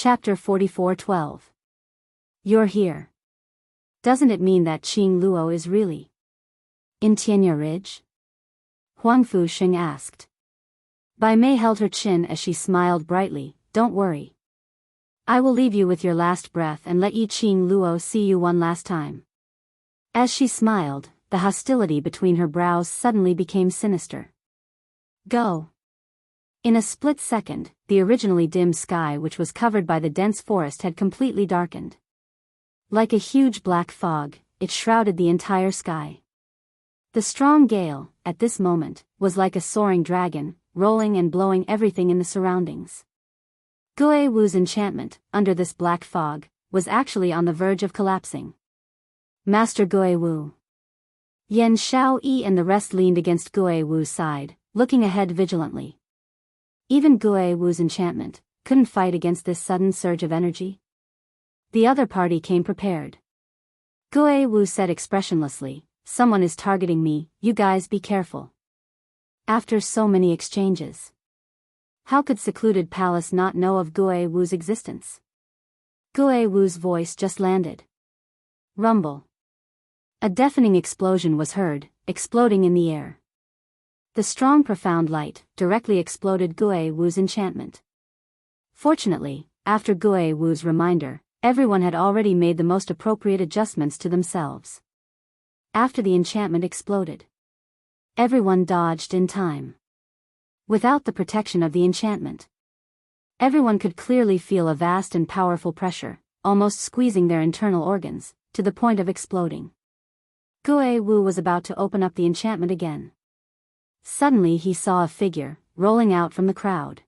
Chapter 44:12. You're here. Doesn't it mean that Qing Luo is really in Tianya Ridge? Huang Fusheng asked. Bai Mei held her chin as she smiled brightly. Don't worry. I will leave you with your last breath and let Yi Qing Luo see you one last time. As she smiled, the hostility between her brows suddenly became sinister. Go. In a split second, the originally dim sky which was covered by the dense forest had completely darkened. Like a huge black fog, it shrouded the entire sky. The strong gale, at this moment, was like a soaring dragon, rolling and blowing everything in the surroundings. Gue Wu's enchantment, under this black fog, was actually on the verge of collapsing. Master Gue Wu. Yan Xiaoyi and the rest leaned against Gue Wu's side, looking ahead vigilantly. Even Gue Wu's enchantment couldn't fight against this sudden surge of energy. The other party came prepared. Gue Wu said expressionlessly, "Someone is targeting me, you guys be careful." After so many exchanges, how could Secluded Palace not know of Gue Wu's existence? Gue Wu's voice just landed. Rumble. A deafening explosion was heard, exploding in the air. The strong profound light directly exploded Gue Wu's enchantment. Fortunately, after Gue Wu's reminder, everyone had already made the most appropriate adjustments to themselves. After the enchantment exploded, everyone dodged in time. Without the protection of the enchantment, everyone could clearly feel a vast and powerful pressure, almost squeezing their internal organs, to the point of exploding. Gue Wu was about to open up the enchantment again. Suddenly he saw a figure, rolling out from the crowd.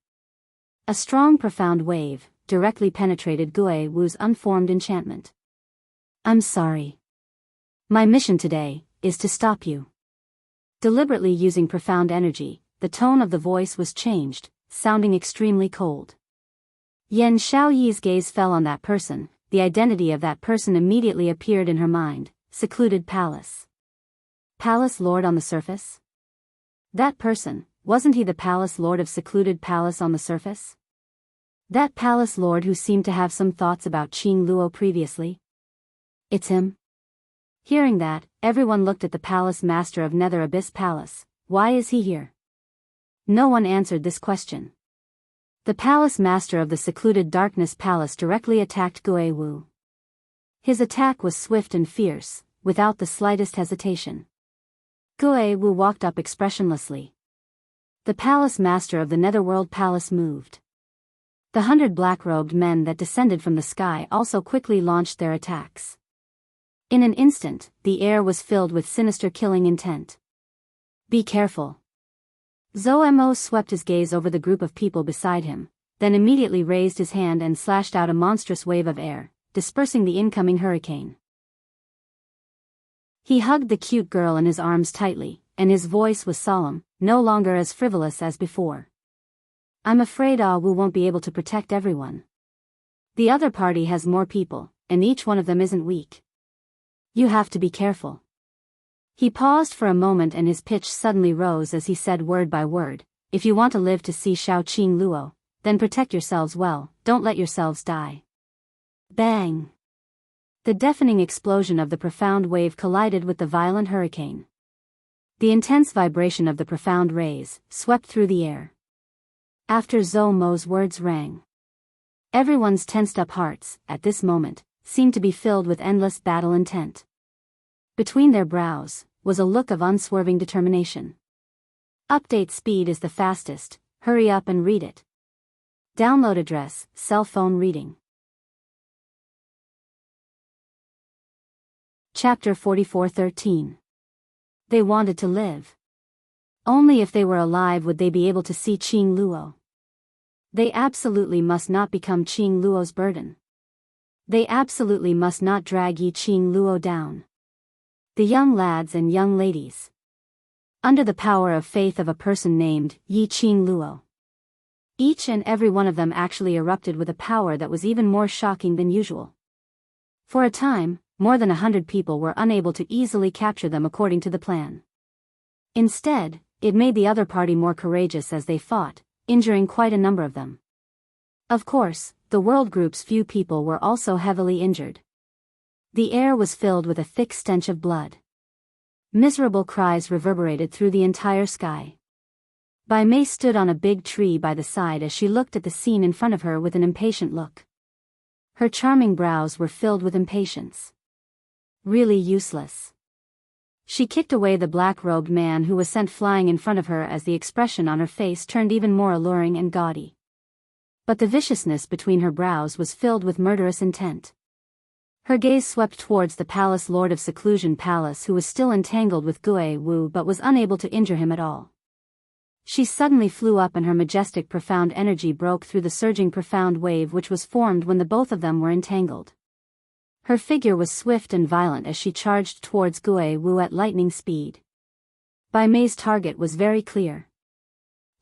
A strong profound wave directly penetrated Gue Wu's unformed enchantment. I'm sorry. My mission today is to stop you. Deliberately using profound energy, the tone of the voice was changed, sounding extremely cold. Yan Xiaoyi's gaze fell on that person. The identity of that person immediately appeared in her mind. Secluded Palace. Palace Lord on the surface? That person, wasn't he the Palace Lord of Secluded Palace on the surface? That Palace Lord who seemed to have some thoughts about Qing Luo previously? It's him? Hearing that, everyone looked at the Palace Master of Nether Abyss Palace. Why is he here? No one answered this question. The Palace Master of the Secluded Darkness Palace directly attacked Gue Wu. His attack was swift and fierce, without the slightest hesitation. Gue Wu walked up expressionlessly. The Palace Master of the Netherworld Palace moved. The 100 black-robed men that descended from the sky also quickly launched their attacks. In an instant, the air was filled with sinister killing intent. Be careful. Zhou Mo swept his gaze over the group of people beside him, then immediately raised his hand and slashed out a monstrous wave of air, dispersing the incoming hurricane. He hugged the cute girl in his arms tightly, and his voice was solemn, no longer as frivolous as before. I'm afraid Wu won't be able to protect everyone. The other party has more people, and each one of them isn't weak. You have to be careful. He paused for a moment and his pitch suddenly rose as he said word by word, if you want to live to see Xiao Qing Luo, then protect yourselves well, don't let yourselves die. Bang! The deafening explosion of the profound wave collided with the violent hurricane. The intense vibration of the profound rays swept through the air. After Zhou Mo's words rang, everyone's tensed-up hearts, at this moment, seemed to be filled with endless battle intent. Between their brows was a look of unswerving determination. Update speed is the fastest, hurry up and read it. Download address, cell phone reading. Chapter 44:13. They wanted to live. Only if they were alive would they be able to see Qing Luo. They absolutely must not become Qing Luo's burden. They absolutely must not drag Yi Qing Luo down. The young lads and young ladies. Under the power of faith of a person named Yi Qing Luo. Each and every one of them actually erupted with a power that was even more shocking than usual. For a time, more than 100 people were unable to easily capture them according to the plan. Instead, it made the other party more courageous as they fought, injuring quite a number of them. Of course, the world group's few people were also heavily injured. The air was filled with a thick stench of blood. Miserable cries reverberated through the entire sky. Bai Mei stood on a big tree by the side as she looked at the scene in front of her with an impatient look. Her charming brows were filled with impatience. Really useless. She kicked away the black-robed man who was sent flying in front of her as the expression on her face turned even more alluring and gaudy. But the viciousness between her brows was filled with murderous intent. Her gaze swept towards the palace lord of Seclusion Palace, who was still entangled with Gue Wu but was unable to injure him at all. She suddenly flew up and her majestic profound energy broke through the surging profound wave which was formed when the both of them were entangled. Her figure was swift and violent as she charged towards Gue Wu at lightning speed. Bai Mei's target was very clear.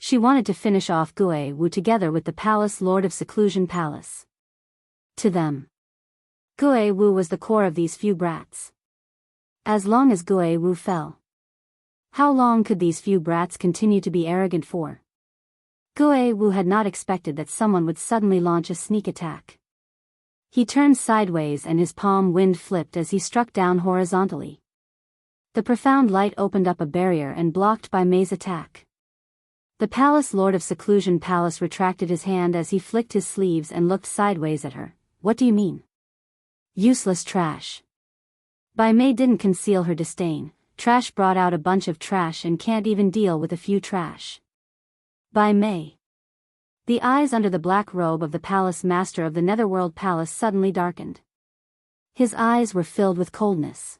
She wanted to finish off Gue Wu together with the palace lord of Seclusion Palace. To them, Gue Wu was the core of these few brats. As long as Gue Wu fell, how long could these few brats continue to be arrogant for? Gue Wu had not expected that someone would suddenly launch a sneak attack. He turned sideways and his palm wind flipped as he struck down horizontally. The profound light opened up a barrier and blocked Bai Mei's attack. The palace lord of Seclusion Palace retracted his hand as he flicked his sleeves and looked sideways at her. What do you mean? Useless trash. Bai Mei didn't conceal her disdain. Trash brought out a bunch of trash and can't even deal with a few trash. Bai Mei. The eyes under the black robe of the palace master of the Netherworld Palace suddenly darkened. His eyes were filled with coldness.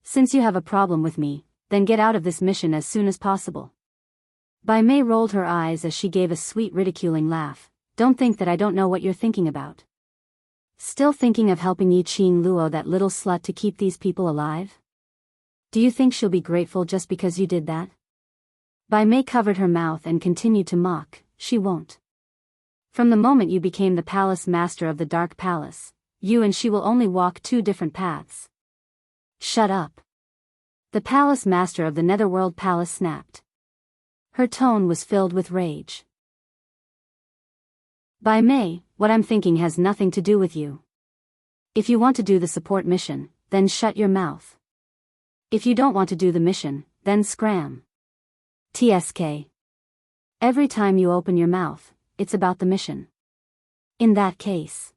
Since you have a problem with me, then get out of this mission as soon as possible. Bai Mei rolled her eyes as she gave a sweet ridiculing laugh. Don't think that I don't know what you're thinking about. Still thinking of helping Yi Qing Luo, that little slut, to keep these people alive? Do you think she'll be grateful just because you did that? Bai Mei covered her mouth and continued to mock. She won't. From the moment you became the palace master of the Dark Palace, you and she will only walk two different paths. Shut up. The palace master of the Netherworld Palace snapped. Her tone was filled with rage. Bai Mei, what I'm thinking has nothing to do with you. If you want to do the support mission, then shut your mouth. If you don't want to do the mission, then scram. TSK. Every time you open your mouth, it's about the mission. In that case,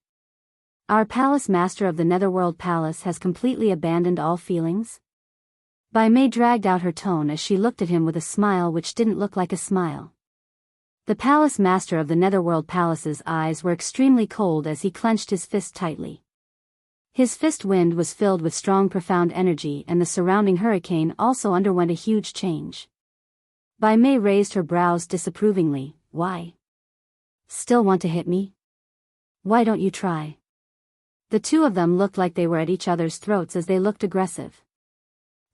our palace master of the Netherworld Palace has completely abandoned all feelings? Bai Mei dragged out her tone as she looked at him with a smile which didn't look like a smile. The palace master of the Netherworld Palace's eyes were extremely cold as he clenched his fist tightly. His fist wind was filled with strong profound energy, and the surrounding hurricane also underwent a huge change. Bai Mei raised her brows disapprovingly. Why? Still want to hit me? Why don't you try? The two of them looked like they were at each other's throats as they looked aggressive.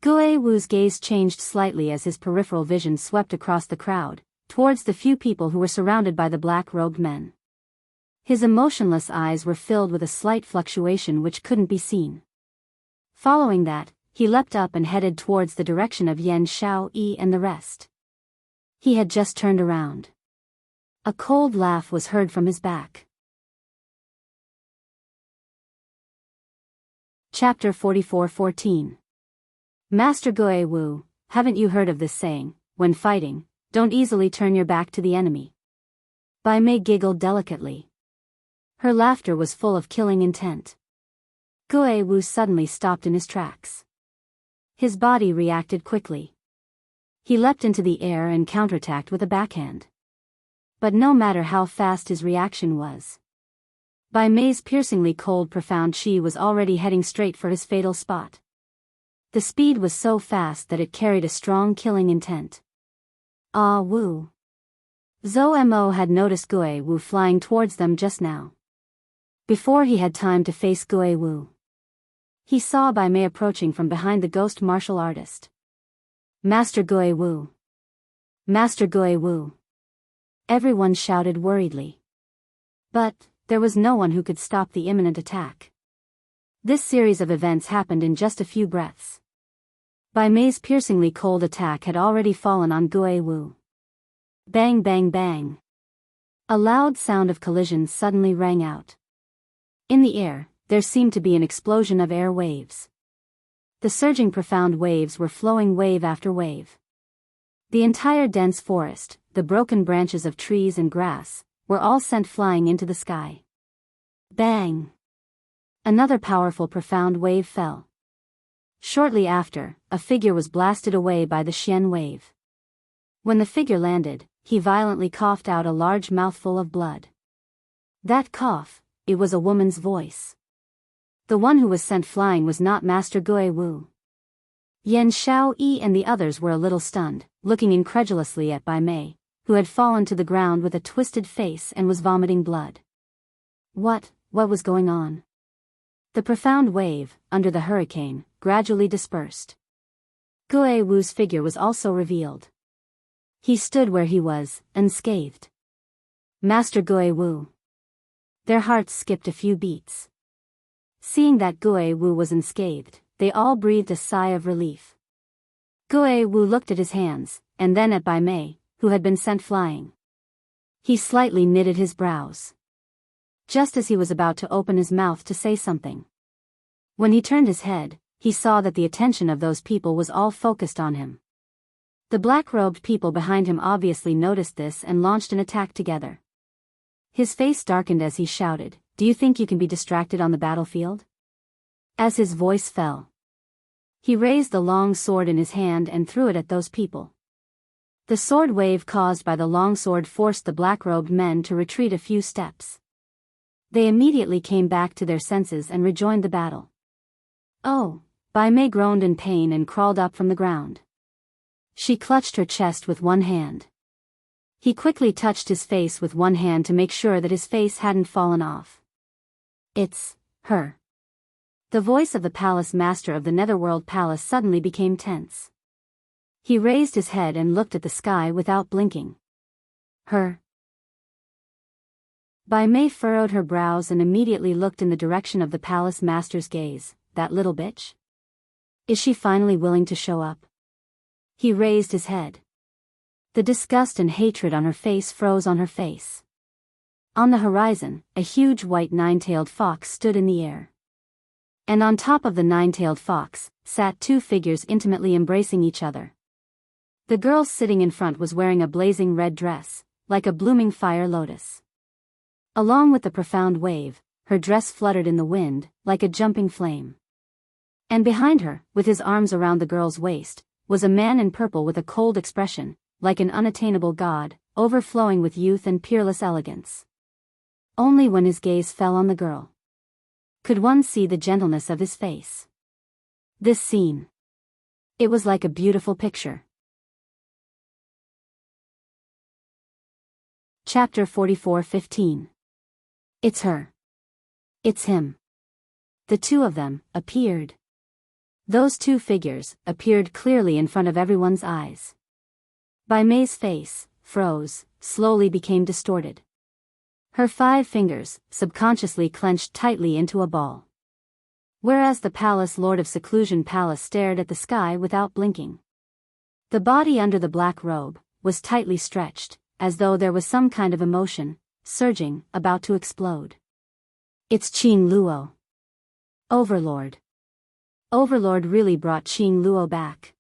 Gue Wu's gaze changed slightly as his peripheral vision swept across the crowd, towards the few people who were surrounded by the black-robed men. His emotionless eyes were filled with a slight fluctuation which couldn't be seen. Following that, he leapt up and headed towards the direction of Yan Xiao Yi and the rest. He had just turned around. A cold laugh was heard from his back. Chapter 44:14. Master Gue Wu, haven't you heard of this saying, when fighting, don't easily turn your back to the enemy? Bai Mei giggled delicately. Her laughter was full of killing intent. Gue Wu suddenly stopped in his tracks. His body reacted quickly. He leapt into the air and counterattacked with a backhand. But no matter how fast his reaction was, Bai Mei's piercingly cold profound chi was already heading straight for his fatal spot. The speed was so fast that it carried a strong killing intent. Ah Wu. Zhou Mo had noticed Gue Wu flying towards them just now. Before he had time to face Gue Wu, he saw Bai Mei approaching from behind the ghost martial artist. Master Gue Wu. Master Gue Wu. Everyone shouted worriedly. But there was no one who could stop the imminent attack. This series of events happened in just a few breaths. Bai Mei's piercingly cold attack had already fallen on Gue Wu. Bang bang bang. A loud sound of collisions suddenly rang out. In the air, there seemed to be an explosion of air waves. The surging profound waves were flowing wave after wave. The entire dense forest, the broken branches of trees and grass, were all sent flying into the sky. Bang! Another powerful profound wave fell. Shortly after, a figure was blasted away by the Xian wave. When the figure landed, he violently coughed out a large mouthful of blood. That cough, it was a woman's voice. The one who was sent flying was not Master Gui Wu. Yan Xiaoyi and the others were a little stunned, looking incredulously at Bai Mei, who had fallen to the ground with a twisted face and was vomiting blood. What was going on? The profound wave, under the hurricane, gradually dispersed. Gui Wu's figure was also revealed. He stood where he was, unscathed. Master Gui Wu. Their hearts skipped a few beats. Seeing that Gui Wu was unscathed, they all breathed a sigh of relief. Gui Wu looked at his hands, and then at Bai Mei, who had been sent flying. He slightly knitted his brows. Just as he was about to open his mouth to say something. When he turned his head, he saw that the attention of those people was all focused on him. The black-robed people behind him obviously noticed this and launched an attack together. His face darkened as he shouted, "Do you think you can be distracted on the battlefield?" As his voice fell, he raised the long sword in his hand and threw it at those people. The sword wave caused by the long sword forced the black-robed men to retreat a few steps. They immediately came back to their senses and rejoined the battle. Oh! Bai Mei groaned in pain and crawled up from the ground. She clutched her chest with one hand. He quickly touched his face with one hand to make sure that his face hadn't fallen off. "It's her." The voice of the palace master of the Netherworld Palace suddenly became tense. He raised his head and looked at the sky without blinking. "Her." Bai Mei furrowed her brows and immediately looked in the direction of the palace master's gaze. "That little bitch? Is she finally willing to show up?" He raised his head. The disgust and hatred on her face froze on her face. On the horizon, a huge white nine-tailed fox stood in the air. And on top of the nine-tailed fox, sat two figures intimately embracing each other. The girl sitting in front was wearing a blazing red dress, like a blooming fire lotus. Along with the profound wave, her dress fluttered in the wind, like a jumping flame. And behind her, with his arms around the girl's waist, was a man in purple with a cold expression, like an unattainable god, overflowing with youth and peerless elegance. Only when his gaze fell on the girl could one see the gentleness of his face. This scene. It was like a beautiful picture. Chapter 44:15. It's her. It's him. The two of them appeared. Those two figures appeared clearly in front of everyone's eyes. Bai Mei's face froze, slowly became distorted. Her 5 fingers subconsciously clenched tightly into a ball. Whereas the palace lord of Seclusion Palace stared at the sky without blinking. The body under the black robe was tightly stretched, as though there was some kind of emotion, surging, about to explode. It's Qing Luo. Overlord. Overlord really brought Qing Luo back.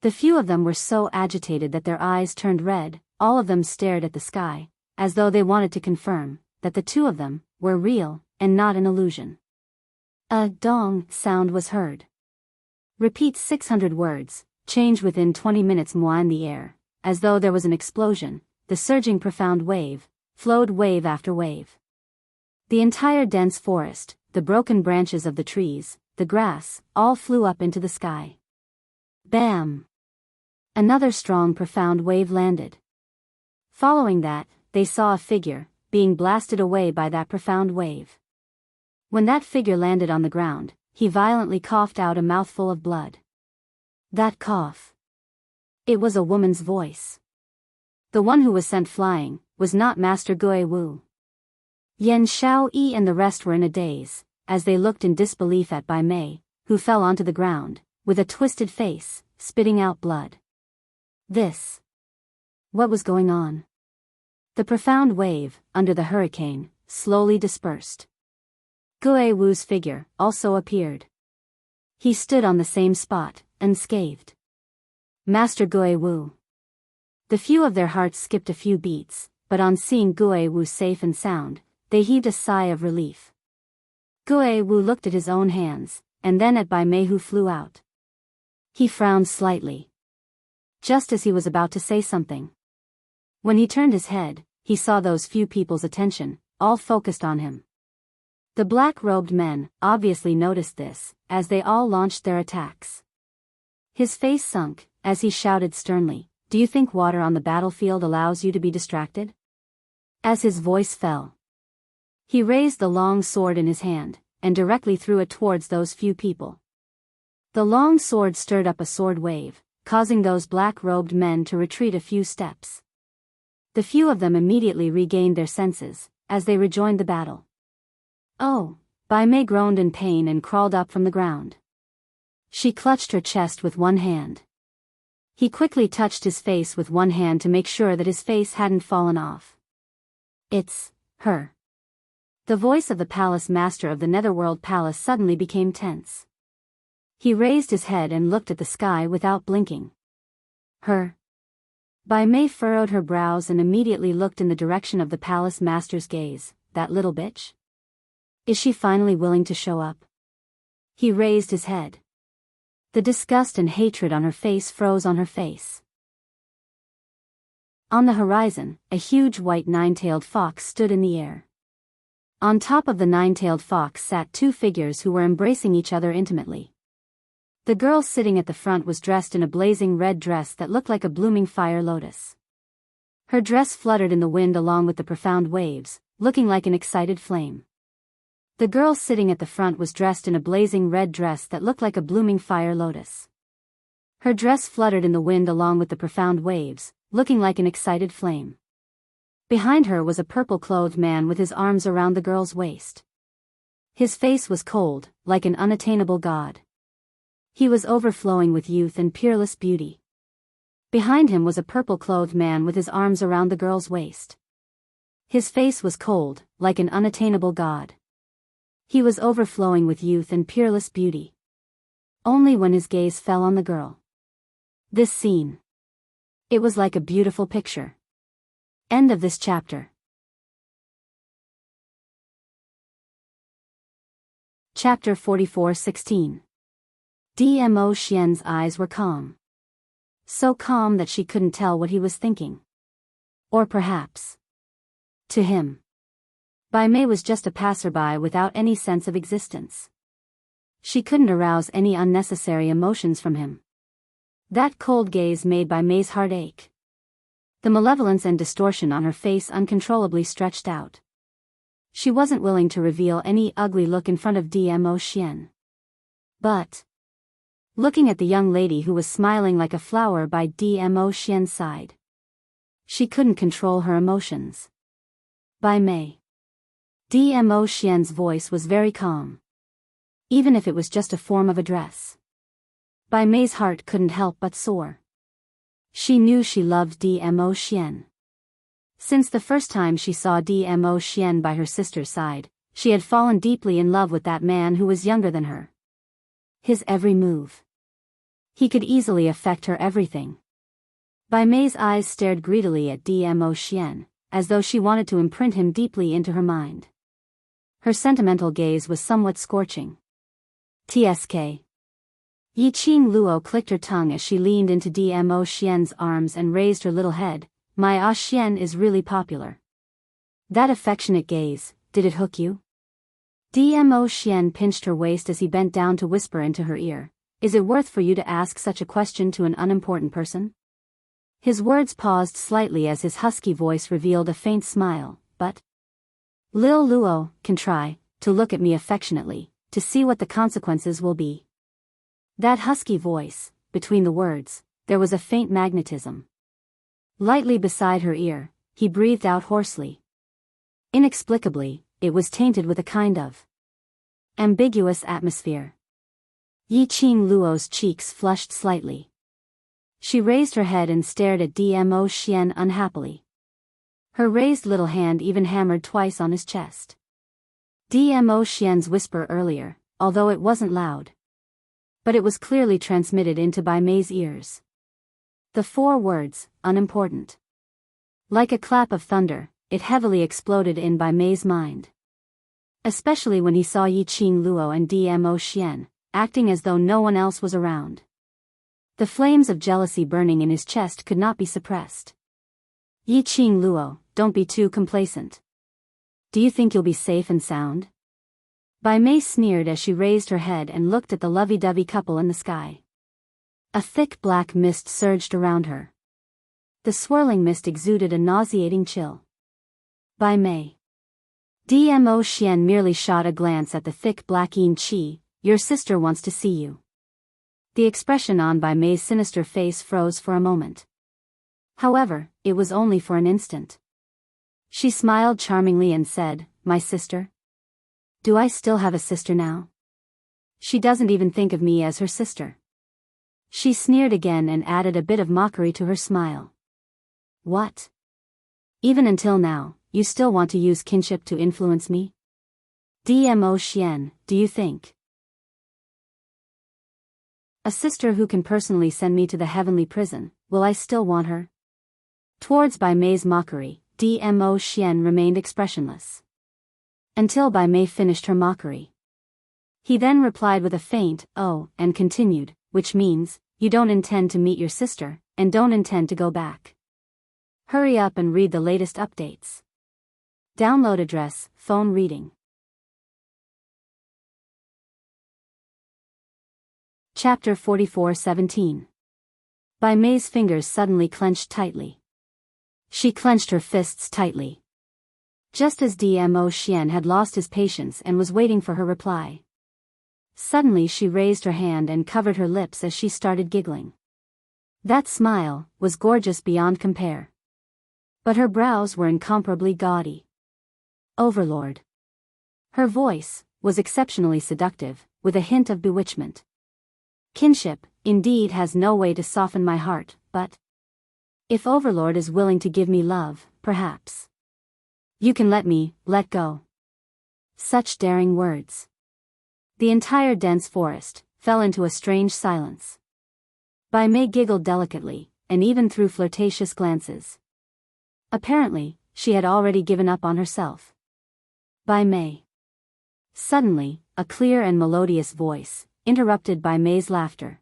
The few of them were so agitated that their eyes turned red, all of them stared at the sky, as though they wanted to confirm that the two of them were real and not an illusion. A dong sound was heard. Repeat 600 words, change within 20 minutes more in the air, as though there was an explosion, the surging profound wave, flowed wave after wave. The entire dense forest, the broken branches of the trees, the grass, all flew up into the sky. Bam! Another strong profound wave landed. Following that, they saw a figure, being blasted away by that profound wave. When that figure landed on the ground, he violently coughed out a mouthful of blood. That cough. It was a woman's voice. The one who was sent flying was not Master Gui Wu. Yan Xiaoyi and the rest were in a daze, as they looked in disbelief at Bai Mei, who fell onto the ground, with a twisted face, spitting out blood. What was going on? The profound wave, under the hurricane, slowly dispersed. Gue Wu's figure also appeared. He stood on the same spot, unscathed. Master Gue Wu. The few of their hearts skipped a few beats, but on seeing Gue Wu safe and sound, they heaved a sigh of relief. Gue Wu looked at his own hands, and then at Bai Mei, who flew out. He frowned slightly, just as he was about to say something. When he turned his head, he saw those few people's attention, all focused on him. The black-robed men obviously noticed this, as they all launched their attacks. His face sunk, as he shouted sternly, "Do you think water on the battlefield allows you to be distracted?" As his voice fell, he raised the long sword in his hand, and directly threw it towards those few people. The long sword stirred up a sword wave, causing those black-robed men to retreat a few steps. The few of them immediately regained their senses, as they rejoined the battle. "Oh!" Bai Mei groaned in pain and crawled up from the ground. She clutched her chest with one hand. He quickly touched his face with one hand to make sure that his face hadn't fallen off. "It's her." The voice of the palace master of the Netherworld Palace suddenly became tense. He raised his head and looked at the sky without blinking. "Her?" Bai Mei furrowed her brows and immediately looked in the direction of the palace master's gaze. "That little bitch? Is she finally willing to show up?" He raised his head. The disgust and hatred on her face froze on her face. On the horizon, a huge white nine-tailed fox stood in the air. On top of the nine-tailed fox sat two figures who were embracing each other intimately. The girl sitting at the front was dressed in a blazing red dress that looked like a blooming fire lotus. Her dress fluttered in the wind along with the profound waves, looking like an excited flame. The girl sitting at the front was dressed in a blazing red dress that looked like a blooming fire lotus. Her dress fluttered in the wind along with the profound waves, looking like an excited flame. Behind her was a purple-clothed man with his arms around the girl's waist. His face was cold, like an unattainable god. He was overflowing with youth and peerless beauty. Behind him was a purple-clothed man with his arms around the girl's waist. His face was cold, like an unattainable god. He was overflowing with youth and peerless beauty. Only when his gaze fell on the girl. This scene. It was like a beautiful picture. End of this chapter. Chapter 44:16. Dmo Xian's eyes were calm. So calm that she couldn't tell what he was thinking. Or perhaps, to him, Bai Mei was just a passerby without any sense of existence. She couldn't arouse any unnecessary emotions from him. That cold gaze made Bai Mei's heart ache. The malevolence and distortion on her face uncontrollably stretched out. She wasn't willing to reveal any ugly look in front of Dmo Xian. But, looking at the young lady who was smiling like a flower by Dmo Xian's side, she couldn't control her emotions. Bai Mei. Dmo Xian's voice was very calm. Even if it was just a form of address. Bai Mei's heart couldn't help but soar. She knew she loved Dmo Xian. Since the first time she saw Dmo Xian by her sister's side, she had fallen deeply in love with that man who was younger than her. His every move. He could easily affect her everything. Bai Mei's eyes stared greedily at Dmo Xian, as though she wanted to imprint him deeply into her mind. Her sentimental gaze was somewhat scorching. Tsk. Yiqing Luo clicked her tongue as she leaned into Dmo Xian's arms and raised her little head. "My Xian is really popular." That affectionate gaze, did it hook you? Dmo Xian pinched her waist as he bent down to whisper into her ear. "Is it worth for you to ask such a question to an unimportant person?" His words paused slightly as his husky voice revealed a faint smile, but Lil Luo can try to look at me affectionately, to see what the consequences will be. That husky voice, between the words, there was a faint magnetism. Lightly beside her ear, he breathed out hoarsely. Inexplicably, it was tainted with a kind of ambiguous atmosphere. Yiqing Luo's cheeks flushed slightly. She raised her head and stared at Dmo Xian unhappily. Her raised little hand even hammered twice on his chest. Dmo Xian's whisper earlier, although it wasn't loud. But it was clearly transmitted into Bai Mei's ears. The 4 words, unimportant. Like a clap of thunder, it heavily exploded in Bai Mei's mind. Especially when he saw Yi Qing Luo and Dmo Xian, acting as though no one else was around. The flames of jealousy burning in his chest could not be suppressed. Yi Qing Luo, don't be too complacent. Do you think you'll be safe and sound? Bai Mei sneered as she raised her head and looked at the lovey-dovey couple in the sky. A thick black mist surged around her. The swirling mist exuded a nauseating chill. Bai Mei. Dmo Xian merely shot a glance at the thick black yin qi. Your sister wants to see you. The expression on Bai Mei's sinister face froze for a moment. However, it was only for an instant. She smiled charmingly and said, my sister? Do I still have a sister now? She doesn't even think of me as her sister. She sneered again and added a bit of mockery to her smile. What? Even until now, you still want to use kinship to influence me? Dmo Xian, do you think? A sister who can personally send me to the heavenly prison, will I still want her? Towards Bai Mei's mockery, Dmo Xian remained expressionless. Until Bai Mei finished her mockery. He then replied with a faint, oh, and continued, which means, you don't intend to meet your sister, and don't intend to go back. Hurry up and read the latest updates. Download address, phone reading. Chapter 44:17. Bai Mei's fingers suddenly clenched tightly. She clenched her fists tightly. Just as Dmo Xian had lost his patience and was waiting for her reply. Suddenly she raised her hand and covered her lips as she started giggling. That smile was gorgeous beyond compare. But her brows were incomparably gaudy. Overlord. Her voice was exceptionally seductive, with a hint of bewitchment. Kinship, indeed, has no way to soften my heart, but if Overlord is willing to give me love, perhaps you can let go. Such daring words. The entire dense forest fell into a strange silence. Bai Mei giggled delicately, and even threw flirtatious glances. Apparently, she had already given up on herself. Bai Mei. Suddenly, a clear and melodious voice interrupted Bai Mei's laughter.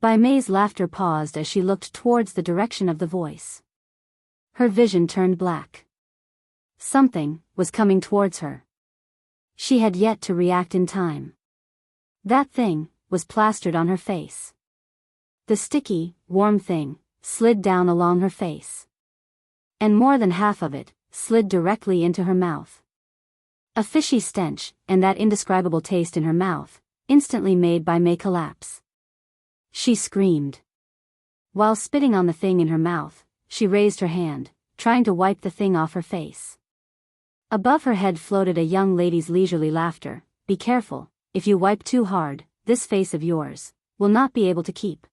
Bai Mei's laughter paused as she looked towards the direction of the voice. Her vision turned black. Something was coming towards her. She had yet to react in time. That thing was plastered on her face. The sticky, warm thing slid down along her face. And more than half of it slid directly into her mouth. A fishy stench, and that indescribable taste in her mouth, instantly made Bai Mei collapse. She screamed. While spitting on the thing in her mouth, she raised her hand, trying to wipe the thing off her face. Above her head floated a young lady's leisurely laughter. Be careful, if you wipe too hard, this face of yours will not be able to keep.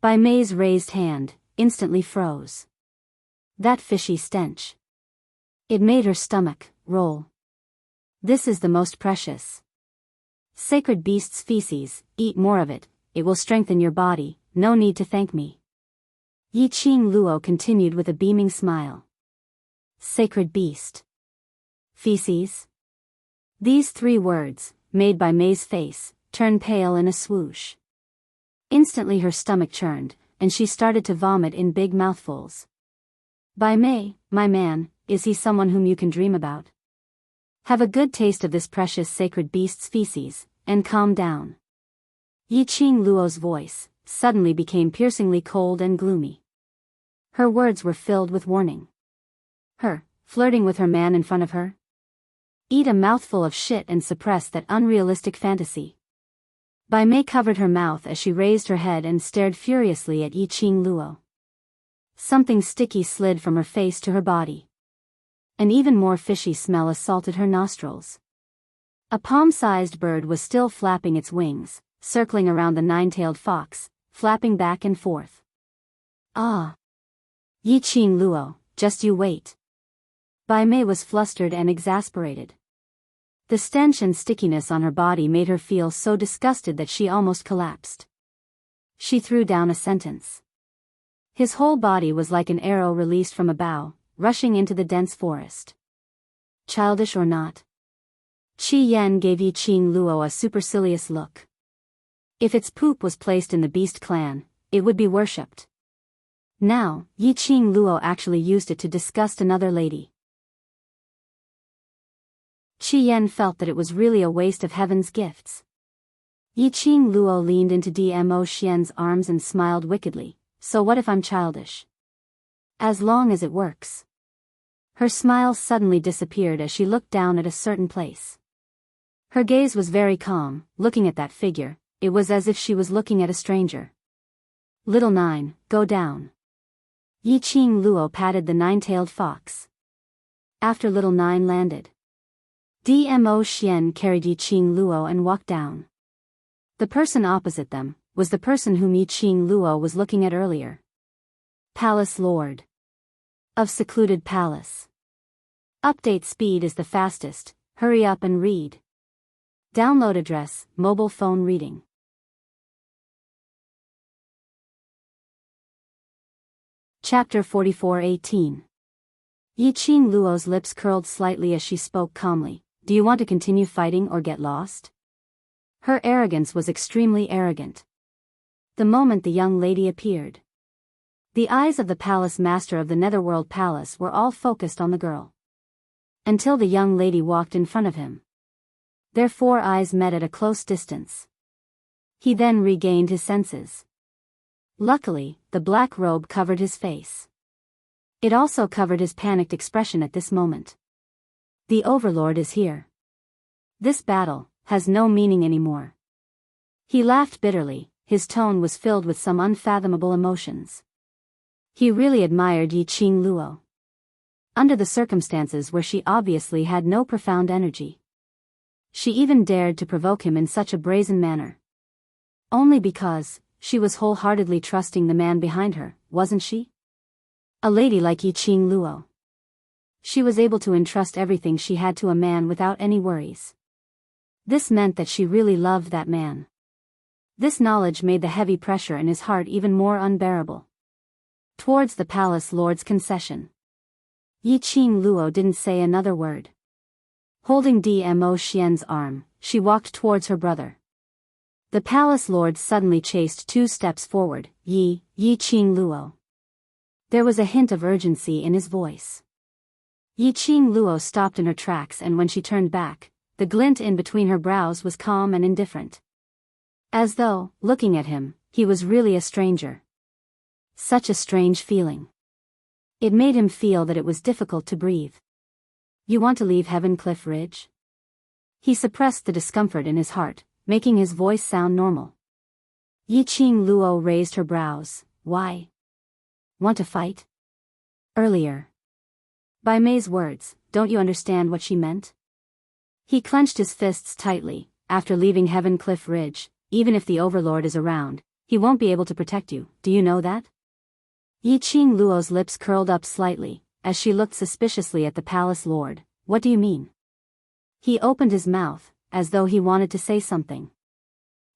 Bai Mei's raised hand instantly froze. That fishy stench. It made her stomach roll. This is the most precious. Sacred beast's feces, eat more of it, it will strengthen your body, no need to thank me. Yi Qing Luo continued with a beaming smile. Sacred beast. Feces? These 3 words, made Bai Mei's face turn pale in a swoosh. Instantly her stomach churned, and she started to vomit in big mouthfuls. Bai Mei, my man, is he someone whom you can dream about? Have a good taste of this precious sacred beast's feces, and calm down. Yi Qing Luo's voice suddenly became piercingly cold and gloomy. Her words were filled with warning. Her, flirting with her man in front of her? Eat a mouthful of shit and suppress that unrealistic fantasy. Bai Mei covered her mouth as she raised her head and stared furiously at Yi Qing Luo. Something sticky slid from her face to her body. An even more fishy smell assaulted her nostrils. A palm-sized bird was still flapping its wings, circling around the 9-tailed fox, flapping back and forth. Ah! Yi Qing Luo, just you wait, Bai Mei was flustered and exasperated. The stench and stickiness on her body made her feel so disgusted that she almost collapsed. She threw down a sentence. His whole body was like an arrow released from a bow, rushing into the dense forest. Childish or not? Qi Yan gave Yi Qing Luo a supercilious look. If its poop was placed in the beast clan, it would be worshipped. Now, Yi Qing Luo actually used it to disgust another lady. Qi Yan felt that it was really a waste of heaven's gifts. Yi Qing Luo leaned into Dmo Xian's arms and smiled wickedly. So what if I'm childish? As long as it works. Her smile suddenly disappeared as she looked down at a certain place. Her gaze was very calm, looking at that figure. It was as if she was looking at a stranger. Little Nine, go down. Yi Qing Luo patted the nine-tailed fox. After Little Nine landed, Dmo Xian carried Yi Qing Luo and walked down. The person opposite them was the person whom Yi Qing Luo was looking at earlier. Palace Lord of Secluded Palace. Update speed is the fastest. Hurry up and read. Download address, mobile phone reading. Chapter 44:18. Yi Qing Luo's lips curled slightly as she spoke calmly. Do you want to continue fighting or get lost? Her arrogance was extremely arrogant. The moment the young lady appeared, the eyes of the palace master of the Netherworld Palace were all focused on the girl. Until the young lady walked in front of him. Their four eyes met at a close distance. He then regained his senses. Luckily, the black robe covered his face. It also covered his panicked expression at this moment. The Overlord is here. This battle has no meaning anymore. He laughed bitterly, his tone was filled with some unfathomable emotions. He really admired Yi Qing Luo. Under the circumstances where she obviously had no profound energy. She even dared to provoke him in such a brazen manner. Only because she was wholeheartedly trusting the man behind her, wasn't she? A lady like Yi Qing Luo. She was able to entrust everything she had to a man without any worries. This meant that she really loved that man. This knowledge made the heavy pressure in his heart even more unbearable. Towards the palace lord's concession, Yi Qing Luo didn't say another word. Holding Dmo Xian's arm, she walked towards her brother. The palace lord suddenly chased 2 steps forward. Yi Qing Luo. There was a hint of urgency in his voice. Yi Qing Luo stopped in her tracks, and when she turned back, the glint in between her brows was calm and indifferent. As though, looking at him, he was really a stranger. Such a strange feeling. It made him feel that it was difficult to breathe. You want to leave Heaven Cliff Ridge? He suppressed the discomfort in his heart, making his voice sound normal. Yi Qing Luo raised her brows. Why? Want to fight? Earlier. By Mei's words, don't you understand what she meant? He clenched his fists tightly. After leaving Heaven Cliff Ridge, even if the Overlord is around, he won't be able to protect you, do you know that? Yi Qing Luo's lips curled up slightly, as she looked suspiciously at the palace lord. What do you mean? He opened his mouth, as though he wanted to say something.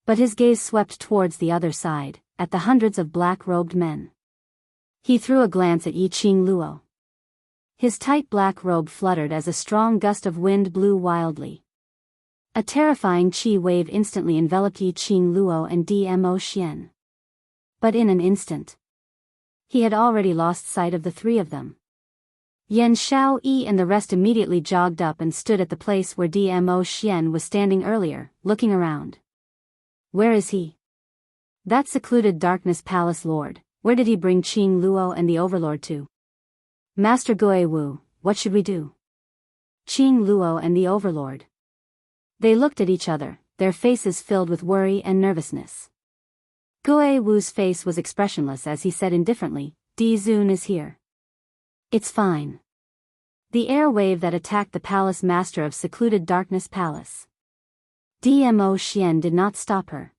But his gaze swept towards the other side, at the hundreds of black-robed men. He threw a glance at Yi Qing Luo. His tight black robe fluttered as a strong gust of wind blew wildly. A terrifying qi wave instantly enveloped Yi Qing Luo and Dmo Xian. But in an instant, he had already lost sight of the 3 of them. Yan Xiao Yi and the rest immediately jogged up and stood at the place where Dmo Xian was standing earlier, looking around. Where is he? That secluded darkness palace lord, where did he bring Qing Luo and the Overlord to? Master Gui Wu, what should we do? Qing Luo and the Overlord. They looked at each other, their faces filled with worry and nervousness. Gui Wu's face was expressionless as he said indifferently, Di Zun is here. It's fine. The air wave that attacked the palace master of Secluded Darkness Palace. Dmo Xian did not stop her.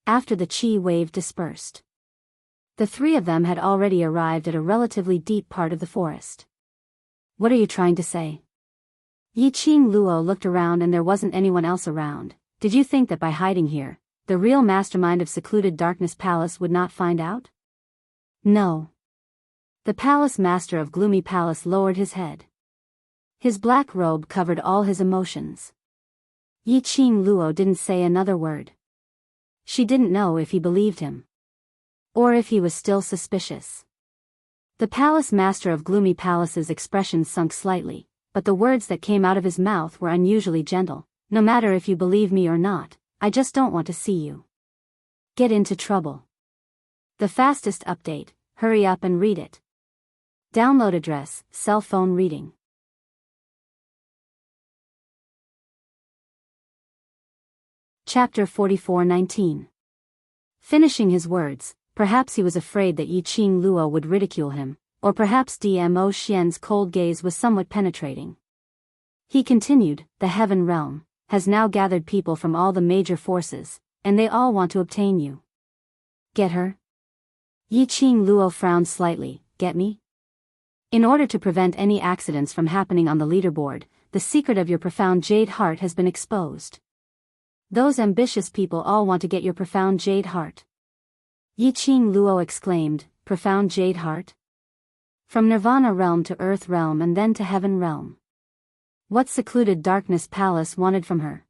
After the qi wave dispersed, The three of them had already arrived at a relatively deep part of the forest. What are you trying to say? Yi Qing Luo looked around and there wasn't anyone else around. Did you think that by hiding here, the real mastermind of Secluded Darkness Palace would not find out? No. The palace master of Gloomy Palace lowered his head. His black robe covered all his emotions. Yi Qing Luo didn't say another word. She didn't know if he believed him, or if he was still suspicious. The palace master of Gloomy Palace's expression sunk slightly, but the words that came out of his mouth were unusually gentle. No matter if you believe me or not, I just don't want to see you get into trouble. The fastest update, hurry up and read it. Download address, cell phone reading. Chapter 44:19. Finishing his words, perhaps he was afraid that Yi Qing Luo would ridicule him, or perhaps Dmo Xian's cold gaze was somewhat penetrating. He continued, the Heaven Realm has now gathered people from all the major forces, and they all want to obtain you. Get her? Yi Qing Luo frowned slightly, get me? In order to prevent any accidents from happening on the leaderboard, the secret of your profound jade heart has been exposed. Those ambitious people all want to get your profound jade heart. Yi Qing Luo exclaimed, profound jade heart? From Nirvana realm to Earth realm and then to Heaven realm. What Secluded Darkness Palace wanted from her?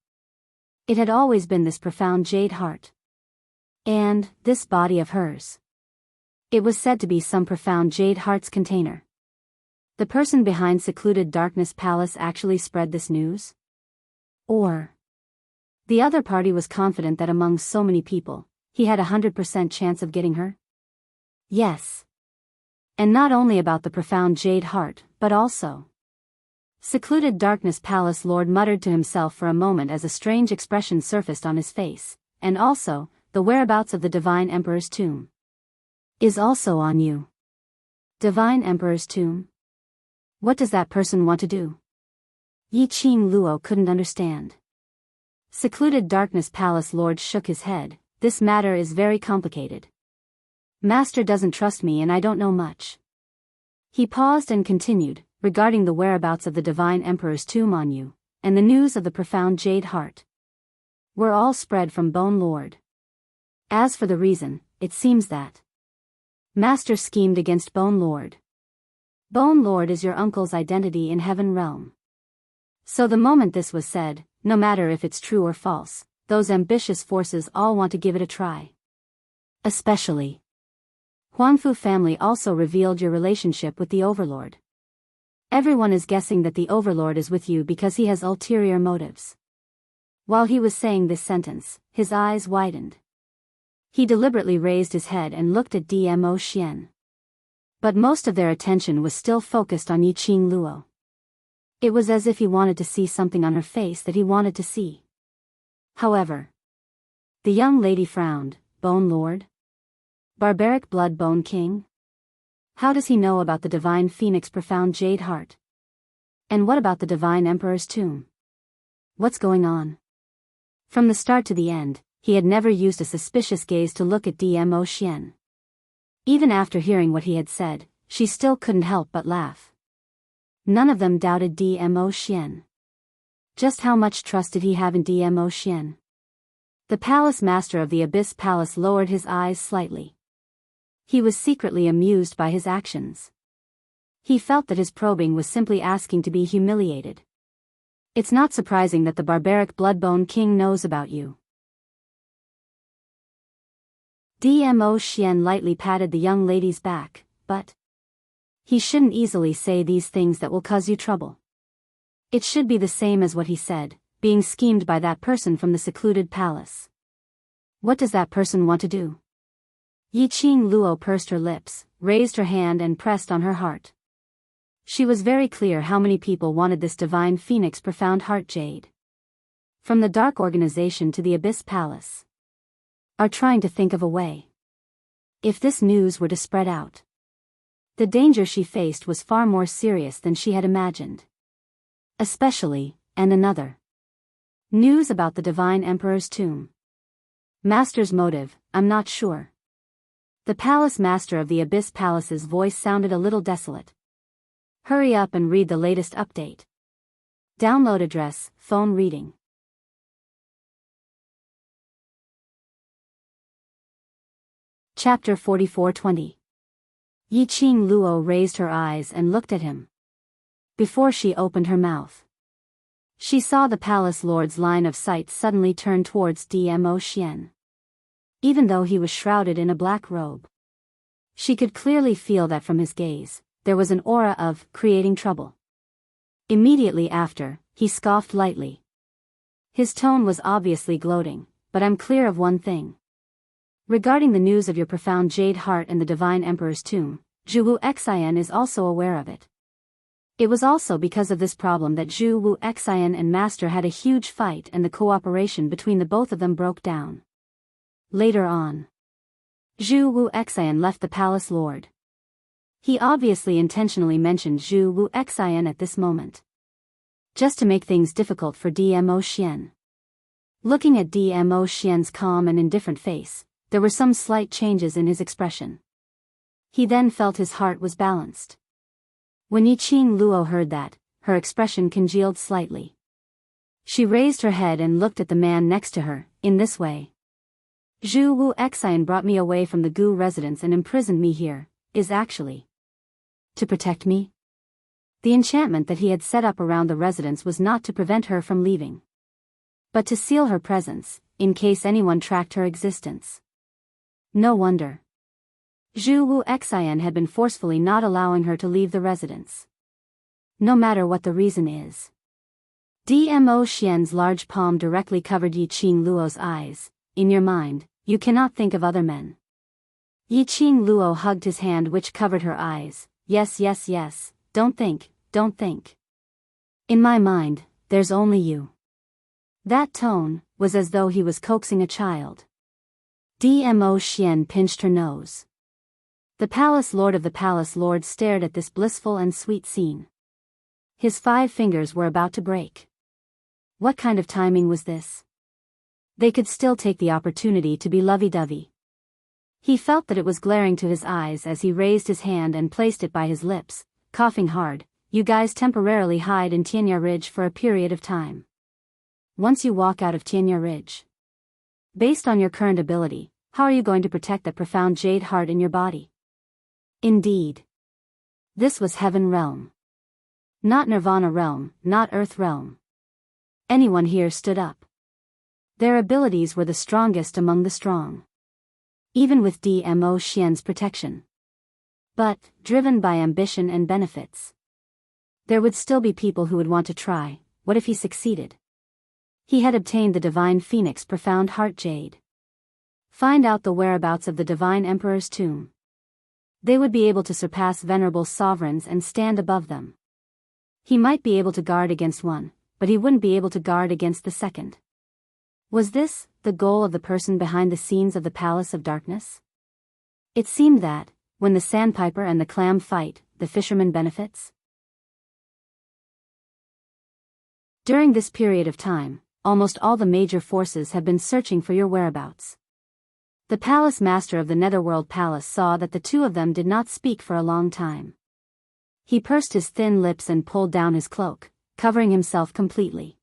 It had always been this profound jade heart. And, this body of hers. It was said to be some profound jade heart's container. The person behind Secluded Darkness Palace actually spread this news? Or the other party was confident that among so many people, he had 100% chance of getting her? Yes. And not only about the profound jade heart, but also. Secluded Darkness Palace Lord muttered to himself for a moment as a strange expression surfaced on his face, and also, the whereabouts of the Divine Emperor's tomb is also on you. Divine Emperor's tomb? What does that person want to do? Yi Qing Luo couldn't understand. Secluded Darkness Palace Lord shook his head, this matter is very complicated. Master doesn't trust me and I don't know much. He paused and continued, regarding the whereabouts of the Divine Emperor's tomb on you, and the news of the profound jade heart, were all spread from Bone Lord. As for the reason, it seems that Master schemed against Bone Lord. Bone Lord is your uncle's identity in Heaven Realm. So the moment this was said, no matter if it's true or false, those ambitious forces all want to give it a try. Especially. Huangfu family also revealed your relationship with the Overlord. Everyone is guessing that the Overlord is with you because he has ulterior motives. While he was saying this sentence, his eyes widened. He deliberately raised his head and looked at Dmo Xian. But most of their attention was still focused on Yi Qing Luo. It was as if he wanted to see something on her face that he wanted to see. However, the young lady frowned. Bone Lord? Barbaric Blood Bone King? How does he know about the Divine Phoenix profound jade heart? And what about the Divine Emperor's tomb? What's going on? From the start to the end, he had never used a suspicious gaze to look at Dmo Xian. Even after hearing what he had said, she still couldn't help but laugh. None of them doubted Dmo Xian. Just how much trust did he have in Dmo Xian? The palace master of the Abyss Palace lowered his eyes slightly. He was secretly amused by his actions. He felt that his probing was simply asking to be humiliated. It's not surprising that the barbaric Bloodbone King knows about you. Dmo Xian lightly patted the young lady's back, but he shouldn't easily say these things that will cause you trouble. It should be the same as what he said, being schemed by that person from the secluded palace. What does that person want to do? Yi Qing Luo pursed her lips, raised her hand and pressed on her heart. She was very clear how many people wanted this Divine Phoenix profound heart jade. From the Dark Organization to the Abyss Palace. Are trying to think of a way. If this news were to spread out. The danger she faced was far more serious than she had imagined. Especially, and another. News about the Divine Emperor's tomb. Master's motive, I'm not sure. The palace master of the Abyss Palace's voice sounded a little desolate. Hurry up and read the latest update. Download address, phone reading. Chapter 44:20. Yiqing Luo raised her eyes and looked at him. Before she opened her mouth, she saw the palace lord's line of sight suddenly turn towards Dmo Xian. Even though he was shrouded in a black robe, she could clearly feel that from his gaze, there was an aura of creating trouble. Immediately after, he scoffed lightly. His tone was obviously gloating, but I'm clear of one thing. Regarding the news of your profound jade heart and the Divine Emperor's tomb, Zhu Wu Xian is also aware of it. It was also because of this problem that Zhu Wu Xian and Master had a huge fight and the cooperation between the both of them broke down. Later on, Zhu Wu Xian left the palace lord. He obviously intentionally mentioned Zhu Wu Xian at this moment, just to make things difficult for Dmo Xian. Looking at Dmo Xian's calm and indifferent face, there were some slight changes in his expression. He then felt his heart was balanced. When Yiqing Luo heard that, her expression congealed slightly. She raised her head and looked at the man next to her, in this way. Zhu Wu Xian brought me away from the Gu residence and imprisoned me here, is actually to protect me? The enchantment that he had set up around the residence was not to prevent her from leaving, but to seal her presence, in case anyone tracked her existence. No wonder Zhu Wu Xian had been forcefully not allowing her to leave the residence. No matter what the reason is. Dmo Xian's large palm directly covered Yiqing Luo's eyes. In your mind, you cannot think of other men. Yiqing Luo hugged his hand which covered her eyes. Yes, don't think. In my mind, there's only you. That tone was as though he was coaxing a child. Dmo Xian pinched her nose. The palace lord of the palace lord stared at this blissful and sweet scene. His 5 fingers were about to break. What kind of timing was this? They could still take the opportunity to be lovey-dovey. He felt that it was glaring to his eyes as he raised his hand and placed it by his lips, coughing hard. You guys temporarily hide in Tianya Ridge for a period of time. Once you walk out of Tianya Ridge, based on your current ability, how are you going to protect that profound jade heart in your body? Indeed. This was Heaven Realm. Not Nirvana Realm, not Earth Realm. Anyone here stood up. Their abilities were the strongest among the strong. Even with Dmo Xian's protection. But, driven by ambition and benefits, there would still be people who would want to try. What if he succeeded? He had obtained the Divine Phoenix Profound Heart Jade. Find out the whereabouts of the Divine Emperor's tomb. They would be able to surpass venerable sovereigns and stand above them. He might be able to guard against one, but he wouldn't be able to guard against the second. Was this the goal of the person behind the scenes of the Palace of Darkness? It seemed that, when the sandpiper and the clam fight, the fisherman benefits. During this period of time, almost all the major forces have been searching for your whereabouts. The palace master of the Netherworld Palace saw that the two of them did not speak for a long time. He pursed his thin lips and pulled down his cloak, covering himself completely.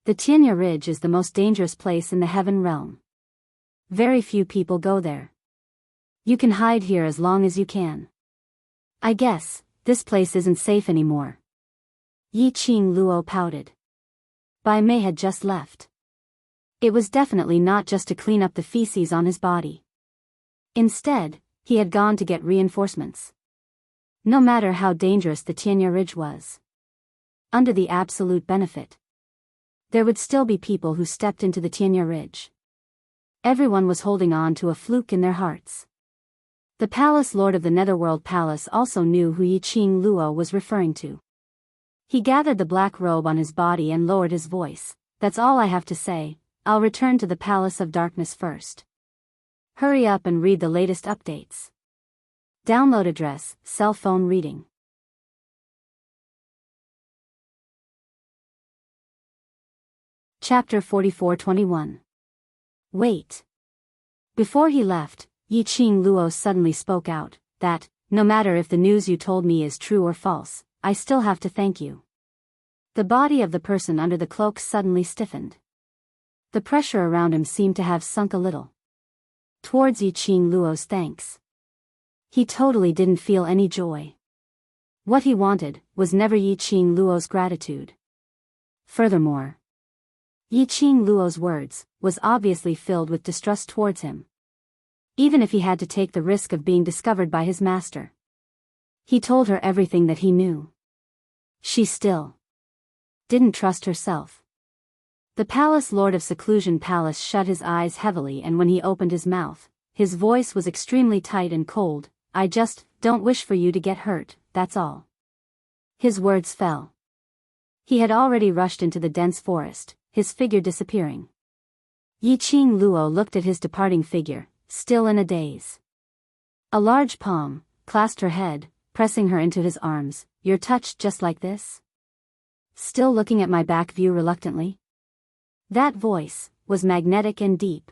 The Tianya Ridge is the most dangerous place in the Heaven Realm. Very few people go there. You can hide here as long as you can. I guess, this place isn't safe anymore. Yiqing Luo pouted. Bai Mei had just left. It was definitely not just to clean up the feces on his body. Instead, he had gone to get reinforcements. No matter how dangerous the Tianya Ridge was, under the absolute benefit, there would still be people who stepped into the Tianya Ridge. Everyone was holding on to a fluke in their hearts. The palace lord of the Netherworld Palace also knew who Yiqing Luo was referring to. He gathered the black robe on his body and lowered his voice. That's all I have to say. I'll return to the Palace of Darkness first. Hurry up and read the latest updates. Download address, cell phone reading. Chapter 44:21. Wait. Before he left, Yi Qing Luo suddenly spoke out, that, no matter if the news you told me is true or false, I still have to thank you. The body of the person under the cloak suddenly stiffened. The pressure around him seemed to have sunk a little. Towards Yi Qing Luo's thanks. He totally didn't feel any joy. What he wanted was never Yi Qing Luo's gratitude. Furthermore, Yi Qing Luo's words was obviously filled with distrust towards him. Even if he had to take the risk of being discovered by his master. He told her everything that he knew. She still didn't trust herself. The Palace Lord of Seclusion Palace shut his eyes heavily, and when he opened his mouth, his voice was extremely tight and cold. I just don't wish for you to get hurt, that's all. His words fell. He had already rushed into the dense forest, his figure disappearing. Yi Qing Luo looked at his departing figure, still in a daze. A large palm clasped her head, pressing her into his arms. You're touched just like this? Still looking at my back view reluctantly? That voice was magnetic and deep.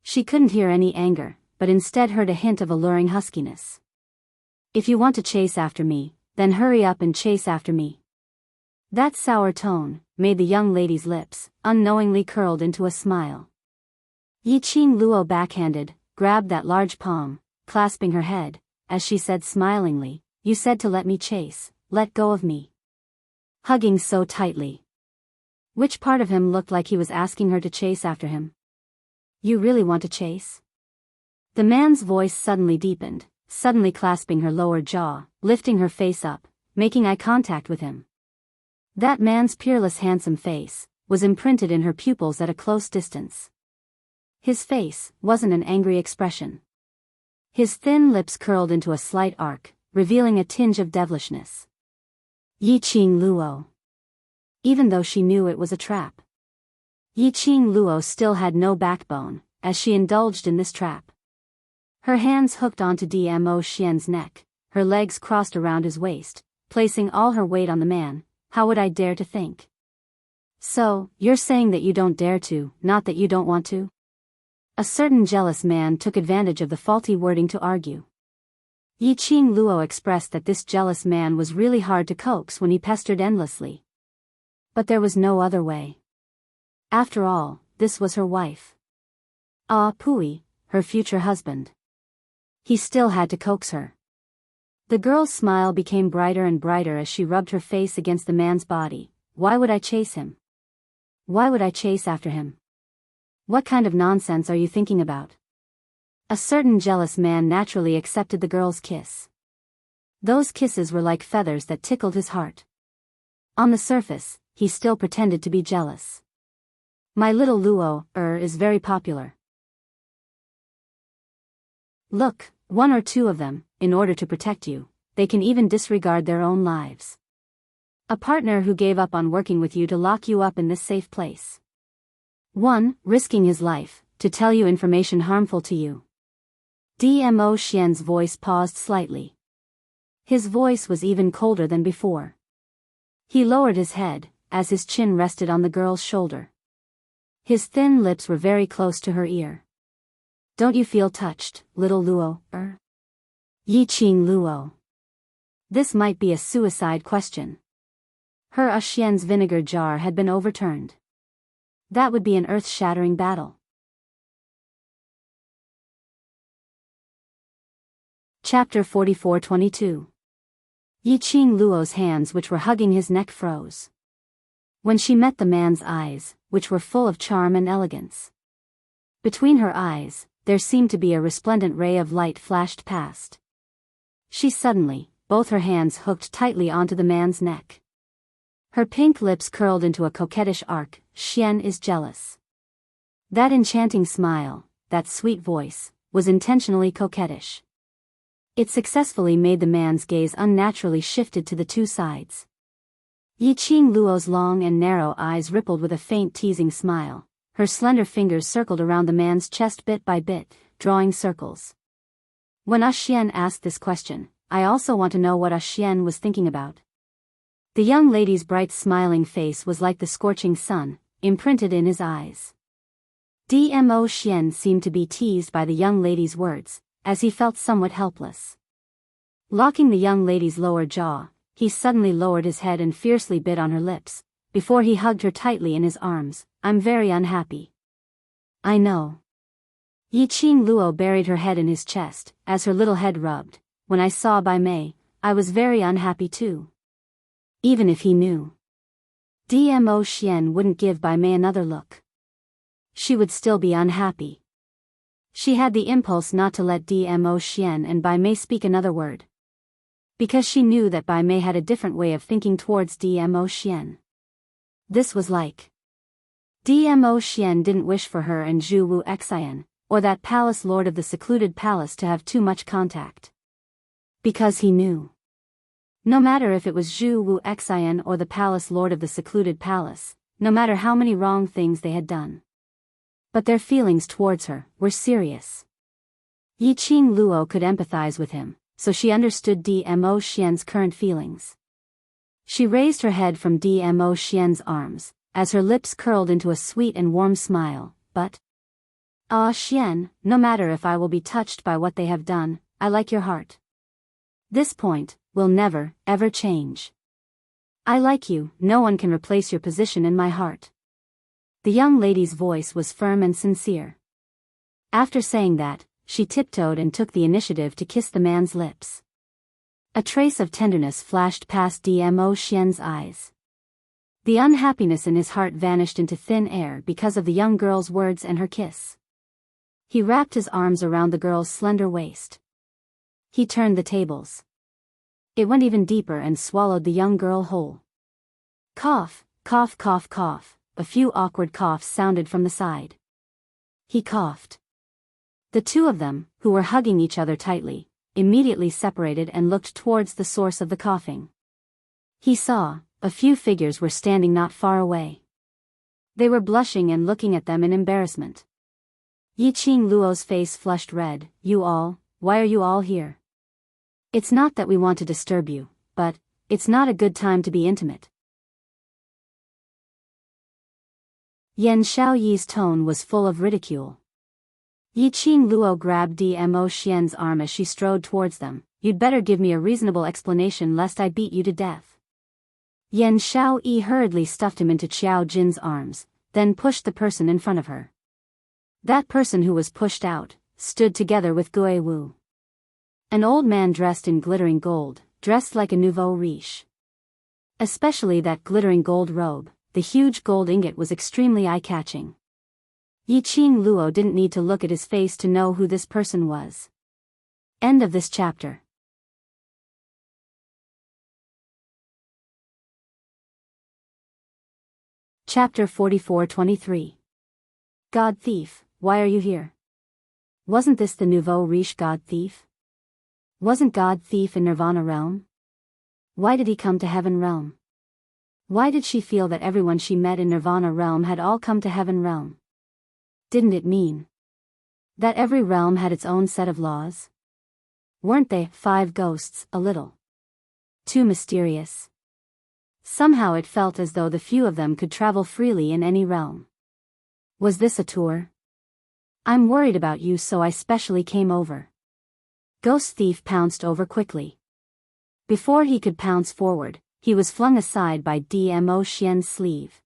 She couldn't hear any anger, but instead heard a hint of alluring huskiness. If you want to chase after me, then hurry up and chase after me. That sour tone made the young lady's lips unknowingly curled into a smile. Yi Qing Luo backhanded, grabbed that large palm, clasping her head, as she said smilingly, you said to let me chase, let go of me. Hugging so tightly. Which part of him looked like he was asking her to chase after him? You really want to chase? The man's voice suddenly deepened, suddenly clasping her lower jaw, lifting her face up, making eye contact with him. That man's peerless handsome face was imprinted in her pupils at a close distance. His face wasn't an angry expression. His thin lips curled into a slight arc, revealing a tinge of devilishness. Yi Qing Luo. Even though she knew it was a trap. Yi Qing Luo still had no backbone, as she indulged in this trap. Her hands hooked onto Dmo Xian's neck, her legs crossed around his waist, placing all her weight on the man. How would I dare to think? So, you're saying that you don't dare to, not that you don't want to? A certain jealous man took advantage of the faulty wording to argue. Yi Qing Luo expressed that this jealous man was really hard to coax when he pestered endlessly. But there was no other way. After all, this was her wife. Ah Pui, her future husband. He still had to coax her. The girl's smile became brighter and brighter as she rubbed her face against the man's body. Why would I chase him? Why would I chase after him? What kind of nonsense are you thinking about? A certain jealous man naturally accepted the girl's kiss. Those kisses were like feathers that tickled his heart. On the surface, he still pretended to be jealous. My little Luo, is very popular. Look, one or two of them, in order to protect you, they can even disregard their own lives. A partner who gave up on working with you to lock you up in this safe place. One, risking his life, to tell you information harmful to you. Dmo Xian's voice paused slightly. His voice was even colder than before. He lowered his head, as his chin rested on the girl's shoulder. His thin lips were very close to her ear. Don't you feel touched, little Luo, Yi Qing Luo. This might be a suicide question. Her Xian's vinegar jar had been overturned. That would be an earth-shattering battle. Chapter 44-22. Yi Qing Luo's hands which were hugging his neck froze. When she met the man's eyes, which were full of charm and elegance. Between her eyes, there seemed to be a resplendent ray of light flashed past. She suddenly, both her hands hooked tightly onto the man's neck. Her pink lips curled into a coquettish arc. Xian is jealous. That enchanting smile, that sweet voice, was intentionally coquettish. It successfully made the man's gaze unnaturally shifted to the two sides. Yi Qing Luo's long and narrow eyes rippled with a faint teasing smile. Her slender fingers circled around the man's chest bit by bit, drawing circles. When Xian asked this question, I also want to know what Xian was thinking about. The young lady's bright smiling face was like the scorching sun, imprinted in his eyes. Dmo Xian seemed to be teased by the young lady's words, as he felt somewhat helpless. Locking the young lady's lower jaw, he suddenly lowered his head and fiercely bit on her lips, before he hugged her tightly in his arms. I'm very unhappy. I know. Yiqing Luo buried her head in his chest, as her little head rubbed. When I saw Bai Mei, I was very unhappy too. Even if he knew Dmo Xian wouldn't give Bai Mei another look, she would still be unhappy. She had the impulse not to let Dmo Xian and Bai Mei speak another word, because she knew that Bai Mei had a different way of thinking towards Dmo Xian. This was like Dmo Xian didn't wish for her and Zhu Wu Xian, or that palace lord of the secluded palace, to have too much contact. Because he knew, no matter if it was Zhu Wu Xian or the palace lord of the secluded palace, no matter how many wrong things they had done, but their feelings towards her were serious. Yiqing Luo could empathize with him, so she understood Dmo Xian's current feelings. She raised her head from Dmo Xian's arms, as her lips curled into a sweet and warm smile, but Xian, no matter if I will be touched by what they have done, I like your heart. This point will never, ever change. I like you, no one can replace your position in my heart. The young lady's voice was firm and sincere. After saying that, she tiptoed and took the initiative to kiss the man's lips. A trace of tenderness flashed past Dmo Xian's eyes. The unhappiness in his heart vanished into thin air because of the young girl's words and her kiss. He wrapped his arms around the girl's slender waist. He turned the tables. It went even deeper and swallowed the young girl whole. Cough, cough, cough, cough. A few awkward coughs sounded from the side. He coughed. The two of them, who were hugging each other tightly, immediately separated and looked towards the source of the coughing. He saw, a few figures were standing not far away. They were blushing and looking at them in embarrassment. Yiqing Luo's face flushed red. Why are you all here? It's not that we want to disturb you, but it's not a good time to be intimate. Yan Xiaoyi's tone was full of ridicule. Yiqing Luo grabbed Dmo Xian's arm as she strode towards them. You'd better give me a reasonable explanation lest I beat you to death. Yan Xiaoyi hurriedly stuffed him into Qiao Jin's arms, then pushed the person in front of her. That person who was pushed out stood together with Gui Wu, an old man dressed in glittering gold, dressed like a nouveau riche. Especially that glittering gold robe. The huge gold ingot was extremely eye-catching. Yiqing Luo didn't need to look at his face to know who this person was. End of this chapter. Chapter 44-23. God Thief, why are you here? Wasn't this the nouveau riche God Thief? Wasn't God Thief in Nirvana Realm? Why did he come to Heaven Realm? Why did she feel that everyone she met in Nirvana Realm had all come to Heaven Realm? Didn't it mean that every realm had its own set of laws? Weren't they 5 ghosts a little too mysterious? Somehow it felt as though the few of them could travel freely in any realm. Was this a tour? I'm worried about you, so I specially came over. Ghost Thief pounced over quickly. Before he could pounce forward, he was flung aside by Dmo Xian's sleeve.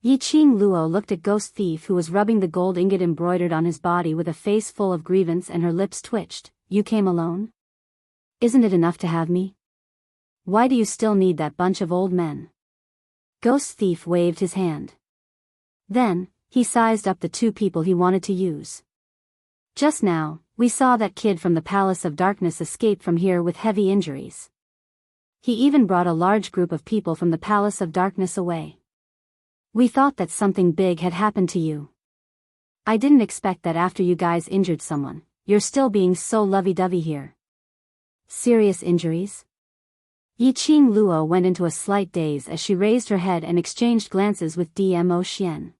Yiqing Luo looked at Ghost Thief, who was rubbing the gold ingot embroidered on his body with a face full of grievance, and her lips twitched. You came alone? Isn't it enough to have me? Why do you still need that bunch of old men? Ghost Thief waved his hand. Then, he sized up the 2 people he wanted to use. Just now, we saw that kid from the Palace of Darkness escape from here with heavy injuries. He even brought a large group of people from the Palace of Darkness away. We thought that something big had happened to you. I didn't expect that after you guys injured someone, you're still being so lovey-dovey here. Serious injuries? Yiqing Luo went into a slight daze as she raised her head and exchanged glances with Dmo Xian.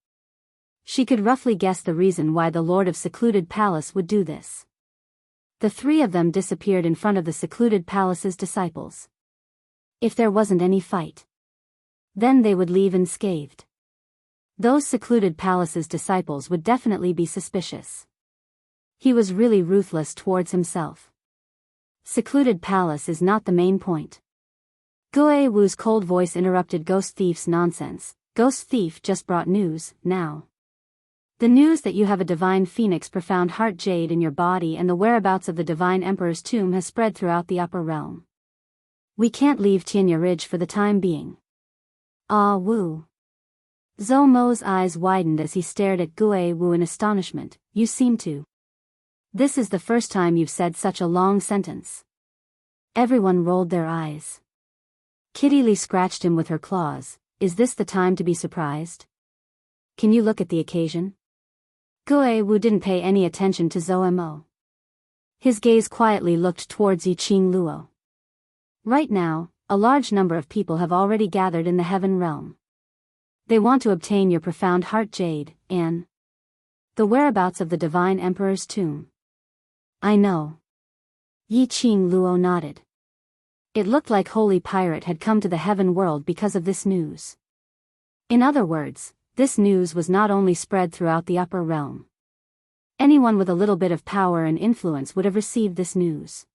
She could roughly guess the reason why the Lord of Secluded Palace would do this. The 3 of them disappeared in front of the Secluded Palace's disciples. If there wasn't any fight, then they would leave unscathed. Those secluded palace's disciples would definitely be suspicious. He was really ruthless towards himself. Secluded palace is not the main point. Guo Wu's cold voice interrupted Ghost Thief's nonsense. Ghost Thief just brought news, now. The news that you have a divine phoenix profound heart jade in your body and the whereabouts of the divine emperor's tomb has spread throughout the upper realm. We can't leave Tianya Ridge for the time being. Ah Wu. Zhou Mo's eyes widened as he stared at Guo Wu in astonishment. You seem to. This is the first time you've said such a long sentence. Everyone rolled their eyes. Kitty Lee scratched him with her claws. Is this the time to be surprised? Can you look at the occasion? Guo Wu didn't pay any attention to Zhou Mo. His gaze quietly looked towards Yiqing Luo. Right now, a large number of people have already gathered in the heaven realm. They want to obtain your profound heart jade, and the whereabouts of the divine emperor's tomb. I know. Yiqing Luo nodded. It looked like Holy Pirate had come to the heaven world because of this news. In other words, this news was not only spread throughout the upper realm. Anyone with a little bit of power and influence would have received this news.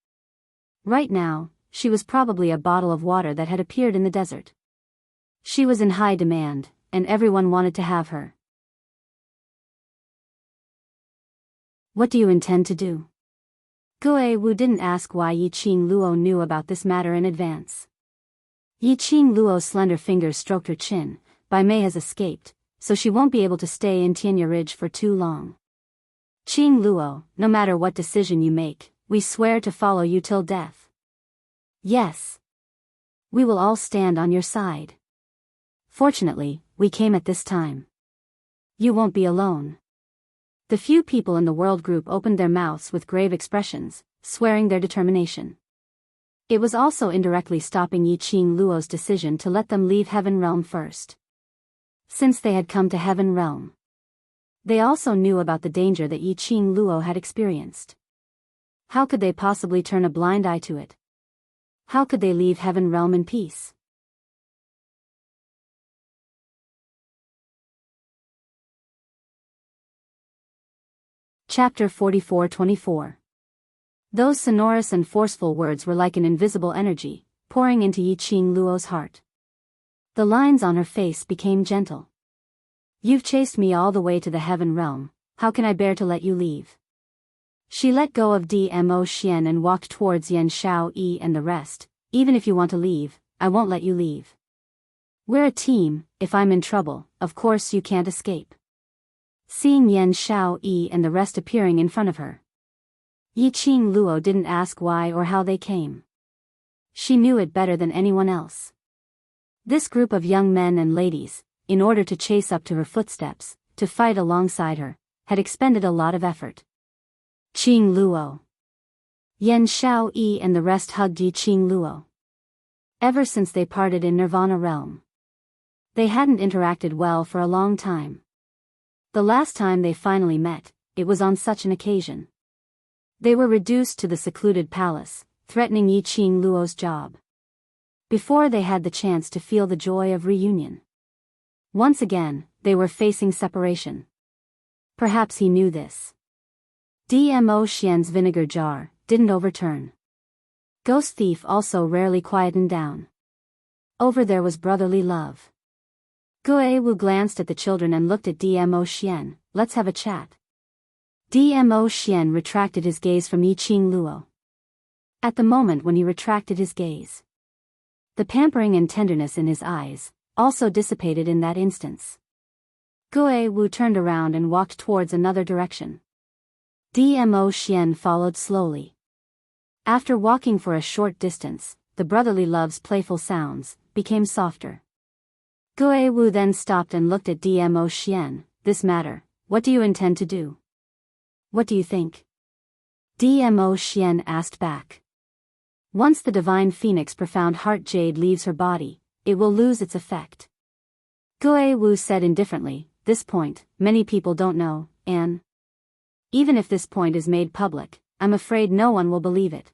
Right now, she was probably a bottle of water that had appeared in the desert. She was in high demand, and everyone wanted to have her. What do you intend to do? Guo Wu didn't ask why Yiqing Luo knew about this matter in advance. Yiqing Luo's slender fingers stroked her chin. Bai Mei has escaped, so she won't be able to stay in Tianya Ridge for too long. Qing Luo, no matter what decision you make, we swear to follow you till death. Yes. We will all stand on your side. Fortunately, we came at this time. You won't be alone. The few people in the world group opened their mouths with grave expressions, swearing their determination. It was also indirectly stopping Yiqing Luo's decision to let them leave Heaven Realm first. Since they had come to Heaven Realm, they also knew about the danger that Yiqing Luo had experienced. How could they possibly turn a blind eye to it? How could they leave Heaven Realm in peace? Chapter 44-24. Those sonorous and forceful words were like an invisible energy, pouring into Yiqing Luo's heart. The lines on her face became gentle. You've chased me all the way to the Heaven Realm, how can I bear to let you leave? She let go of Dmo Xian and walked towards Yan Shao Yi and the rest. Even if you want to leave, I won't let you leave. We're a team. If I'm in trouble, of course you can't escape. Seeing Yan Shao Yi and the rest appearing in front of her, Yiqing Luo didn't ask why or how they came. She knew it better than anyone else. This group of young men and ladies, in order to chase up to her footsteps, to fight alongside her, had expended a lot of effort. Qing Luo. Yan Shao Yi and the rest hugged Yiqing Luo. Ever since they parted in Nirvana Realm, they hadn't interacted well for a long time. The last time they finally met, it was on such an occasion. They were reduced to the secluded palace, threatening Yiqing Luo's job. Before they had the chance to feel the joy of reunion. Once again, they were facing separation. Perhaps he knew this. Dmo Xian's vinegar jar didn't overturn. Ghost Thief also rarely quietened down. Over there was brotherly love. Guo Wu glanced at the children and looked at Dmo Xian. Let's have a chat. Dmo Xian retracted his gaze from Yiqing Luo. At the moment when he retracted his gaze, the pampering and tenderness in his eyes also dissipated in that instance. Guo Wu turned around and walked towards another direction. Dmo Xian followed slowly. After walking for a short distance, the brotherly love's playful sounds became softer. Guo Wu then stopped and looked at Dmo Xian. This matter, what do you intend to do? What do you think? Dmo Xian asked back. Once the divine phoenix profound heart jade leaves her body, it will lose its effect. Guo Wu said indifferently, this point, many people don't know, and even if this point is made public, I'm afraid no one will believe it.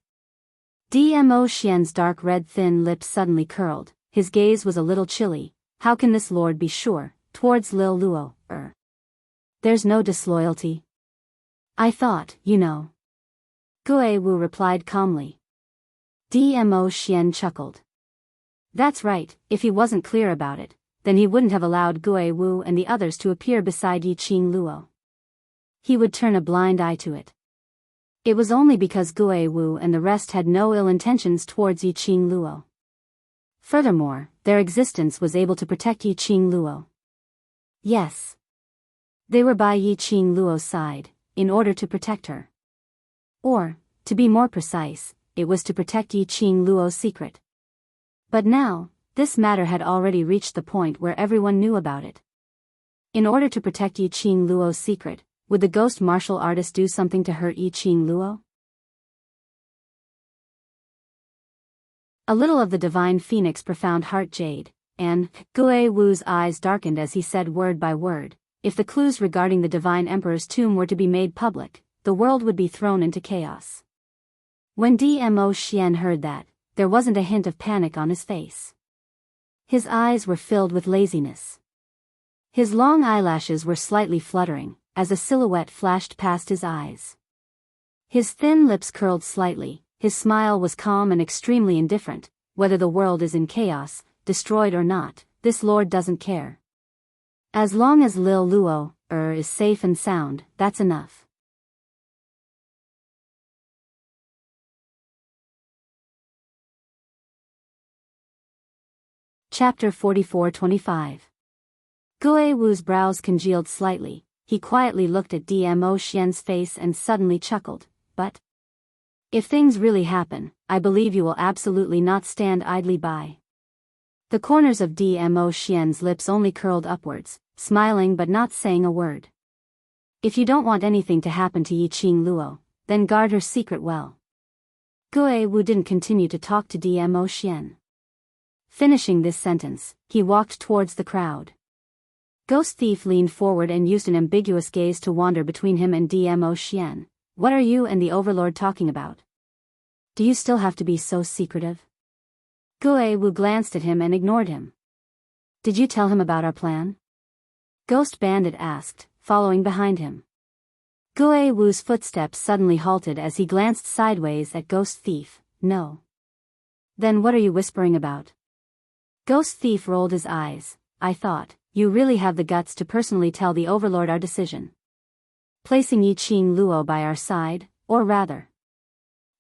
Dmo Xian's dark red thin lips suddenly curled, his gaze was a little chilly. How can this lord be sure towards Lil Luo, There's no disloyalty. I thought, you know. Gue Wu replied calmly. Dmo Xian chuckled. That's right, if he wasn't clear about it, then he wouldn't have allowed Gue Wu and the others to appear beside Yiqing Luo. He would turn a blind eye to it. It was only because Gue Wu and the rest had no ill intentions towards Yiqing Luo. Furthermore, their existence was able to protect Yiqing Luo. Yes. They were by Yiqing Luo's side, in order to protect her. Or, to be more precise, it was to protect Yiqing Luo's secret. But now, this matter had already reached the point where everyone knew about it. In order to protect Yiqing Luo's secret, would the ghost martial artist do something to hurt Yiqing Luo? A little of the divine phoenix profound heart jade, and Gue Wu's eyes darkened as he said word by word, if the clues regarding the divine emperor's tomb were to be made public, the world would be thrown into chaos. When Dmo Xian heard that, there wasn't a hint of panic on his face. His eyes were filled with laziness. His long eyelashes were slightly fluttering, as a silhouette flashed past his eyes. His thin lips curled slightly, his smile was calm and extremely indifferent. Whether the world is in chaos, destroyed or not, this lord doesn't care. As long as Lil Luo, is safe and sound, that's enough. Chapter 44-25. Gue Wu's brows congealed slightly. He quietly looked at Dmo Xian's face and suddenly chuckled, but if things really happen, I believe you will absolutely not stand idly by. The corners of Dmo Xian's lips only curled upwards, smiling but not saying a word. If you don't want anything to happen to Yiqing Luo, then guard her secret well. Gue Wu didn't continue to talk to Dmo Xian. Finishing this sentence, he walked towards the crowd. Ghost Thief leaned forward and used an ambiguous gaze to wander between him and Dmo Xian. What are you and the Overlord talking about? Do you still have to be so secretive? Gue Wu glanced at him and ignored him. Did you tell him about our plan? Ghost Bandit asked, following behind him. Gue Wu's footsteps suddenly halted as he glanced sideways at Ghost Thief. No. Then what are you whispering about? Ghost Thief rolled his eyes. I thought, you really have the guts to personally tell the Overlord our decision. Placing Yiqing Luo by our side, or rather,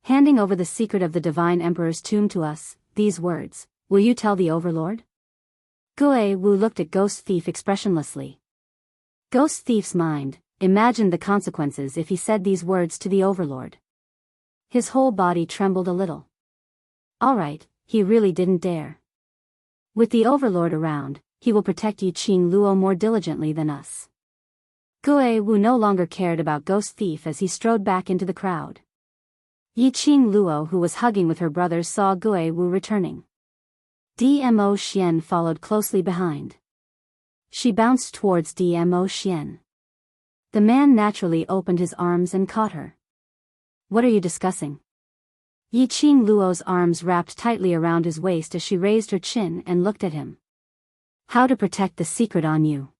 handing over the secret of the Divine Emperor's tomb to us, these words, will you tell the Overlord? Gue Wu looked at Ghost Thief expressionlessly. Ghost Thief's mind imagined the consequences if he said these words to the Overlord. His whole body trembled a little. Alright, he really didn't dare. With the Overlord around, he will protect Yiqing Luo more diligently than us. Gue Wu no longer cared about Ghost Thief as he strode back into the crowd. Yiqing Luo, who was hugging with her brothers, saw Gue Wu returning. Dmo Xian followed closely behind. She bounced towards Dmo Xian. The man naturally opened his arms and caught her. What are you discussing? Yiqing Luo's arms wrapped tightly around his waist as she raised her chin and looked at him. How to protect the secret on you.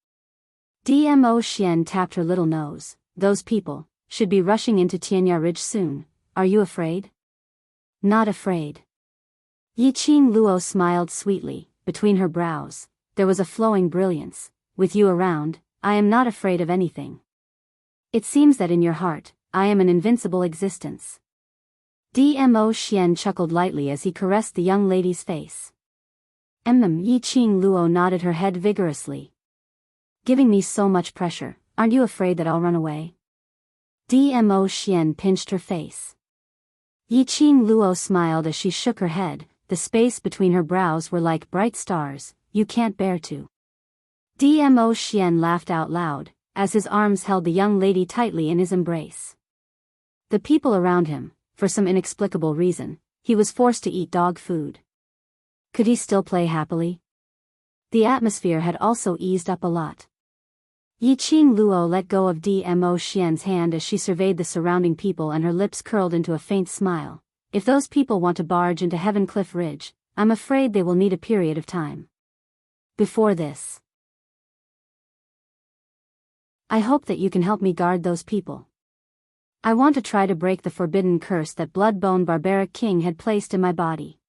Dmo Xian tapped her little nose. Those people should be rushing into Tianya Ridge soon. Are you afraid? Not afraid. Yiqing Luo smiled sweetly. Between her brows, there was a flowing brilliance. With you around, I am not afraid of anything. It seems that in your heart, I am an invincible existence. Dmo Xian chuckled lightly as he caressed the young lady's face. Yiqing Luo nodded her head vigorously. Giving me so much pressure, aren't you afraid that I'll run away? Dmo Xian pinched her face. Yiqing Luo smiled as she shook her head. The space between her brows were like bright stars. You can't bear to. Dmo Xian laughed out loud, as his arms held the young lady tightly in his embrace. The people around him, for some inexplicable reason, he was forced to eat dog food. Could he still play happily? The atmosphere had also eased up a lot. Yiqing Luo let go of Dmo Xian's hand as she surveyed the surrounding people, and her lips curled into a faint smile. If those people want to barge into Heaven Cliff Ridge, I'm afraid they will need a period of time. Before this. I hope that you can help me guard those people. I want to try to break the forbidden curse that Bloodbone Barbaric King had placed in my body.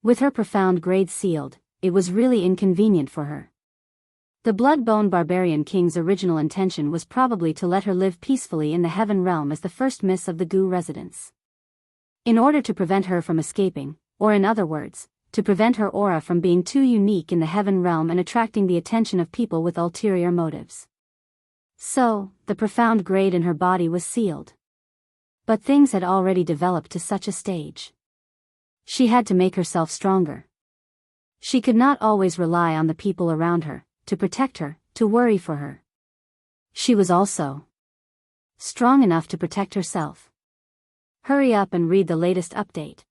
With her profound grade sealed, it was really inconvenient for her. The Bloodbone Barbarian King's original intention was probably to let her live peacefully in the Heaven Realm as the first miss of the Gu residence. In order to prevent her from escaping, or in other words, to prevent her aura from being too unique in the Heaven Realm and attracting the attention of people with ulterior motives. So, the profound grade in her body was sealed. But things had already developed to such a stage. She had to make herself stronger. She could not always rely on the people around her, to protect her, to worry for her. She was also strong enough to protect herself. Hurry up and read the latest update.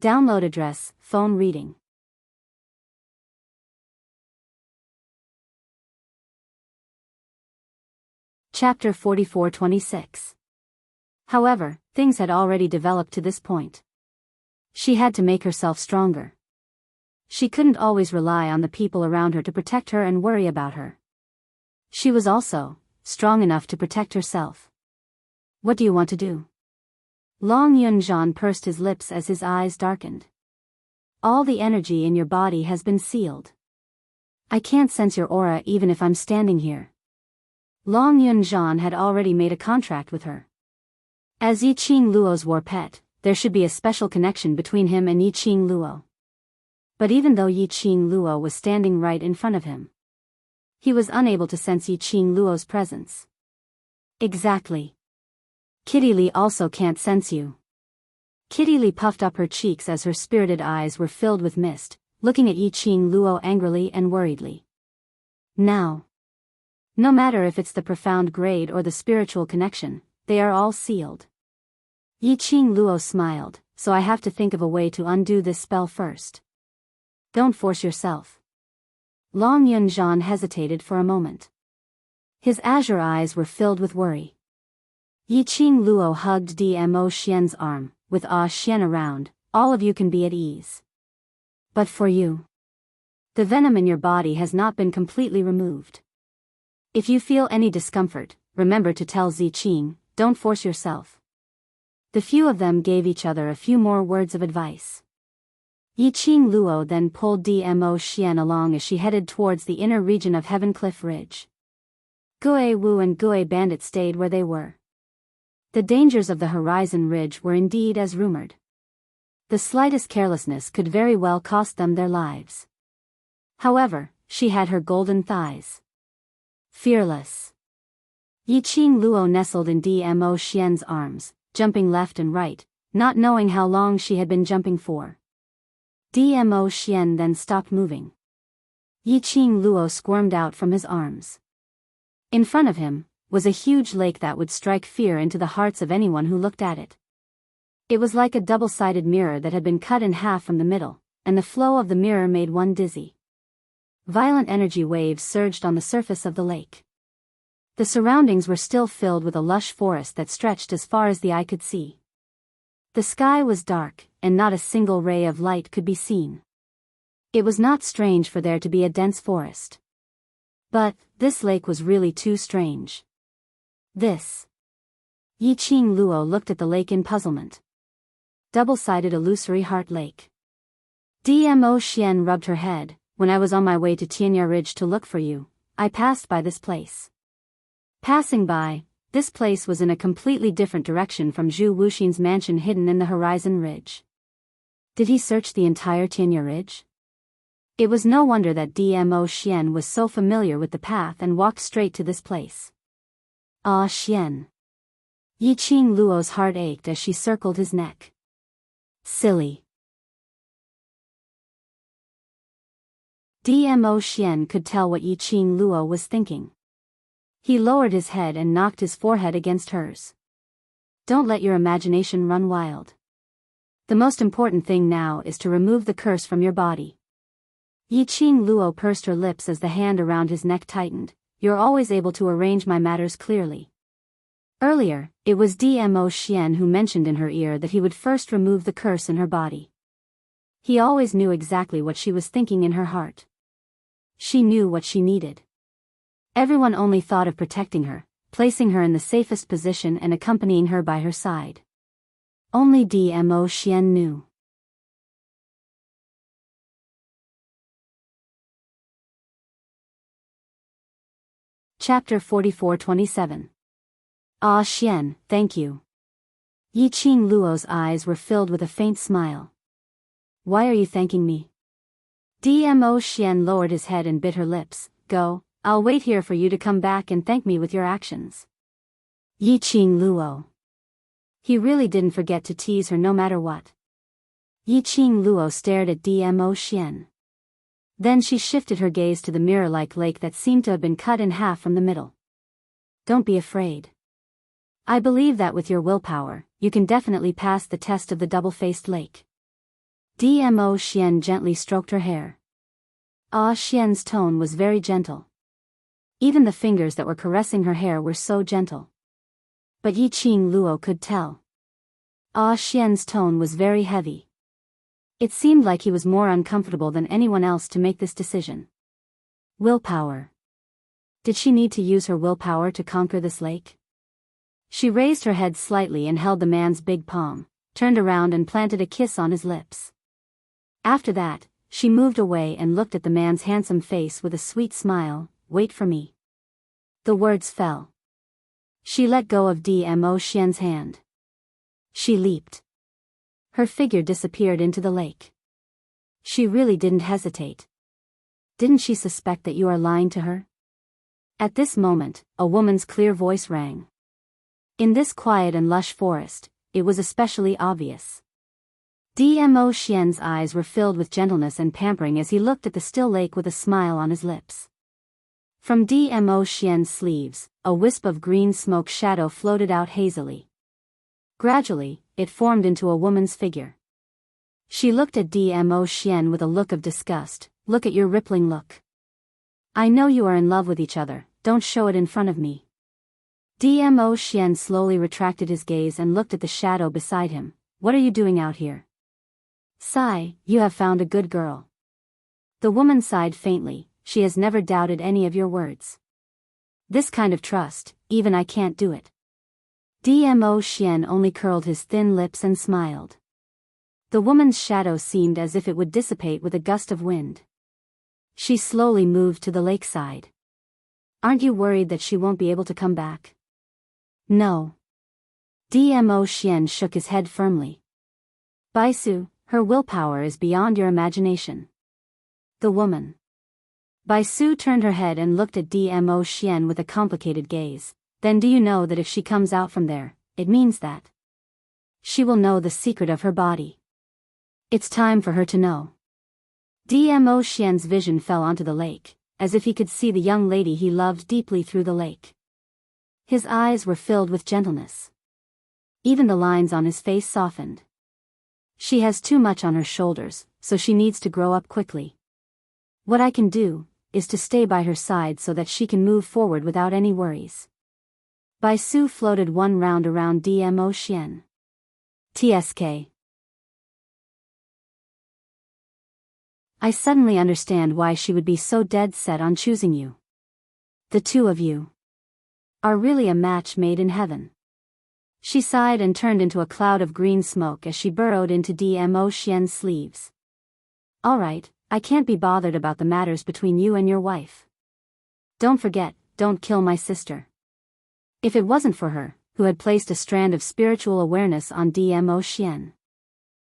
Download address, phone reading. Chapter 44-26. However, things had already developed to this point. She had to make herself stronger. She couldn't always rely on the people around her to protect her and worry about her. She was also strong enough to protect herself. What do you want to do? Long Yunjian pursed his lips as his eyes darkened. All the energy in your body has been sealed. I can't sense your aura even if I'm standing here. Long Yunjian had already made a contract with her. As Yiqing Luo's war pet, there should be a special connection between him and Yiqing Luo. But even though Yiqing Luo was standing right in front of him, he was unable to sense Yiqing Luo's presence. Exactly. Kitty Li also can't sense you. Kitty Li puffed up her cheeks as her spirited eyes were filled with mist, looking at Yiqing Luo angrily and worriedly. Now, no matter if it's the profound grade or the spiritual connection, they are all sealed. Yiqing Luo smiled, so I have to think of a way to undo this spell first. Don't force yourself. Long Yunjian hesitated for a moment. His azure eyes were filled with worry. Yiqing Luo hugged Dmo Xian's arm, with Ah Xian around, all of you can be at ease. But for you, the venom in your body has not been completely removed. If you feel any discomfort, remember to tell Ziqing, don't force yourself. The few of them gave each other a few more words of advice. Yiqing Luo then pulled Dmo Xian along as she headed towards the inner region of Heavencliff Ridge. Gui Wu and Gui Bandit stayed where they were. The dangers of the Horizon Ridge were indeed as rumored. The slightest carelessness could very well cost them their lives. However, she had her golden thighs. Fearless. Yiqing Luo nestled in Dmo Xian's arms, jumping left and right, not knowing how long she had been jumping for. Dmo Xian then stopped moving. Yiqing Luo squirmed out from his arms. In front of him was a huge lake that would strike fear into the hearts of anyone who looked at it. It was like a double-sided mirror that had been cut in half from the middle, and the flow of the mirror made one dizzy. Violent energy waves surged on the surface of the lake. The surroundings were still filled with a lush forest that stretched as far as the eye could see. The sky was dark, and not a single ray of light could be seen. It was not strange for there to be a dense forest. But this lake was really too strange. This. Yiqing Luo looked at the lake in puzzlement. Double-sided illusory heart lake. Dmo Xian rubbed her head. When I was on my way to Tianya Ridge to look for you, I passed by this place. Passing by, this place was in a completely different direction from Zhu Wuxin's mansion hidden in the Horizon Ridge. Did he search the entire Tianya Ridge? It was no wonder that Dmo Xian was so familiar with the path and walked straight to this place. Ah Xian. Yiqing Luo's heart ached as she circled his neck. Silly. Dmo Xian could tell what Yiqing Luo was thinking. He lowered his head and knocked his forehead against hers. Don't let your imagination run wild. The most important thing now is to remove the curse from your body. Yiqing Luo pursed her lips as the hand around his neck tightened. You're always able to arrange my matters clearly. Earlier, it was Dmo Xian who mentioned in her ear that he would first remove the curse in her body. He always knew exactly what she was thinking in her heart. She knew what she needed. Everyone only thought of protecting her, placing her in the safest position and accompanying her by her side. Only Dmo Xian knew. Chapter 44-27. Ah Xian, thank you. Yiqing Luo's eyes were filled with a faint smile. Why are you thanking me? Dmo Xian lowered his head and bit her lips. Go, I'll wait here for you to come back and thank me with your actions. Yiqing Luo. He really didn't forget to tease her no matter what. Yiqing Luo stared at Dmo Xian. Then she shifted her gaze to the mirror-like lake that seemed to have been cut in half from the middle. Don't be afraid. I believe that with your willpower, you can definitely pass the test of the double-faced lake. Dmo Xian gently stroked her hair. Ah Xian's tone was very gentle. Even the fingers that were caressing her hair were so gentle. But Yiqing Luo could tell. Ah Xian's tone was very heavy. It seemed like he was more uncomfortable than anyone else to make this decision. Willpower. Did she need to use her willpower to conquer this lake? She raised her head slightly and held the man's big palm, turned around and planted a kiss on his lips. After that, she moved away and looked at the man's handsome face with a sweet smile. Wait for me. The words fell. She let go of Dmo Xian's hand. She leaped. Her figure disappeared into the lake. She really didn't hesitate. Didn't she suspect that you are lying to her? At this moment, a woman's clear voice rang. In this quiet and lush forest, it was especially obvious. Dmo Xian's eyes were filled with gentleness and pampering as he looked at the still lake with a smile on his lips. From Dmo Xian's sleeves, a wisp of green smoke shadow floated out hazily. Gradually, it formed into a woman's figure. She looked at Dmo Xian with a look of disgust. Look at your rippling look. I know you are in love with each other, don't show it in front of me. Dmo Xian slowly retracted his gaze and looked at the shadow beside him. What are you doing out here? Sigh, you have found a good girl. The woman sighed faintly. She has never doubted any of your words. This kind of trust, even I can't do it. Dmo Xian only curled his thin lips and smiled. The woman's shadow seemed as if it would dissipate with a gust of wind. She slowly moved to the lakeside. Aren't you worried that she won't be able to come back? No. Dmo Xian shook his head firmly. Baisu, her willpower is beyond your imagination. The woman. Baisu turned her head and looked at Dmo Xian with a complicated gaze. Then do you know that if she comes out from there, it means that she will know the secret of her body. It's time for her to know. Dmo Xian's vision fell onto the lake, as if he could see the young lady he loved deeply through the lake. His eyes were filled with gentleness. Even the lines on his face softened. She has too much on her shoulders, so she needs to grow up quickly. What I can do, is to stay by her side so that she can move forward without any worries. Baisu floated one round around Dmo Xian. TSK. I suddenly understand why she would be so dead set on choosing you. The two of you are really a match made in heaven. She sighed and turned into a cloud of green smoke as she burrowed into Dmo Xian's sleeves. All right, I can't be bothered about the matters between you and your wife. Don't forget, don't kill my sister. If it wasn't for her, who had placed a strand of spiritual awareness on Dmo Xian,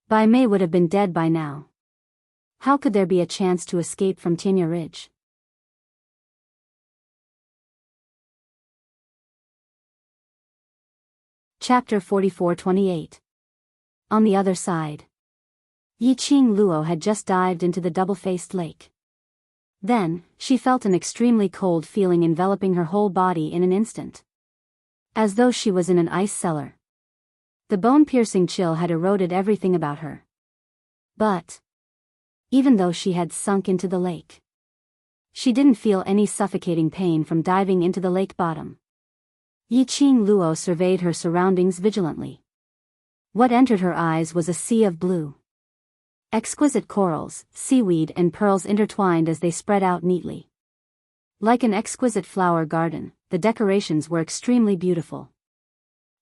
Bai Mei would have been dead by now. How could there be a chance to escape from Tianya Ridge? Chapter 44-28. On the other side. Yiqing Luo had just dived into the double-faced lake. Then, she felt an extremely cold feeling enveloping her whole body in an instant. As though she was in an ice cellar. The bone-piercing chill had eroded everything about her. But even though she had sunk into the lake, she didn't feel any suffocating pain from diving into the lake bottom. Yiqing Luo surveyed her surroundings vigilantly. What entered her eyes was a sea of blue. Exquisite corals, seaweed and pearls intertwined as they spread out neatly. Like an exquisite flower garden, the decorations were extremely beautiful.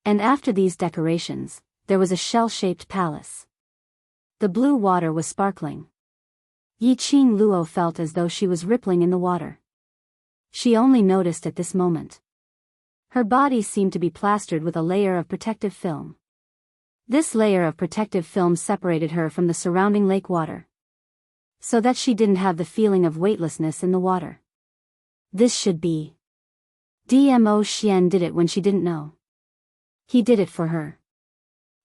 And after these decorations, there was a shell-shaped palace. The blue water was sparkling. Yiqing Luo felt as though she was rippling in the water. She only noticed at this moment. Her body seemed to be plastered with a layer of protective film. This layer of protective film separated her from the surrounding lake water, so that she didn't have the feeling of weightlessness in the water. This should be. Dmo Xian did it when she didn't know. He did it for her.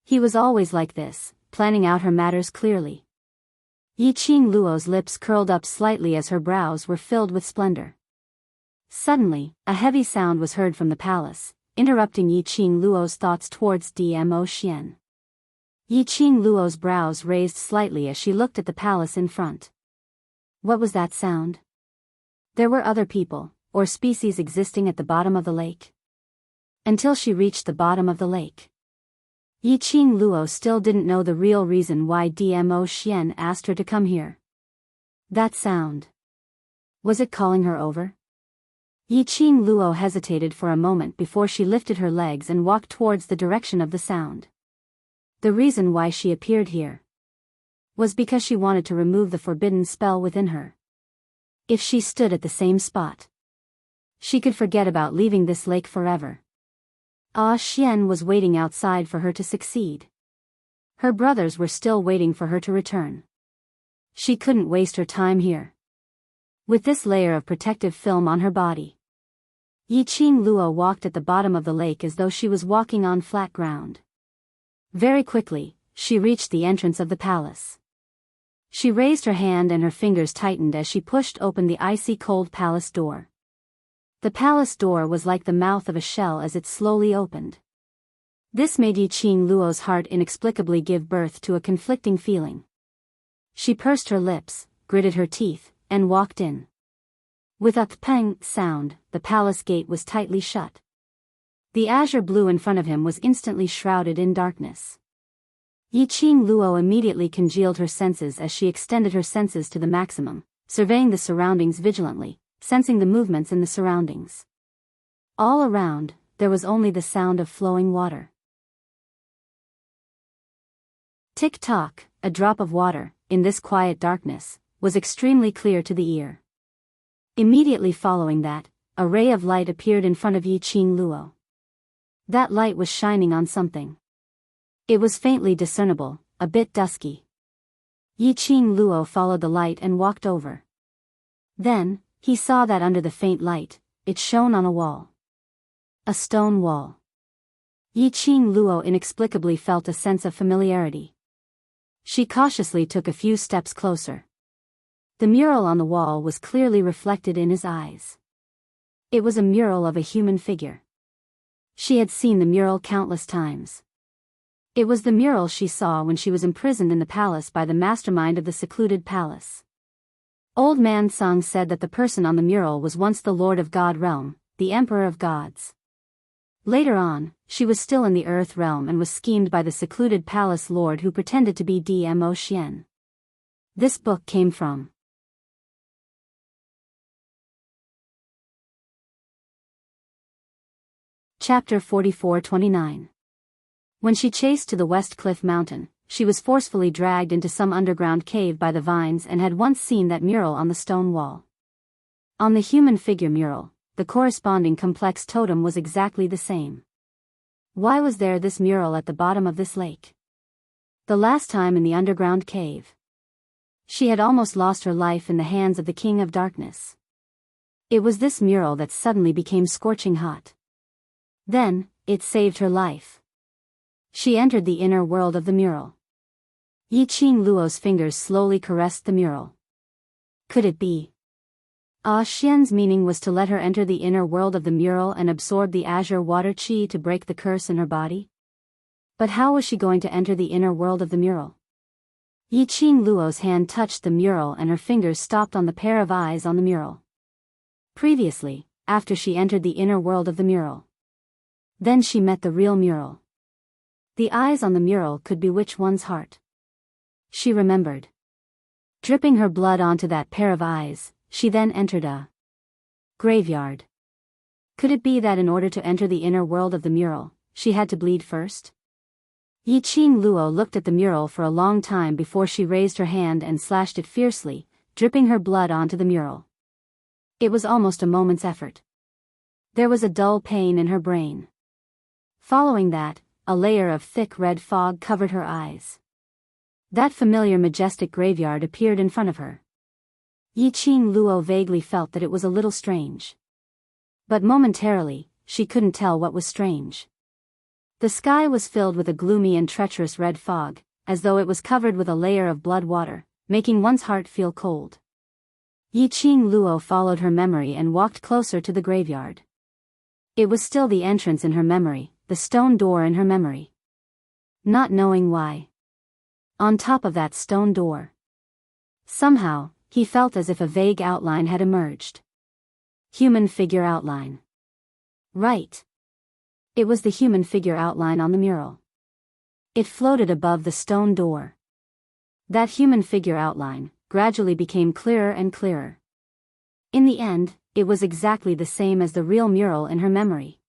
He was always like this, planning out her matters clearly. Yiqing Luo's lips curled up slightly as her brows were filled with splendor. Suddenly, a heavy sound was heard from the palace, interrupting Yiqing Luo's thoughts towards Dmo Xian. Yiqing Luo's brows raised slightly as she looked at the palace in front. What was that sound? There were other people, or species existing at the bottom of the lake. Until she reached the bottom of the lake. Yiqing Luo still didn't know the real reason why Dmo Xian asked her to come here. That sound. Was it calling her over? Yiqing Luo hesitated for a moment before she lifted her legs and walked towards the direction of the sound. The reason why she appeared here was because she wanted to remove the forbidden spell within her. If she stood at the same spot, she could forget about leaving this lake forever. Xian was waiting outside for her to succeed. Her brothers were still waiting for her to return. She couldn't waste her time here. With this layer of protective film on her body, Yiqing Luo walked at the bottom of the lake as though she was walking on flat ground. Very quickly, she reached the entrance of the palace. She raised her hand and her fingers tightened as she pushed open the icy cold palace door. The palace door was like the mouth of a shell as it slowly opened. This made Yiqing Luo's heart inexplicably give birth to a conflicting feeling. She pursed her lips, gritted her teeth, and walked in. With a peng sound, the palace gate was tightly shut. The azure blue in front of him was instantly shrouded in darkness. Yiqing Luo immediately congealed her senses as she extended her senses to the maximum, surveying the surroundings vigilantly, sensing the movements in the surroundings. All around, there was only the sound of flowing water. Tick-tock, a drop of water, in this quiet darkness, was extremely clear to the ear. Immediately following that, a ray of light appeared in front of Yiqing Luo. That light was shining on something. It was faintly discernible, a bit dusky. Yiqing Luo followed the light and walked over. Then, he saw that under the faint light, it shone on a wall. A stone wall. Yiqing Luo inexplicably felt a sense of familiarity. She cautiously took a few steps closer. The mural on the wall was clearly reflected in his eyes. It was a mural of a human figure. She had seen the mural countless times. It was the mural she saw when she was imprisoned in the palace by the mastermind of the secluded palace. Old Man Sung said that the person on the mural was once the Lord of God realm, the Emperor of Gods. Later on, she was still in the Earth realm and was schemed by the secluded palace lord who pretended to be Dmo Xian. This book came from Chapter 44-29. When she chased to the West Cliff Mountain, she was forcefully dragged into some underground cave by the vines and had once seen that mural on the stone wall. On the human figure mural, the corresponding complex totem was exactly the same. Why was there this mural at the bottom of this lake? The last time in the underground cave, she had almost lost her life in the hands of the King of Darkness. It was this mural that suddenly became scorching hot. Then, it saved her life. She entered the inner world of the mural. Yiqing Luo's fingers slowly caressed the mural. Could it be? Xian's meaning was to let her enter the inner world of the mural and absorb the azure water qi to break the curse in her body? But how was she going to enter the inner world of the mural? Yiqing Luo's hand touched the mural and her fingers stopped on the pair of eyes on the mural. Previously, after she entered the inner world of the mural. Then she met the real mural. The eyes on the mural could bewitch one's heart. She remembered. Dripping her blood onto that pair of eyes, she then entered a Graveyard. Could it be that in order to enter the inner world of the mural, she had to bleed first? Yiqing Luo looked at the mural for a long time before she raised her hand and slashed it fiercely, dripping her blood onto the mural. It was almost a moment's effort. There was a dull pain in her brain. Following that, a layer of thick red fog covered her eyes. That familiar majestic graveyard appeared in front of her. Yiqing Luo vaguely felt that it was a little strange. But momentarily, she couldn't tell what was strange. The sky was filled with a gloomy and treacherous red fog, as though it was covered with a layer of blood water, making one's heart feel cold. Yiqing Luo followed her memory and walked closer to the graveyard. It was still the entrance in her memory, the stone door in her memory. Not knowing why. On top of that stone door. Somehow, he felt as if a vague outline had emerged. Human figure outline. Right. It was the human figure outline on the mural. It floated above the stone door. That human figure outline gradually became clearer and clearer. In the end, it was exactly the same as the real mural in her memory.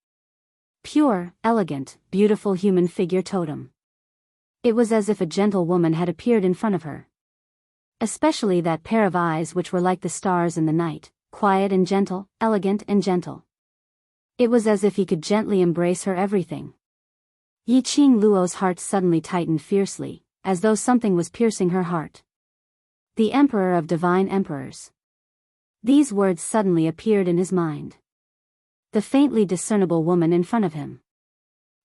Pure, elegant, beautiful human figure totem. It was as if a gentle woman had appeared in front of her. Especially that pair of eyes which were like the stars in the night, quiet and gentle, elegant and gentle. It was as if he could gently embrace her everything. Yiqing Luo's heart suddenly tightened fiercely, as though something was piercing her heart. The Emperor of Divine Emperors. These words suddenly appeared in his mind. The faintly discernible woman in front of him.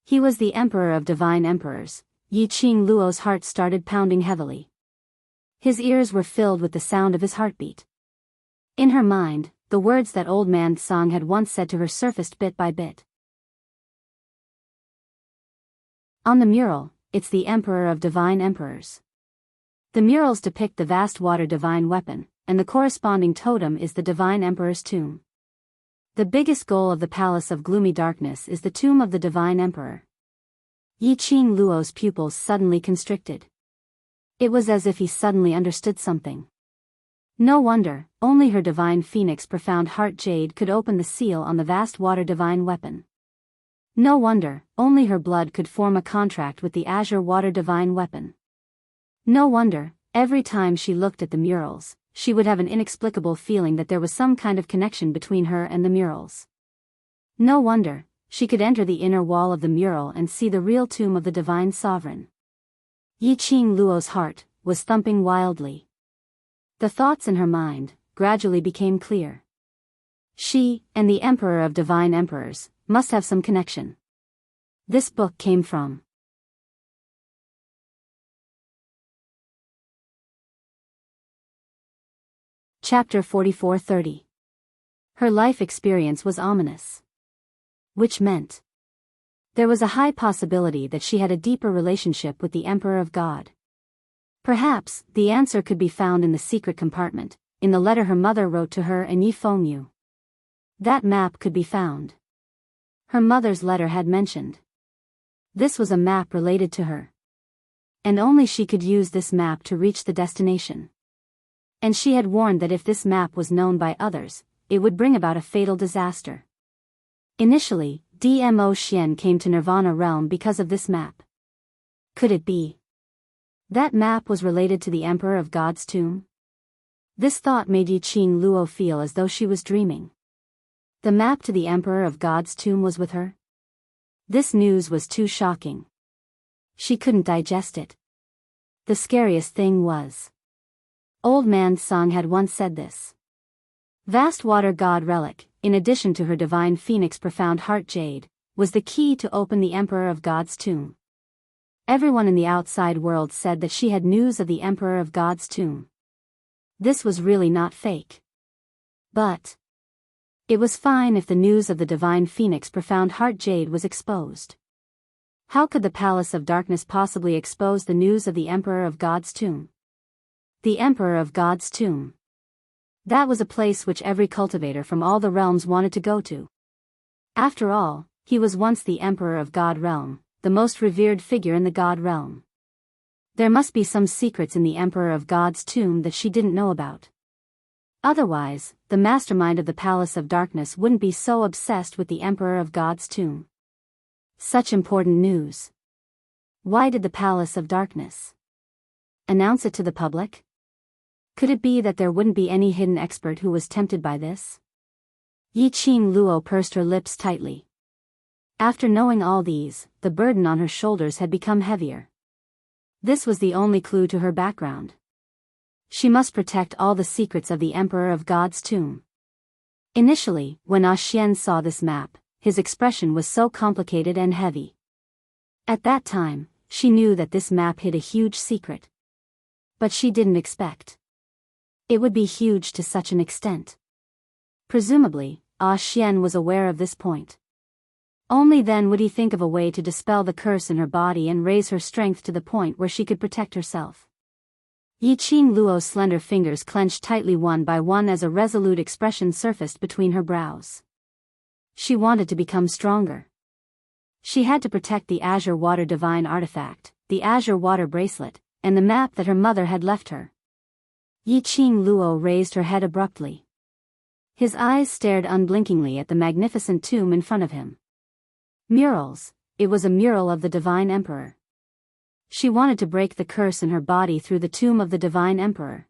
He was the Emperor of Divine Emperors. Yiqing Luo's heart started pounding heavily. His ears were filled with the sound of his heartbeat. In her mind, the words that old man Tsang had once said to her surfaced bit by bit. On the mural, it's the Emperor of Divine Emperors. The murals depict the vast water divine weapon, and the corresponding totem is the Divine Emperor's tomb. The biggest goal of the Palace of Gloomy Darkness is the tomb of the Divine Emperor. Yiqing Luo's pupils suddenly constricted. It was as if he suddenly understood something. No wonder, only her divine phoenix profound heart jade could open the seal on the vast water divine weapon. No wonder, only her blood could form a contract with the azure water divine weapon. No wonder, every time she looked at the murals, she would have an inexplicable feeling that there was some kind of connection between her and the murals. No wonder, she could enter the inner wall of the mural and see the real tomb of the divine sovereign. Yiqing Luo's heart was thumping wildly. The thoughts in her mind gradually became clear. She and the Emperor of Divine Emperors must have some connection. This book came from Chapter 4430. Her life experience was ominous. Which meant there was a high possibility that she had a deeper relationship with the Emperor of God. Perhaps, the answer could be found in the secret compartment, in the letter her mother wrote to her and Yifengyu. That map could be found. Her mother's letter had mentioned. This was a map related to her. And only she could use this map to reach the destination. And she had warned that if this map was known by others, it would bring about a fatal disaster. Initially, Dmo Xian came to Nirvana Realm because of this map. Could it be that map was related to the Emperor of God's tomb? This thought made Yiqing Luo feel as though she was dreaming. The map to the Emperor of God's tomb was with her? This news was too shocking. She couldn't digest it. The scariest thing was, Old Man Tsang had once said this. Vast Water God Relic, in addition to her divine phoenix profound heart jade, was the key to open the Emperor of God's tomb. Everyone in the outside world said that she had news of the Emperor of God's tomb. This was really not fake. But it was fine if the news of the divine phoenix profound heart jade was exposed. How could the Palace of Darkness possibly expose the news of the Emperor of God's tomb? The Emperor of God's tomb. That was a place which every cultivator from all the realms wanted to go to. After all, he was once the Emperor of God Realm, the most revered figure in the God Realm. There must be some secrets in the Emperor of God's tomb that she didn't know about. Otherwise, the mastermind of the Palace of Darkness wouldn't be so obsessed with the Emperor of God's tomb. Such important news. Why did the Palace of Darkness announce it to the public? Could it be that there wouldn't be any hidden expert who was tempted by this? Yiqing Luo pursed her lips tightly. After knowing all these, the burden on her shoulders had become heavier. This was the only clue to her background. She must protect all the secrets of the Emperor of God's tomb. Initially, when Xian saw this map, his expression was so complicated and heavy. At that time, she knew that this map hid a huge secret. But she didn't expect it would be huge to such an extent. Presumably, Xian was aware of this point. Only then would he think of a way to dispel the curse in her body and raise her strength to the point where she could protect herself. Yiqing Luo's slender fingers clenched tightly one by one as a resolute expression surfaced between her brows. She wanted to become stronger. She had to protect the Azure Water Divine Artifact, the Azure Water Bracelet, and the map that her mother had left her. Yiqing Luo raised her head abruptly. His eyes stared unblinkingly at the magnificent tomb in front of him. Murals. It was a mural of the Divine Emperor. She wanted to break the curse in her body through the tomb of the Divine Emperor.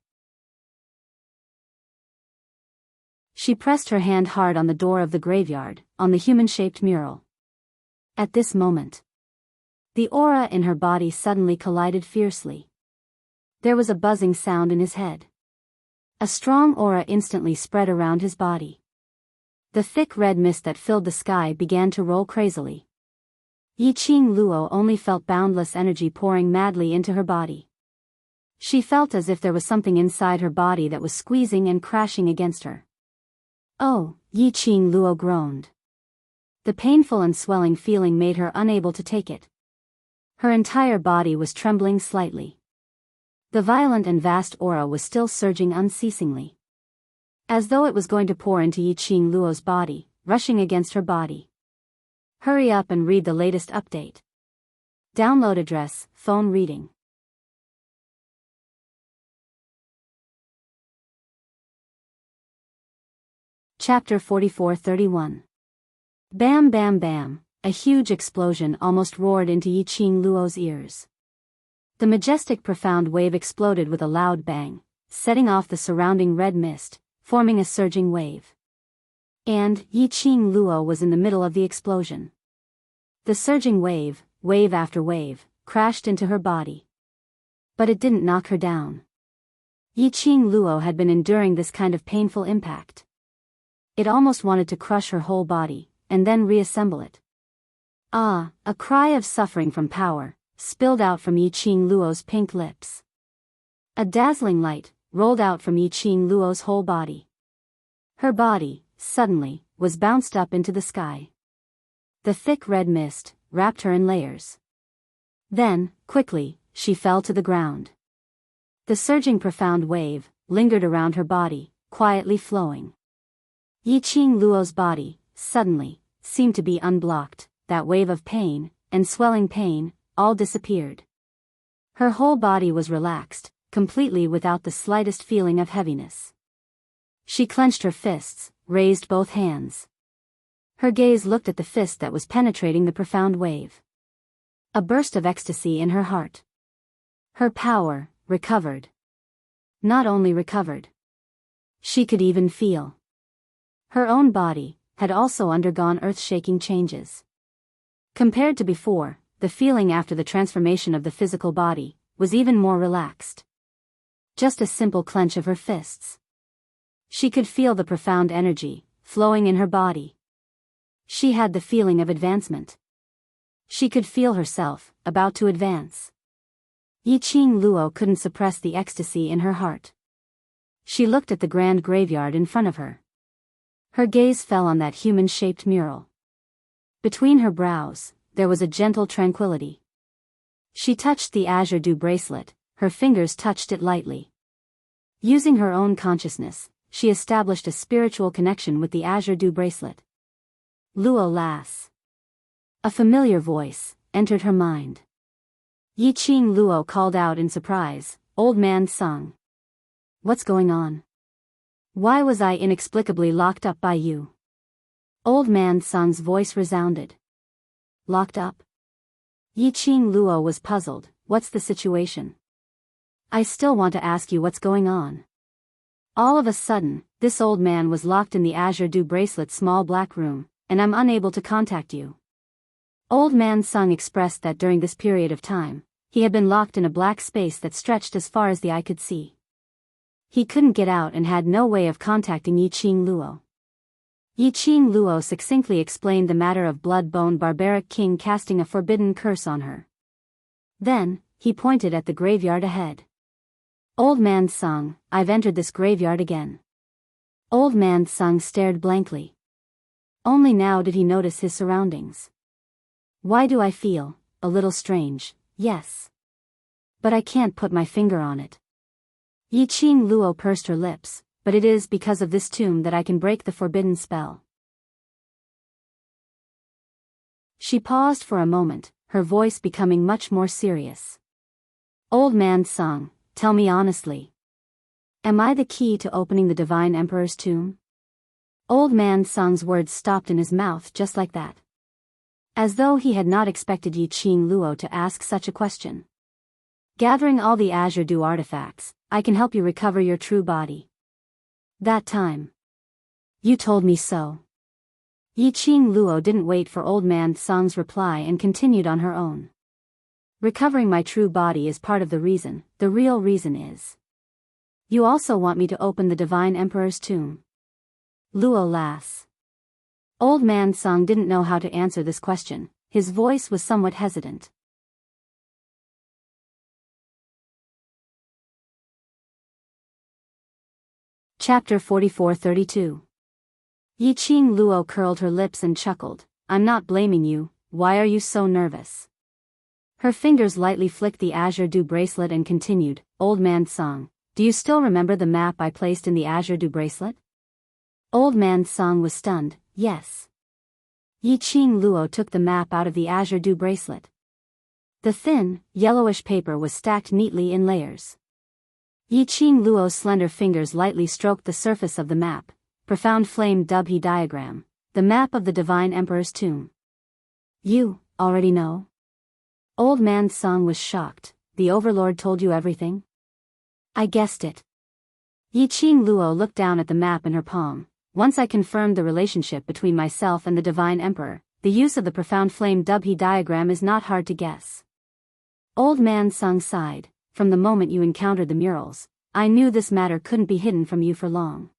She pressed her hand hard on the door of the graveyard, on the human-shaped mural. At this moment, the aura in her body suddenly collided fiercely. There was a buzzing sound in his head. A strong aura instantly spread around his body. The thick red mist that filled the sky began to roll crazily. Yiqing Luo only felt boundless energy pouring madly into her body. She felt as if there was something inside her body that was squeezing and crashing against her. Oh, Yiqing Luo groaned. The painful and swelling feeling made her unable to take it. Her entire body was trembling slightly. The violent and vast aura was still surging unceasingly. As though it was going to pour into Yiqing Luo's body, rushing against her body. Hurry up and read the latest update. Download address, phone reading. Chapter 44-31. Bam bam bam, a huge explosion almost roared into Yiqing Luo's ears. The majestic profound wave exploded with a loud bang, setting off the surrounding red mist, forming a surging wave. And Yiqing Luo was in the middle of the explosion. The surging wave, wave after wave, crashed into her body. But it didn't knock her down. Yiqing Luo had been enduring this kind of painful impact. It almost wanted to crush her whole body, and then reassemble it. Ah, a cry of suffering from power spilled out from Yiqing Luo's pink lips. A dazzling light rolled out from Yiqing Luo's whole body. Her body, suddenly, was bounced up into the sky. The thick red mist wrapped her in layers. Then, quickly, she fell to the ground. The surging profound wave lingered around her body, quietly flowing. Yiqing Luo's body, suddenly, seemed to be unblocked. That wave of pain, and swelling pain, all disappeared. Her whole body was relaxed, completely without the slightest feeling of heaviness. She clenched her fists, raised both hands. Her gaze looked at the fist that was penetrating the profound wave. A burst of ecstasy in her heart. Her power recovered. Not only recovered. She could even feel. Her own body had also undergone earth-shaking changes. Compared to before, the feeling after the transformation of the physical body was even more relaxed. Just a simple clench of her fists. She could feel the profound energy flowing in her body. She had the feeling of advancement. She could feel herself about to advance. Yiqing Luo couldn't suppress the ecstasy in her heart. She looked at the grand graveyard in front of her. Her gaze fell on that human-shaped mural. Between her brows, there was a gentle tranquility. She touched the azure dew bracelet, her fingers touched it lightly. Using her own consciousness, she established a spiritual connection with the azure dew bracelet. Luo Lass. A familiar voice entered her mind. Yiqing Luo called out in surprise, "Old man Sung. What's going on?" Why was I inexplicably locked up by you? Old Man Sung's voice resounded. Locked up? Yi Qing Luo was puzzled. What's the situation? I still want to ask you what's going on. All of a sudden, this old man was locked in the Azure Dew Bracelet's small black room, and I'm unable to contact you. Old Man Sung expressed that during this period of time, he had been locked in a black space that stretched as far as the eye could see. He couldn't get out and had no way of contacting Yi Qing Luo. Yi Qing Luo succinctly explained the matter of Blood-Bone Barbaric King casting a forbidden curse on her. Then, he pointed at the graveyard ahead. Old Man Sung, I've entered this graveyard again. Old Man Sung stared blankly. Only now did he notice his surroundings. Why do I feel a little strange? Yes. But I can't put my finger on it. Yi Qing Luo pursed her lips, but it is because of this tomb that I can break the forbidden spell. She paused for a moment, her voice becoming much more serious. Old Man Sung, tell me honestly. Am I the key to opening the Divine Emperor's tomb? Old Man Sung's words stopped in his mouth just like that. As though he had not expected Yi Qing Luo to ask such a question. Gathering all the Azure Dew artifacts, I can help you recover your true body. That time. You told me so. Yi Qing Luo didn't wait for Old Man Sung's reply and continued on her own. Recovering my true body is part of the reason. The real reason is. You also want me to open the Divine Emperor's tomb. Luo lass. Old Man Sung didn't know how to answer this question. His voice was somewhat hesitant. Chapter 44-32. Yi Qing Luo curled her lips and chuckled. I'm not blaming you, why are you so nervous? Her fingers lightly flicked the Azure Dew bracelet and continued, Old Man Sung, do you still remember the map I placed in the Azure Dew bracelet? Old Man Sung was stunned, yes. Yi Qing Luo took the map out of the Azure Dew bracelet. The thin, yellowish paper was stacked neatly in layers. Yi Qing Luo's slender fingers lightly stroked the surface of the map. Profound Flame Dubhe diagram, the map of the Divine Emperor's tomb. You already know? Old Man Sung was shocked. The Overlord told you everything? I guessed it. Yi Qing Luo looked down at the map in her palm. Once I confirmed the relationship between myself and the Divine Emperor, the use of the Profound Flame Dubhe diagram is not hard to guess. Old Man Sung sighed. From the moment you encountered the murals, I knew this matter couldn't be hidden from you for long.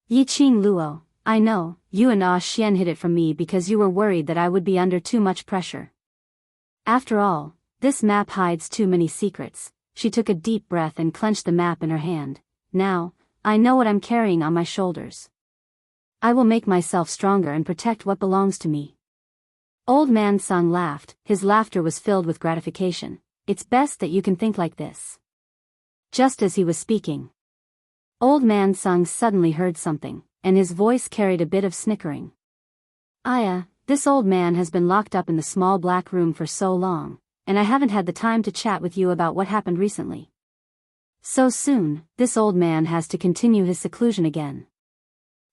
Yi Qing Luo, I know, you and Ah Xian hid it from me because you were worried that I would be under too much pressure. After all, this map hides too many secrets. She took a deep breath and clenched the map in her hand. Now, I know what I'm carrying on my shoulders. I will make myself stronger and protect what belongs to me. Old Man Sung laughed. His laughter was filled with gratification. It's best that you can think like this. Just as he was speaking, Old Man Sung suddenly heard something, and his voice carried a bit of snickering. Aya, this old man has been locked up in the small black room for so long, and I haven't had the time to chat with you about what happened recently. So soon, this old man has to continue his seclusion again.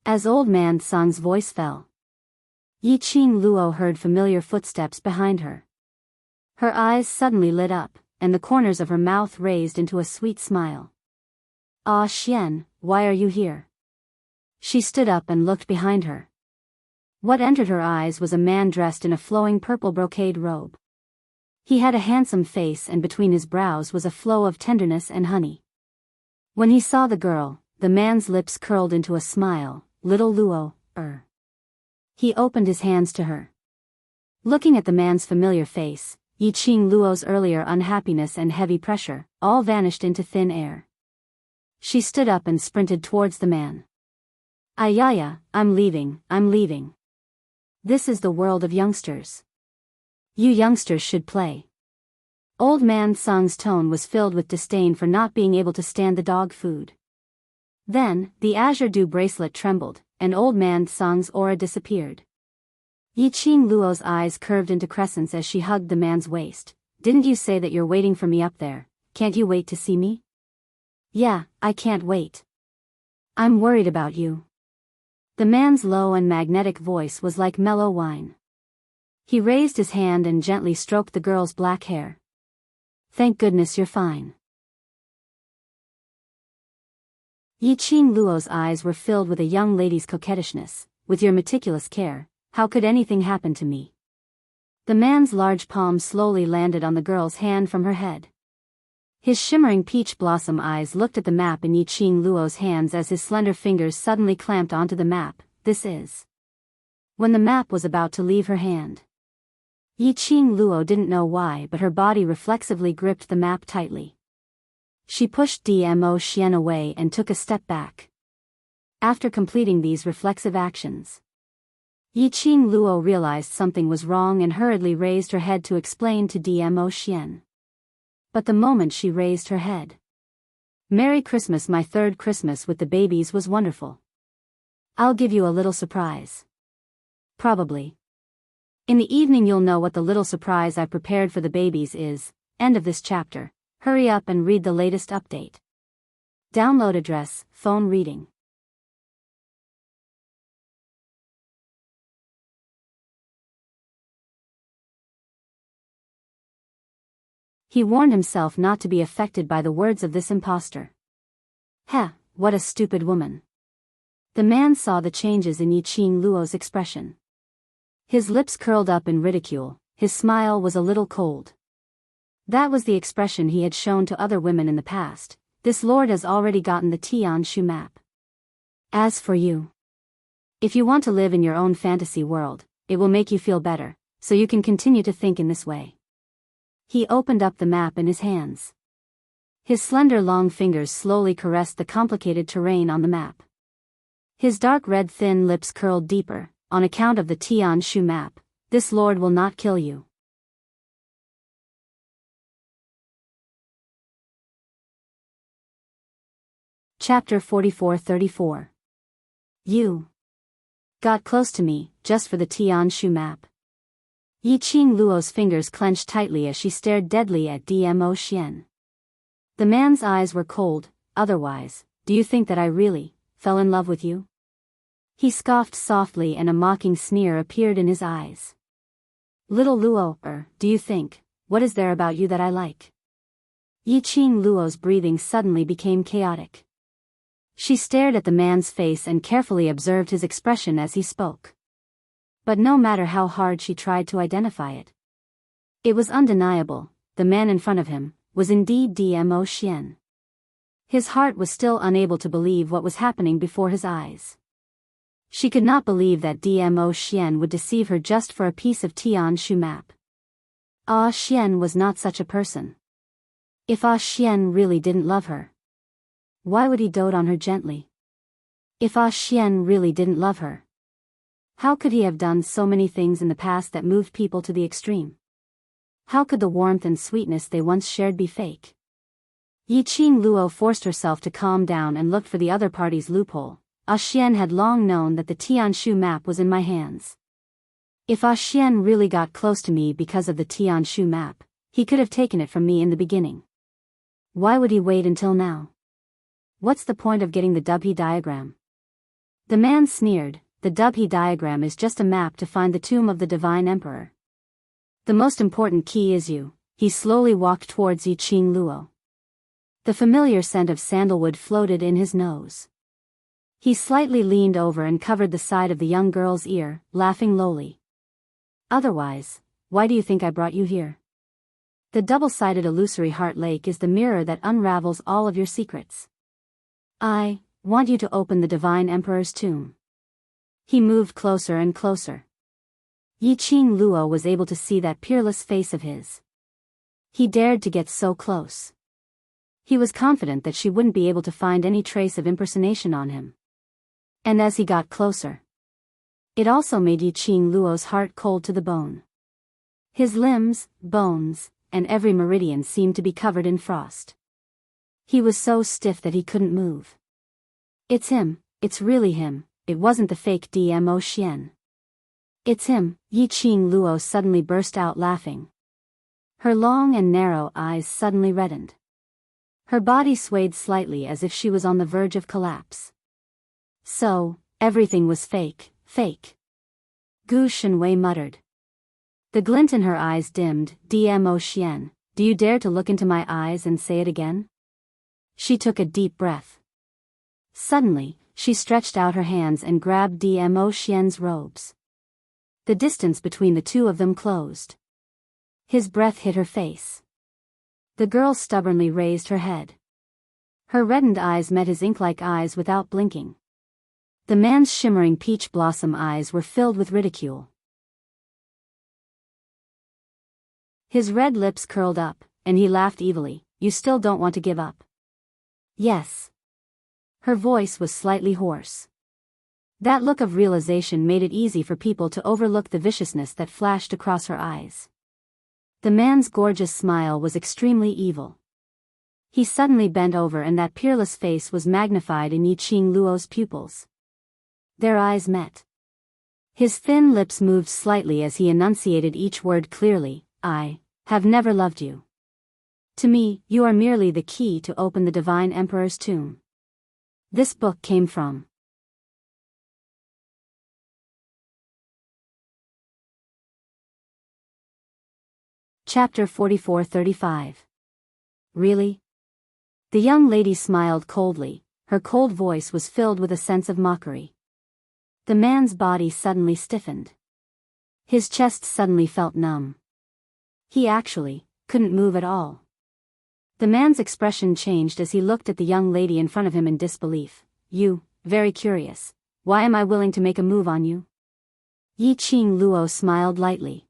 As Old Man Sung's voice fell, Yi Qing Luo heard familiar footsteps behind her. Her eyes suddenly lit up, and the corners of her mouth raised into a sweet smile. Ah Xian, why are you here? She stood up and looked behind her. What entered her eyes was a man dressed in a flowing purple brocade robe. He had a handsome face and between his brows was a flow of tenderness and honey. When he saw the girl, the man's lips curled into a smile. Little Luo, He opened his hands to her. Looking at the man's familiar face, Yi Qing Luo's earlier unhappiness and heavy pressure, all vanished into thin air. She stood up and sprinted towards the man. Ayaya, I'm leaving. This is the world of youngsters. You youngsters should play. Old Man Sung's tone was filled with disdain for not being able to stand the dog food. Then, the Azure Dew bracelet trembled, and Old Man Sung's aura disappeared. Yi Qing Luo's eyes curved into crescents as she hugged the man's waist. Didn't you say that you're waiting for me up there? Can't you wait to see me? Yeah, I can't wait. I'm worried about you. The man's low and magnetic voice was like mellow wine. He raised his hand and gently stroked the girl's black hair. Thank goodness you're fine. Yiqing Luo's eyes were filled with a young lady's coquettishness. With your meticulous care, how could anything happen to me? The man's large palm slowly landed on the girl's hand from her head. His shimmering peach blossom eyes looked at the map in Yiqing Luo's hands as his slender fingers suddenly clamped onto the map. This is. When the map was about to leave her hand. Yiqing Luo didn't know why, but her body reflexively gripped the map tightly. She pushed Dmo Xian away and took a step back. After completing these reflexive actions, Yiqing Luo realized something was wrong and hurriedly raised her head to explain to Dmo Xian. But the moment she raised her head, Merry Christmas, my third Christmas with the babies was wonderful. I'll give you a little surprise. Probably. In the evening you'll know what the little surprise I prepared for the babies is. End of this chapter. Hurry up and read the latest update. Download address, phone reading. He warned himself not to be affected by the words of this impostor. Heh, what a stupid woman. The man saw the changes in Yiqing Luo's expression. His lips curled up in ridicule, his smile was a little cold. That was the expression he had shown to other women in the past. This lord has already gotten the Tianshu map. As for you, if you want to live in your own fantasy world, it will make you feel better, so you can continue to think in this way. He opened up the map in his hands. His slender long fingers slowly caressed the complicated terrain on the map. His dark red thin lips curled deeper. On account of the Tianshu map, this lord will not kill you. Chapter 44-34. You got close to me, just for the Tianshu map. Yiqing Luo's fingers clenched tightly as she stared deadly at Dmo Xian. The man's eyes were cold. Otherwise, do you think that I really fell in love with you? He scoffed softly and a mocking sneer appeared in his eyes. Little Luo, do you think, what is there about you that I like? Yiqing Luo's breathing suddenly became chaotic. She stared at the man's face and carefully observed his expression as he spoke. But no matter how hard she tried to identify it, it was undeniable, the man in front of him was indeed Dmo Xian. His heart was still unable to believe what was happening before his eyes. She could not believe that Dmo Xian would deceive her just for a piece of Tianshu map. Xian was not such a person. If Xian really didn't love her, why would he dote on her gently? If Xian really didn't love her, how could he have done so many things in the past that moved people to the extreme? How could the warmth and sweetness they once shared be fake? Yiqing Luo forced herself to calm down and looked for the other party's loophole. Xian had long known that the Tianshu map was in my hands. If Xian really got close to me because of the Tianshu map, he could have taken it from me in the beginning. Why would he wait until now? What's the point of getting the Dubhe diagram? The man sneered. The Dubhe diagram is just a map to find the tomb of the divine emperor. The most important key is you. He slowly walked towards Yiqing Luo. The familiar scent of sandalwood floated in his nose. He slightly leaned over and covered the side of the young girl's ear, laughing lowly. Otherwise, why do you think I brought you here? The double-sided illusory heart lake is the mirror that unravels all of your secrets. I want you to open the divine emperor's tomb. He moved closer and closer. Yiqing Luo was able to see that peerless face of his. He dared to get so close. He was confident that she wouldn't be able to find any trace of impersonation on him. And as he got closer, it also made Yiqing Luo's heart cold to the bone. His limbs, bones, and every meridian seemed to be covered in frost. He was so stiff that he couldn't move. It's him, it's really him, it wasn't the fake Dmo Xian. It's him, Yiqing Luo suddenly burst out laughing. Her long and narrow eyes suddenly reddened. Her body swayed slightly as if she was on the verge of collapse. So, everything was fake, fake. Gu Shenwei muttered. The glint in her eyes dimmed. Dmo Xian, do you dare to look into my eyes and say it again? She took a deep breath. Suddenly, she stretched out her hands and grabbed Dmo Xian's robes. The distance between the two of them closed. His breath hit her face. The girl stubbornly raised her head. Her reddened eyes met his ink-like eyes without blinking. The man's shimmering peach blossom eyes were filled with ridicule. His red lips curled up, and he laughed evilly. You still don't want to give up? Yes. Her voice was slightly hoarse. That look of realization made it easy for people to overlook the viciousness that flashed across her eyes. The man's gorgeous smile was extremely evil. He suddenly bent over and that peerless face was magnified in Yiqing Luo's pupils. Their eyes met. His thin lips moved slightly as he enunciated each word clearly. I have never loved you. To me, you are merely the key to open the divine emperor's tomb. This book came from. Chapter 44-35. Really? The young lady smiled coldly. Her cold voice was filled with a sense of mockery. The man's body suddenly stiffened. His chest suddenly felt numb. He actually couldn't move at all. The man's expression changed as he looked at the young lady in front of him in disbelief. You, very curious. Why am I willing to make a move on you? Yiqing Luo smiled lightly.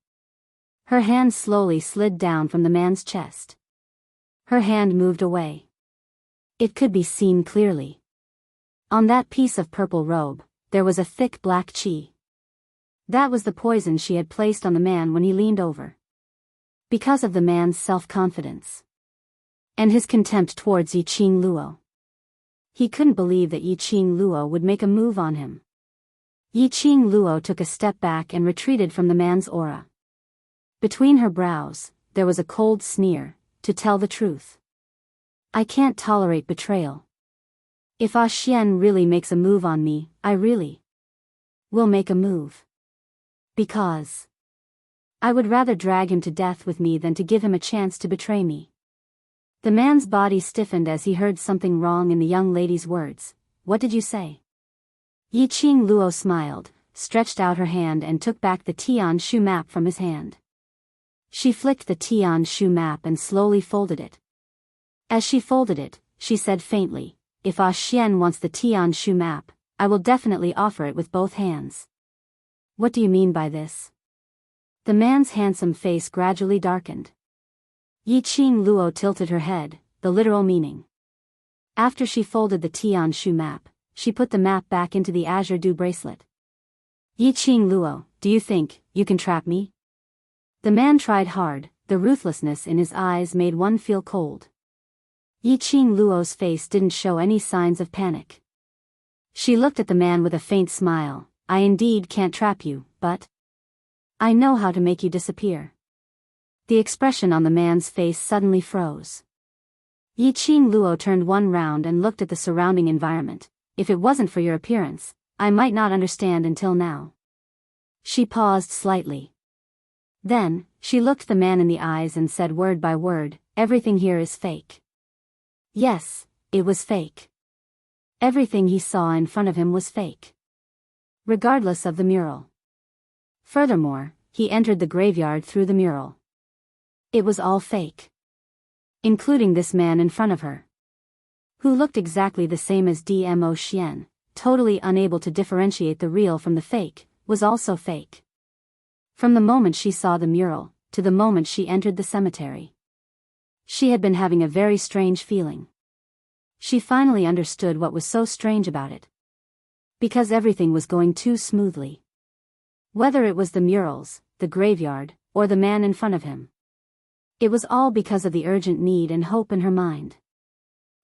Her hand slowly slid down from the man's chest. Her hand moved away. It could be seen clearly. On that piece of purple robe, there was a thick black qi. That was the poison she had placed on the man when he leaned over. Because of the man's self-confidence. And his contempt towards Yiqing Luo. He couldn't believe that Yiqing Luo would make a move on him. Yiqing Luo took a step back and retreated from the man's aura. Between her brows, there was a cold sneer, to tell the truth. I can't tolerate betrayal. If Ah Xian really makes a move on me, I really will make a move. Because I would rather drag him to death with me than to give him a chance to betray me. The man's body stiffened as he heard something wrong in the young lady's words. What did you say? Yiqing Luo smiled, stretched out her hand and took back the Tian Shu map from his hand. She flicked the Tian Shu map and slowly folded it. As she folded it, she said faintly, if Ah Xian wants the Tian Shu map, I will definitely offer it with both hands. What do you mean by this? The man's handsome face gradually darkened. Yiqing Luo tilted her head, the literal meaning. After she folded the Tian Shu map, she put the map back into the azure dew bracelet. Yiqing Luo, do you think you can trap me? The man tried hard, the ruthlessness in his eyes made one feel cold. Yiqing Luo's face didn't show any signs of panic. She looked at the man with a faint smile. I indeed can't trap you, but I know how to make you disappear. The expression on the man's face suddenly froze. Yiqing Luo turned one round and looked at the surrounding environment. If it wasn't for your appearance, I might not understand until now. She paused slightly. Then, she looked the man in the eyes and said word by word, everything here is fake. Yes, it was fake. Everything he saw in front of him was fake. Regardless of the mural. Furthermore, he entered the graveyard through the mural. It was all fake. Including this man in front of her. Who looked exactly the same as Dmo Xian, totally unable to differentiate the real from the fake, was also fake. From the moment she saw the mural, to the moment she entered the cemetery. She had been having a very strange feeling. She finally understood what was so strange about it. Because everything was going too smoothly. Whether it was the murals, the graveyard, or the man in front of him. It was all because of the urgent need and hope in her mind.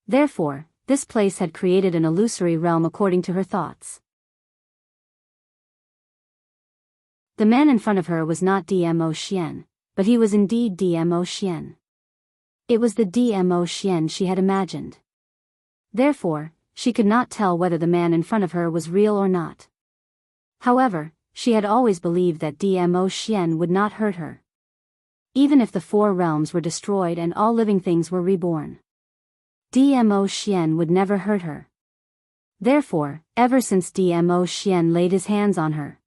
Therefore, this place had created an illusory realm according to her thoughts. The man in front of her was not Dmo Xian, but he was indeed Dmo Xian. It was the Dmo Xian she had imagined. Therefore, she could not tell whether the man in front of her was real or not. However, she had always believed that Dmo Xian would not hurt her. Even if the four realms were destroyed and all living things were reborn, Dmo Xian would never hurt her. Therefore, ever since Dmo Xian laid his hands on her,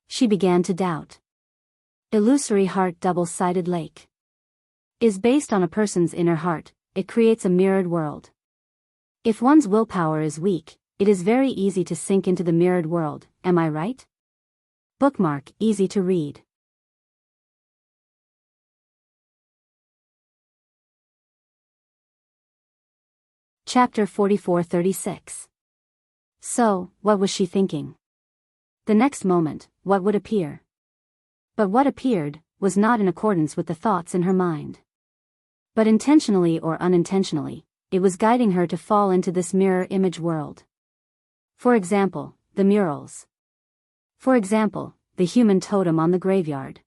she began to doubt. Illusory heart double-sided lake is based on a person's inner heart. It creates a mirrored world. If one's willpower is weak, it is very easy to sink into the mirrored world, am I right? Bookmark, easy to read. Chapter 44-36. So, what was she thinking? The next moment, what would appear? But what appeared was not in accordance with the thoughts in her mind. But intentionally or unintentionally, it was guiding her to fall into this mirror image world. For example, the murals. For example, the human totem on the graveyard.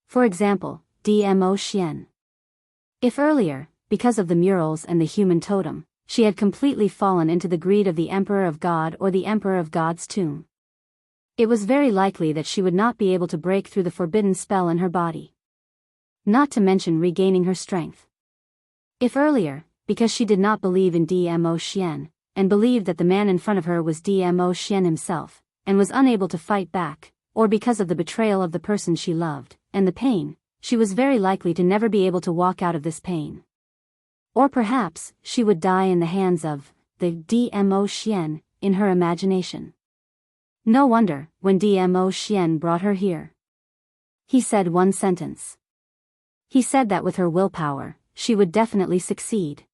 For example, Dmo Xian. If earlier, because of the murals and the human totem, she had completely fallen into the greed of the Emperor of God or the Emperor of God's tomb, it was very likely that she would not be able to break through the forbidden spell in her body. Not to mention regaining her strength. If earlier, because she did not believe in Dmo Xian, and believed that the man in front of her was Dmo Xian himself, and was unable to fight back, or because of the betrayal of the person she loved, and the pain, she was very likely to never be able to walk out of this pain. Or perhaps, she would die in the hands of the Dmo Xian, in her imagination. No wonder, when Dmo Xian brought her here, he said one sentence. He said that with her willpower, she would definitely succeed.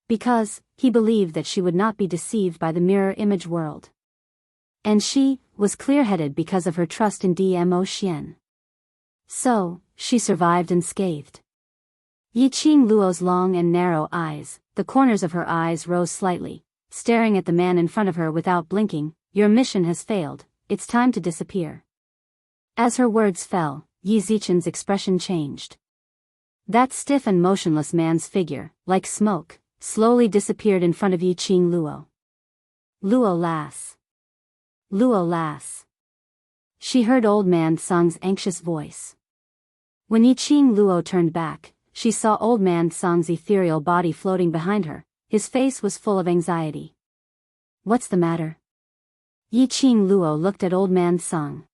Because, he believed that she would not be deceived by the mirror image world. And she was clear-headed because of her trust in Dmo Xian. So, she survived unscathed. Yiqing Luo's long and narrow eyes, the corners of her eyes rose slightly, staring at the man in front of her without blinking. Your mission has failed, it's time to disappear. As her words fell, Yi Zichen's expression changed. That stiff and motionless man's figure, like smoke, slowly disappeared in front of Yiqing Luo. Luo lass. Luo lass. She heard old man Song's anxious voice. When Yiqing Luo turned back, she saw old man Song's ethereal body floating behind her. His face was full of anxiety. What's the matter? Yiqing Luo looked at old man Song.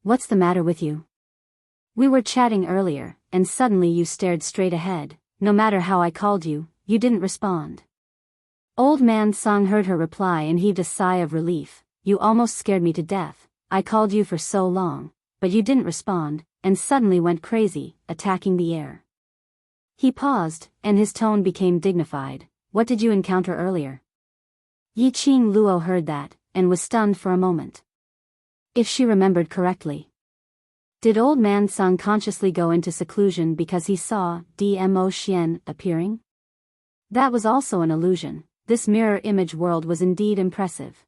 What's the matter with you? We were chatting earlier, and suddenly you stared straight ahead. No matter how I called you, you didn't respond. Old man Song heard her reply and heaved a sigh of relief. You almost scared me to death. I called you for so long, but you didn't respond, and suddenly went crazy, attacking the air. He paused, and his tone became dignified. What did you encounter earlier? Yiqing Luo heard that, and was stunned for a moment. If she remembered correctly, did old man Song consciously go into seclusion because he saw Dmo Xian appearing? That was also an illusion. This mirror image world was indeed impressive.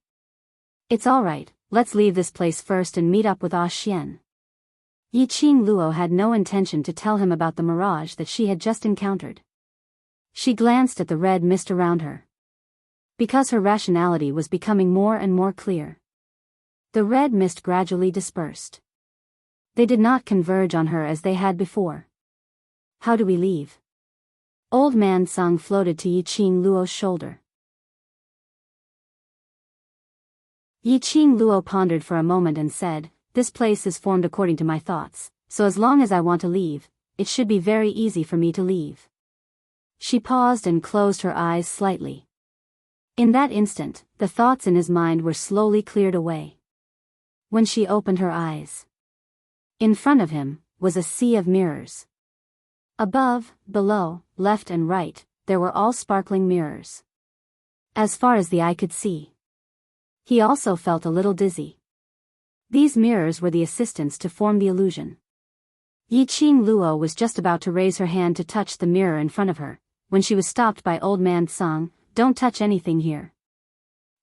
It's alright, let's leave this place first and meet up with Ah Xian. Yiqing Luo had no intention to tell him about the mirage that she had just encountered. She glanced at the red mist around her. Because her rationality was becoming more and more clear, the red mist gradually dispersed. They did not converge on her as they had before. How do we leave? Old man Song floated to Yiqing Luo's shoulder. Yiqing Luo pondered for a moment and said, this place is formed according to my thoughts, so as long as I want to leave, it should be very easy for me to leave. She paused and closed her eyes slightly. In that instant, the thoughts in his mind were slowly cleared away. When she opened her eyes, in front of him was a sea of mirrors. Above, below, left and right, there were all sparkling mirrors. As far as the eye could see. He also felt a little dizzy. These mirrors were the assistants to form the illusion. Yiqing Luo was just about to raise her hand to touch the mirror in front of her, when she was stopped by old man Song. Don't touch anything here.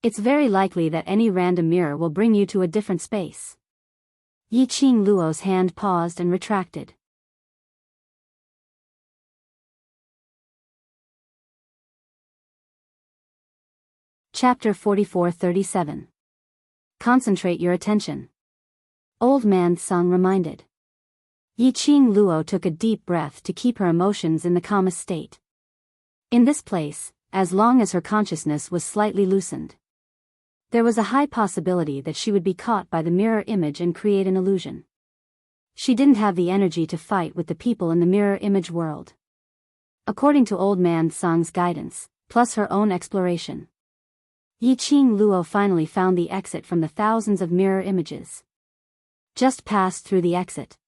It's very likely that any random mirror will bring you to a different space. Yiqing Luo's hand paused and retracted. Chapter 44-37. Concentrate your attention. Old Man Sung reminded. Yiqing Luo took a deep breath to keep her emotions in the calmest state. In this place, as long as her consciousness was slightly loosened, there was a high possibility that she would be caught by the mirror image and create an illusion. She didn't have the energy to fight with the people in the mirror image world. According to Old Man Sung's guidance, plus her own exploration, Yiqing Luo finally found the exit from the thousands of mirror images. Just passed through the exit.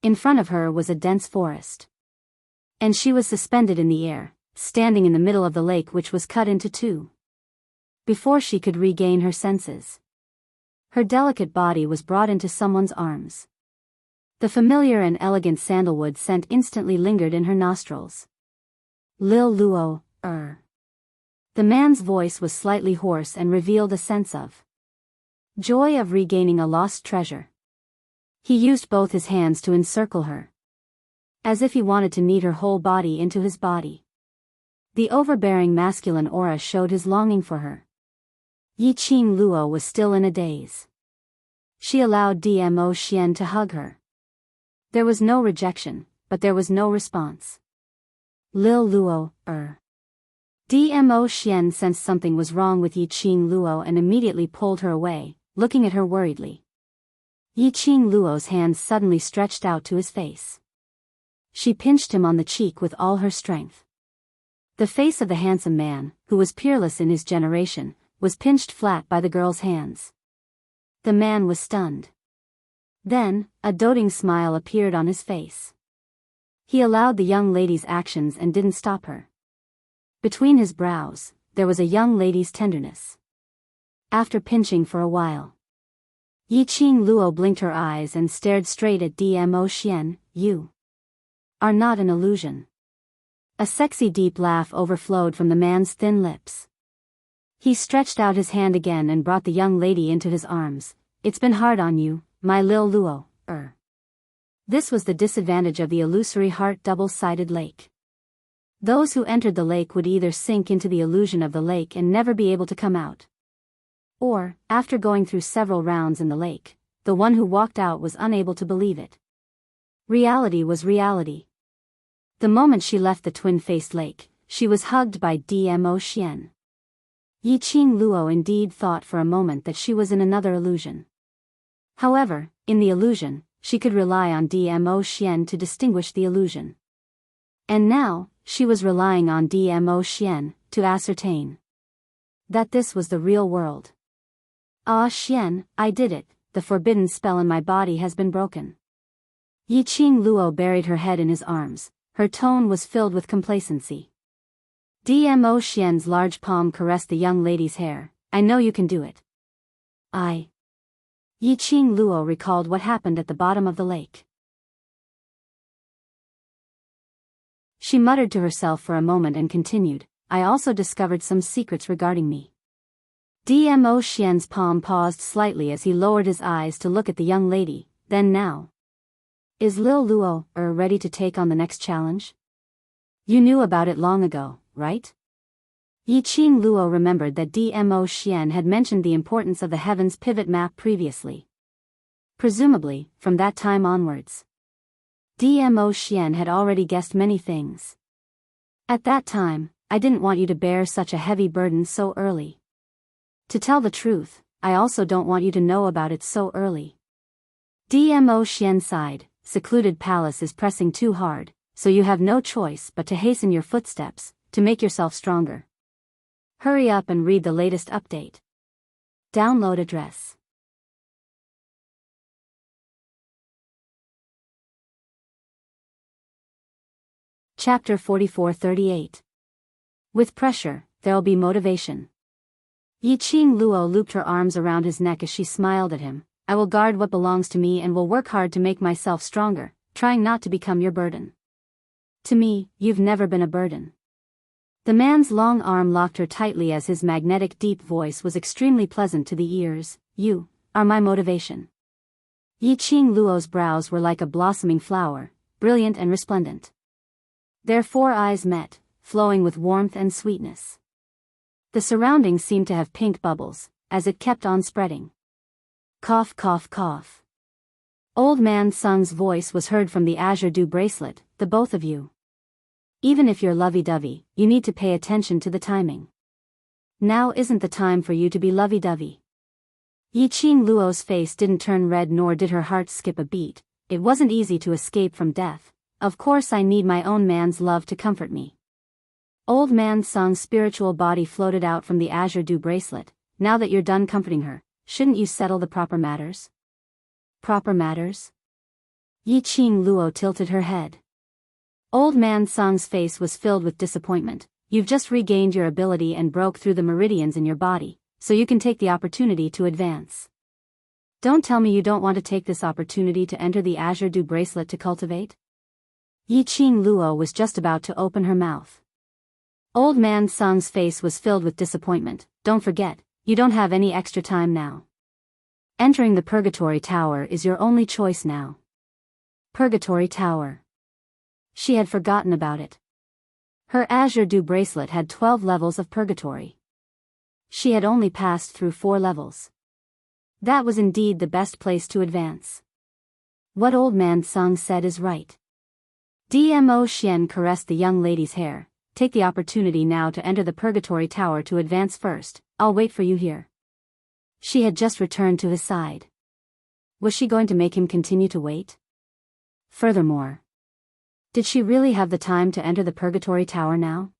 In front of her was a dense forest. And she was suspended in the air, standing in the middle of the lake which was cut into two. Before she could regain her senses, her delicate body was brought into someone's arms. The familiar and elegant sandalwood scent instantly lingered in her nostrils. Lil Luo, The man's voice was slightly hoarse and revealed a sense of joy of regaining a lost treasure. He used both his hands to encircle her, as if he wanted to knead her whole body into his body. The overbearing masculine aura showed his longing for her. Yiqing Luo was still in a daze. She allowed Dmo Xian to hug her. There was no rejection, but there was no response. Lil Luo, Dmo Xian sensed something was wrong with Yiqing Luo and immediately pulled her away, looking at her worriedly. Yiqing Luo's hands suddenly stretched out to his face. She pinched him on the cheek with all her strength. The face of the handsome man, who was peerless in his generation, was pinched flat by the girl's hands. The man was stunned. Then, a doting smile appeared on his face. He allowed the young lady's actions and didn't stop her. Between his brows, there was a young lady's tenderness. After pinching for a while, Yiqing Luo blinked her eyes and stared straight at Dmo Xian. You are not an illusion. A sexy deep laugh overflowed from the man's thin lips. He stretched out his hand again and brought the young lady into his arms. It's been hard on you, my Lil Luo, This was the disadvantage of the illusory heart double-sided lake. Those who entered the lake would either sink into the illusion of the lake and never be able to come out, or, after going through several rounds in the lake, the one who walked out was unable to believe it. Reality was reality. The moment she left the twin-faced lake, she was hugged by Dmo Xian. Yiqing Luo indeed thought for a moment that she was in another illusion. However, in the illusion, she could rely on Dmo Xian to distinguish the illusion. And now, she was relying on Dmo Xian to ascertain that this was the real world. Ah Xian, I did it, the forbidden spell in my body has been broken. Yiqing Luo buried her head in his arms, her tone was filled with complacency. Dmo Xian's large palm caressed the young lady's hair. I know you can do it. Yiqing Luo recalled what happened at the bottom of the lake. She muttered to herself for a moment and continued, I also discovered some secrets regarding me. Dmo Xian's palm paused slightly as he lowered his eyes to look at the young lady, then now. Is Lil Luo, ready to take on the next challenge? You knew about it long ago, right? Yiqing Luo remembered that Dmo Xian had mentioned the importance of the heavens pivot map previously. Presumably, from that time onwards, Dmo Xian had already guessed many things. At that time, I didn't want you to bear such a heavy burden so early. To tell the truth, I also don't want you to know about it so early. Dmo Xian sighed, secluded palace is pressing too hard, so you have no choice but to hasten your footsteps, to make yourself stronger. Hurry up and read the latest update. Download address. Chapter 44-38. With pressure, there'll be motivation. Yiqing Luo looped her arms around his neck as she smiled at him. I will guard what belongs to me and will work hard to make myself stronger, trying not to become your burden. To me, you've never been a burden. The man's long arm locked her tightly as his magnetic deep voice was extremely pleasant to the ears. You are my motivation. Yiqing Luo's brows were like a blossoming flower, brilliant and resplendent. Their four eyes met, flowing with warmth and sweetness. The surroundings seemed to have pink bubbles, as it kept on spreading. Cough, cough, cough. Old Man Sung's voice was heard from the azure dew bracelet, the both of you. Even if you're lovey-dovey, you need to pay attention to the timing. Now isn't the time for you to be lovey-dovey. Yiqing Luo's face didn't turn red nor did her heart skip a beat. It wasn't easy to escape from death. Of course I need my own man's love to comfort me. Old Man Sung's spiritual body floated out from the azure dew bracelet. Now that you're done comforting her, shouldn't you settle the proper matters? Proper matters? Yiqing Luo tilted her head. Old Man Sung's face was filled with disappointment. You've just regained your ability and broke through the meridians in your body, so you can take the opportunity to advance. Don't tell me you don't want to take this opportunity to enter the azure dew bracelet to cultivate? Yiqing Luo was just about to open her mouth. Old Man Sung's face was filled with disappointment. Don't forget, you don't have any extra time now. Entering the Purgatory Tower is your only choice now. Purgatory Tower. She had forgotten about it. Her azure dew bracelet had 12 levels of purgatory. She had only passed through 4 levels. That was indeed the best place to advance. What Old Man Sung said is right. Dmo Xian caressed the young lady's hair. Take the opportunity now to enter the Purgatory Tower to advance first. I'll wait for you here. She had just returned to his side. Was she going to make him continue to wait? Furthermore, did she really have the time to enter the Purgatory Tower now?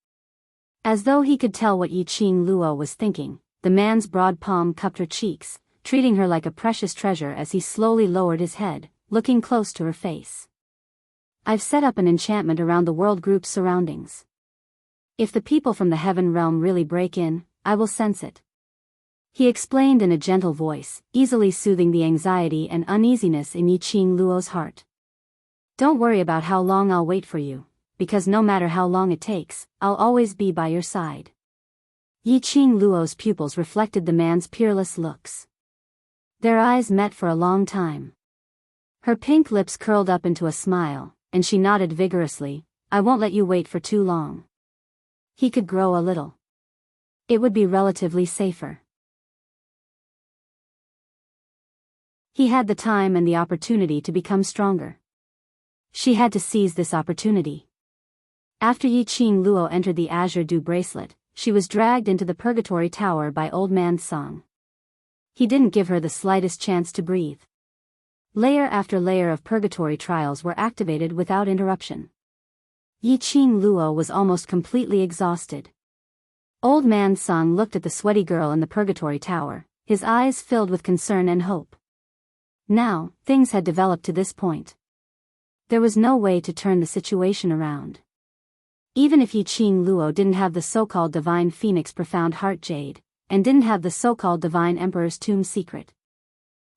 As though he could tell what Yiqing Luo was thinking, the man's broad palm cupped her cheeks, treating her like a precious treasure as he slowly lowered his head, looking close to her face. I've set up an enchantment around the world group's surroundings. If the people from the heaven realm really break in, I will sense it. He explained in a gentle voice, easily soothing the anxiety and uneasiness in Yiqing Luo's heart. Don't worry about how long I'll wait for you, because no matter how long it takes, I'll always be by your side. Yiqing Luo's pupils reflected the man's peerless looks. Their eyes met for a long time. Her pink lips curled up into a smile, and she nodded vigorously. I won't let you wait for too long. He could grow a little. It would be relatively safer. He had the time and the opportunity to become stronger. She had to seize this opportunity. After Yiqing Luo entered the azure dew bracelet, she was dragged into the Purgatory Tower by Old Man Sung. He didn't give her the slightest chance to breathe. Layer after layer of purgatory trials were activated without interruption. Yiqing Luo was almost completely exhausted. Old Man Sung looked at the sweaty girl in the Purgatory Tower, his eyes filled with concern and hope. Now, things had developed to this point. There was no way to turn the situation around. Even if Yiqing Luo didn't have the so-called Divine Phoenix Profound Heart Jade, and didn't have the so-called Divine Emperor's Tomb secret,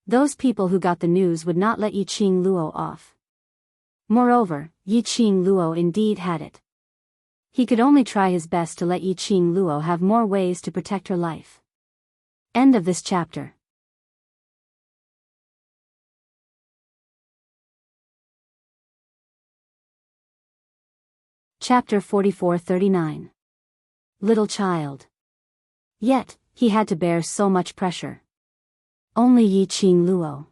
those people who got the news would not let Yiqing Luo off. Moreover, Yiqing Luo indeed had it. He could only try his best to let Yiqing Luo have more ways to protect her life. End of this chapter. Chapter 44-39. Little child. Yet, he had to bear so much pressure. Only Yiqing Luo.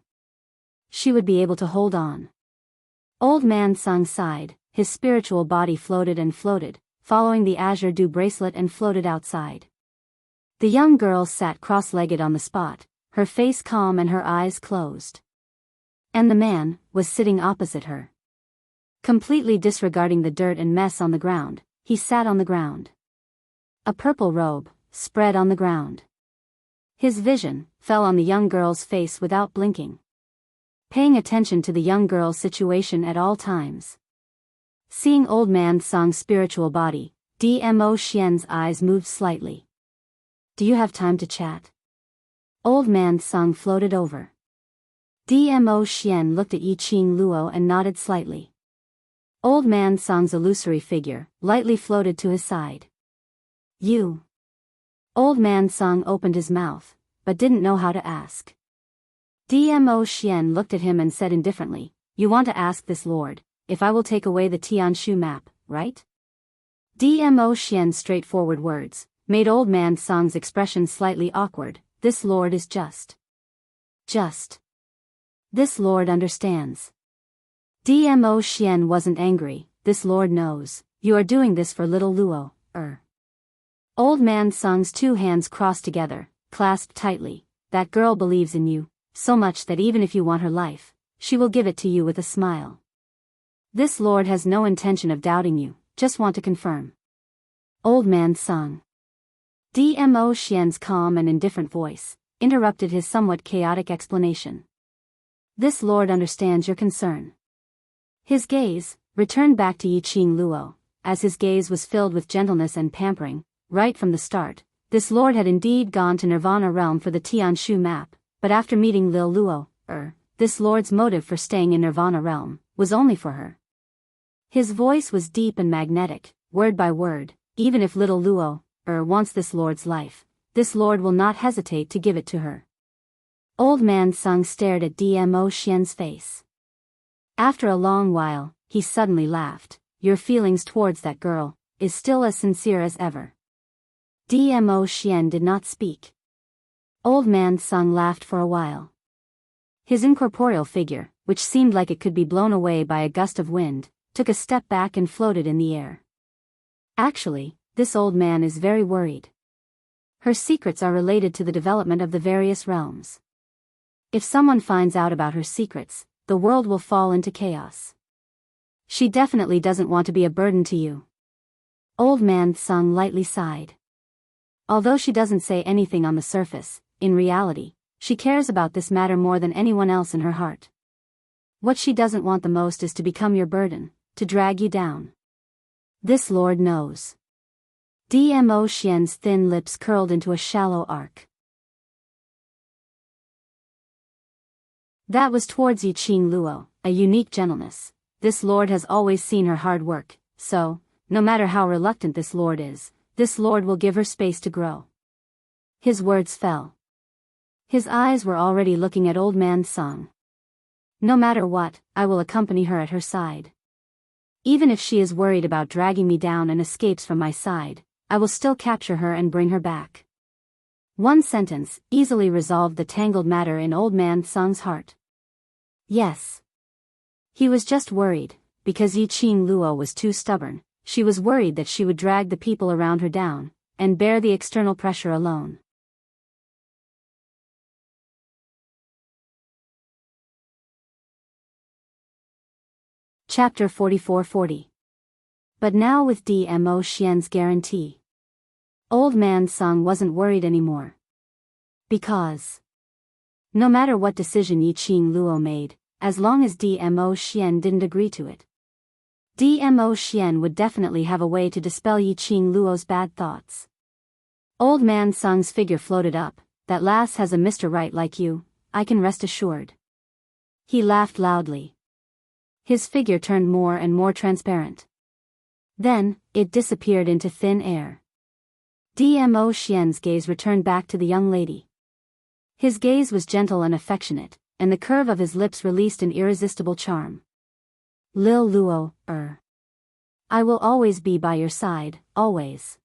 She would be able to hold on. Old Man Sung sighed, his spiritual body floated and floated, following the azure dew bracelet and floated outside. The young girl sat cross-legged on the spot, her face calm and her eyes closed. And the man was sitting opposite her. Completely disregarding the dirt and mess on the ground, he sat on the ground. A purple robe spread on the ground. His vision fell on the young girl's face without blinking, paying attention to the young girl's situation at all times. Seeing Old Man Sung's spiritual body, Dmo Xian's eyes moved slightly. Do you have time to chat? Old Man Sung floated over. Dmo Xian looked at Yiqing Luo and nodded slightly. Old Man Sung's illusory figure lightly floated to his side. You. Old Man Sung opened his mouth, but didn't know how to ask. Dmo Xian looked at him and said indifferently, You want to ask this lord, if I will take away the Tianshu map, right? Dmo Xian's straightforward words, made Old Man Song's expression slightly awkward. This lord is just. This lord understands. Dmo Xian wasn't angry. This lord knows. You are doing this for little Luo, Old Man Song's two hands crossed together, clasped tightly. That girl believes in you, so much that even if you want her life, she will give it to you with a smile. This lord has no intention of doubting you, just want to confirm. Old Man Song. Dmo Xian's calm and indifferent voice interrupted his somewhat chaotic explanation. This lord understands your concern. His gaze returned back to Yiqing Luo, as his gaze was filled with gentleness and pampering. Right from the start, this lord had indeed gone to Nirvana realm for the Tianshu map, but after meeting Lil Luo, this lord's motive for staying in Nirvana realm was only for her. His voice was deep and magnetic, word by word. Even if little Luo, wants this lord's life, this lord will not hesitate to give it to her. Old Man Sung stared at Dmo Xian's face. After a long while, he suddenly laughed. Your feelings towards that girl is still as sincere as ever. Dmo Xian did not speak. Old Man Sung laughed for a while. His incorporeal figure, which seemed like it could be blown away by a gust of wind, took a step back and floated in the air. Actually, this old man is very worried. Her secrets are related to the development of the various realms. If someone finds out about her secrets, the world will fall into chaos. She definitely doesn't want to be a burden to you. Old Man Sung lightly sighed. Although she doesn't say anything on the surface, in reality, she cares about this matter more than anyone else in her heart. What she doesn't want the most is to become your burden, to drag you down. This lord knows. Dmo Xian's thin lips curled into a shallow arc. That was towards Yiqing Luo, a unique gentleness. This lord has always seen her hard work, so, no matter how reluctant this lord is, this lord will give her space to grow. His words fell. His eyes were already looking at Old Man Song. No matter what, I will accompany her at her side. Even if she is worried about dragging me down and escapes from my side, I will still capture her and bring her back. One sentence easily resolved the tangled matter in Old Man Song's heart. Yes. He was just worried, because Yiqing Luo was too stubborn. She was worried that she would drag the people around her down, and bear the external pressure alone. Chapter 4440. But now with Dmo Xian's guarantee, Old Man Song wasn't worried anymore. Because no matter what decision Yiqing Luo made, as long as Dmo Xian didn't agree to it, Dmo Xian would definitely have a way to dispel Yiqing Luo's bad thoughts. Old Man Song's figure floated up. That lass has a Mr. Right like you, I can rest assured. He laughed loudly. His figure turned more and more transparent. Then, it disappeared into thin air. Dmo Xian's gaze returned back to the young lady. His gaze was gentle and affectionate, and the curve of his lips released an irresistible charm. Lil Luo, I will always be by your side, always.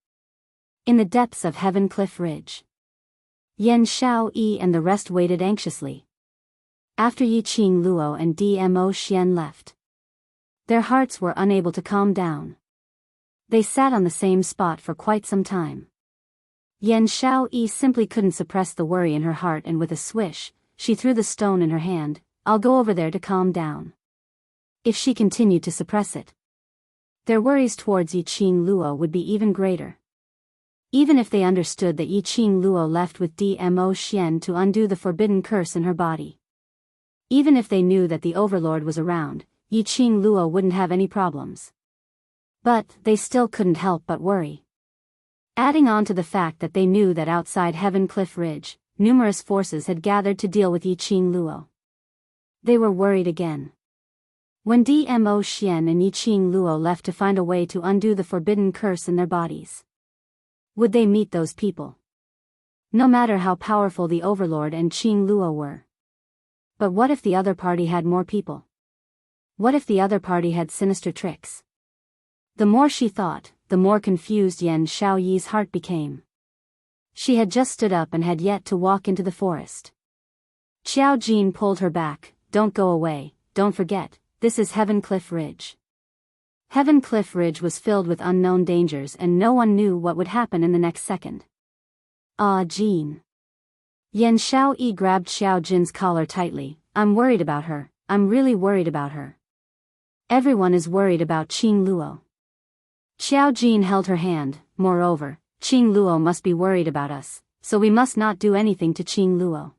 In the depths of Heaven Cliff Ridge. Yen Xiao Yi and the rest waited anxiously. After Yiqing Luo and Dmo Xian left, their hearts were unable to calm down. They sat on the same spot for quite some time. Yen Xiao Yi simply couldn't suppress the worry in her heart, and with a swish, she threw the stone in her hand. I'll go over there to calm down. If she continued to suppress it, their worries towards Yiqing Luo would be even greater. Even if they understood that Yiqing Luo left with Dmo Xian to undo the forbidden curse in her body. Even if they knew that the Overlord was around, Yiqing Luo wouldn't have any problems. But they still couldn't help but worry. Adding on to the fact that they knew that outside Heaven Cliff Ridge, numerous forces had gathered to deal with Yiqing Luo. They were worried again. When Dmo Xian and Yiqing Luo left to find a way to undo the forbidden curse in their bodies, would they meet those people? No matter how powerful the Overlord and Qing Luo were. But what if the other party had more people? What if the other party had sinister tricks? The more she thought, the more confused Yen Xiaoyi's heart became. She had just stood up and had yet to walk into the forest. Xiao Jin pulled her back. Don't go away, don't forget, this is Heaven Cliff Ridge. Heaven Cliff Ridge was filled with unknown dangers and no one knew what would happen in the next second. Ah, Jin. Yan Xiaoyi grabbed Xiao Jin's collar tightly. I'm worried about her, I'm really worried about her. Everyone is worried about Qing Luo. Xiao Jin held her hand. Moreover, Qing Luo must be worried about us, so we must not do anything to Qing Luo.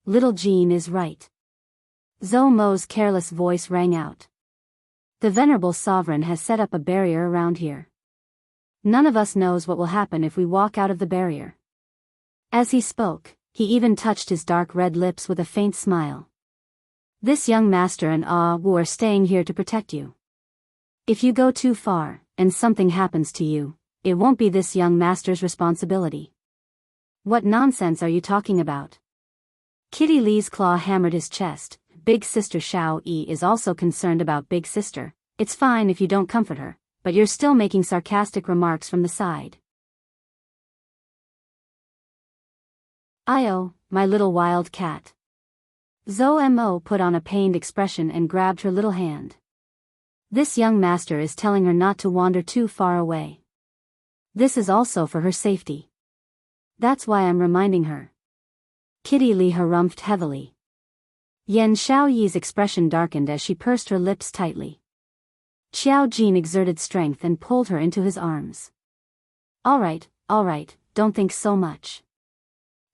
Little Jin is right. Zhou Mo's careless voice rang out. The venerable sovereign has set up a barrier around here. None of us knows what will happen if we walk out of the barrier. As he spoke, he even touched his dark red lips with a faint smile. This young master and Wu are staying here to protect you. If you go too far, and something happens to you, it won't be this young master's responsibility. What nonsense are you talking about? Kitty Lee's claw hammered his chest. Big sister Xiao Yi is also concerned about big sister. It's fine if you don't comfort her, but you're still making sarcastic remarks from the side. Io, my little wild cat. Zhou Mo put on a pained expression and grabbed her little hand. This young master is telling her not to wander too far away. This is also for her safety. That's why I'm reminding her. Kitty Lee harumphed heavily. Yan Xiaoyi's expression darkened as she pursed her lips tightly. Xiao Jin exerted strength and pulled her into his arms. All right, don't think so much.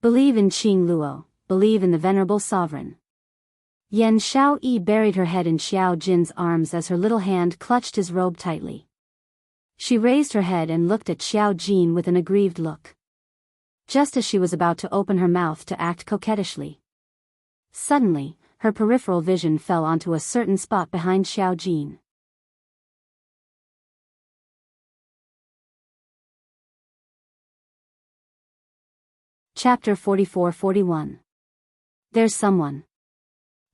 Believe in Qing Luo, believe in the venerable sovereign. Yan Xiaoyi buried her head in Xiao Jin's arms as her little hand clutched his robe tightly. She raised her head and looked at Xiao Jin with an aggrieved look. Just as she was about to open her mouth to act coquettishly. Suddenly, her peripheral vision fell onto a certain spot behind Xiao Jin. Chapter 44-41. There's someone.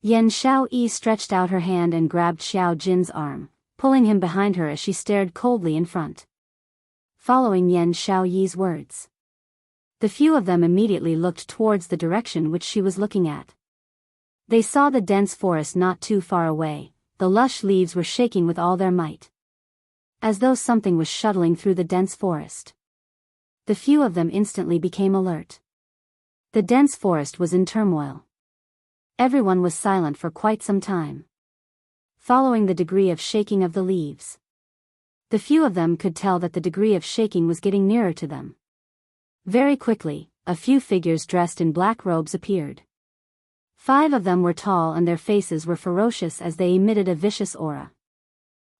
Yan Xiaoyi stretched out her hand and grabbed Xiao Jin's arm, pulling him behind her as she stared coldly in front. Following Yan Xiaoyi's words, the few of them immediately looked towards the direction which she was looking at. They saw the dense forest not too far away. The lush leaves were shaking with all their might, as though something was shuttling through the dense forest. The few of them instantly became alert. The dense forest was in turmoil. Everyone was silent for quite some time, following the degree of shaking of the leaves. The few of them could tell that the degree of shaking was getting nearer to them. Very quickly, a few figures dressed in black robes appeared. 5 of them were tall and their faces were ferocious as they emitted a vicious aura.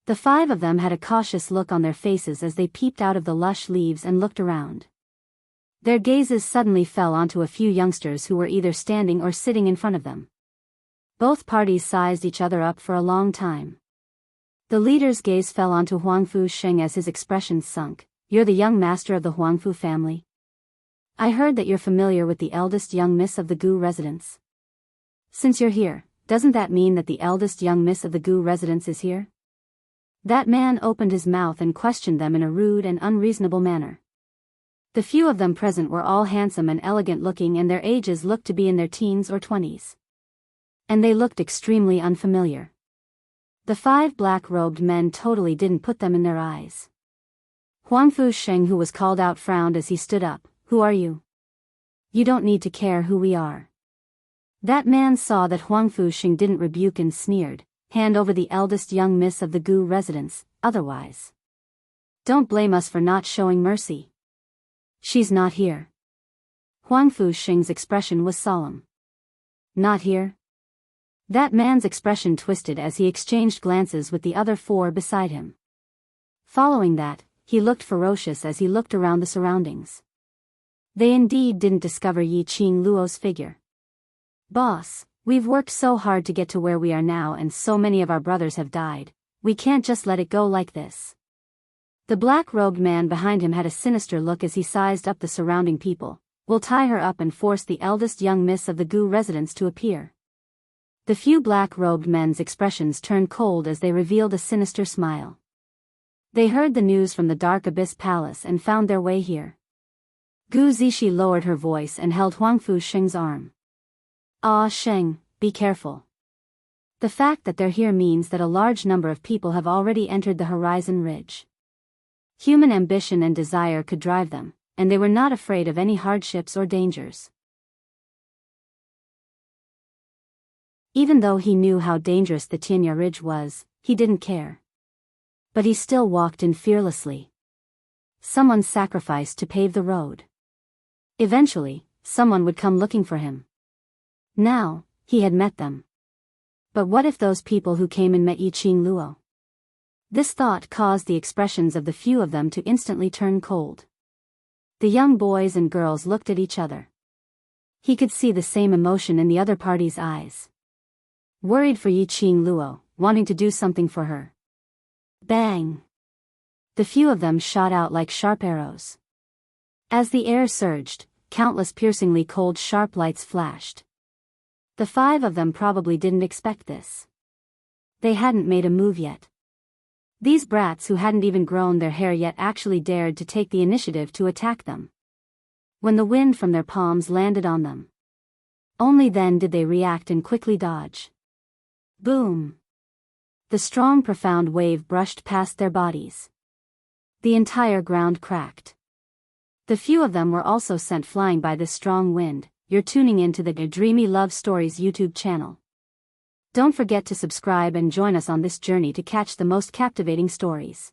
The 5 of them had a cautious look on their faces as they peeped out of the lush leaves and looked around. Their gazes suddenly fell onto a few youngsters who were either standing or sitting in front of them. Both parties sized each other up for a long time. The leader's gaze fell onto Huangfu Sheng as his expression sunk. You're the young master of the Huangfu family? I heard that you're familiar with the eldest young miss of the Gu residence. Since you're here, doesn't that mean that the eldest young miss of the Gu residence is here? That man opened his mouth and questioned them in a rude and unreasonable manner. The few of them present were all handsome and elegant looking and their ages looked to be in their teens or 20s. And they looked extremely unfamiliar. The 5 black-robed men totally didn't put them in their eyes. Huangfu Sheng, who was called out, frowned as he stood up. Who are you? You don't need to care who we are. That man saw that Huangfu Sheng didn't rebuke and sneered. Hand over the eldest young miss of the Gu residence, otherwise. Don't blame us for not showing mercy. She's not here. Huangfu Sheng's expression was solemn. Not here? That man's expression twisted as he exchanged glances with the other 4 beside him. Following that, he looked ferocious as he looked around the surroundings. They indeed didn't discover Yi Qing Luo's figure. Boss, we've worked so hard to get to where we are now and so many of our brothers have died. We can't just let it go like this. The black-robed man behind him had a sinister look as he sized up the surrounding people. We'll tie her up and force the eldest young miss of the Gu residence to appear. The few black-robed men's expressions turned cold as they revealed a sinister smile. They heard the news from the Dark Abyss Palace and found their way here. Gu Zixi lowered her voice and held Huangfu Sheng's arm. Ah, Sheng, be careful. The fact that they're here means that a large number of people have already entered the horizon ridge. Human ambition and desire could drive them, and they were not afraid of any hardships or dangers. Even though he knew how dangerous the Tianya Ridge was, he didn't care. But he still walked in fearlessly. Someone sacrificed to pave the road. Eventually, someone would come looking for him. Now, he had met them. But what if those people who came and met Yiqing Luo? This thought caused the expressions of the few of them to instantly turn cold. The young boys and girls looked at each other. He could see the same emotion in the other party's eyes. Worried for Yiqing Luo, wanting to do something for her. Bang! The few of them shot out like sharp arrows. As the air surged, countless piercingly cold sharp lights flashed. The 5 of them probably didn't expect this. They hadn't made a move yet. These brats who hadn't even grown their hair yet actually dared to take the initiative to attack them. When the wind from their palms landed on them, only then did they react and quickly dodge. Boom! The strong profound wave brushed past their bodies. The entire ground cracked. The few of them were also sent flying by this strong wind. You're tuning into the Dreamy Love Stories YouTube channel. Don't forget to subscribe and join us on this journey to catch the most captivating stories.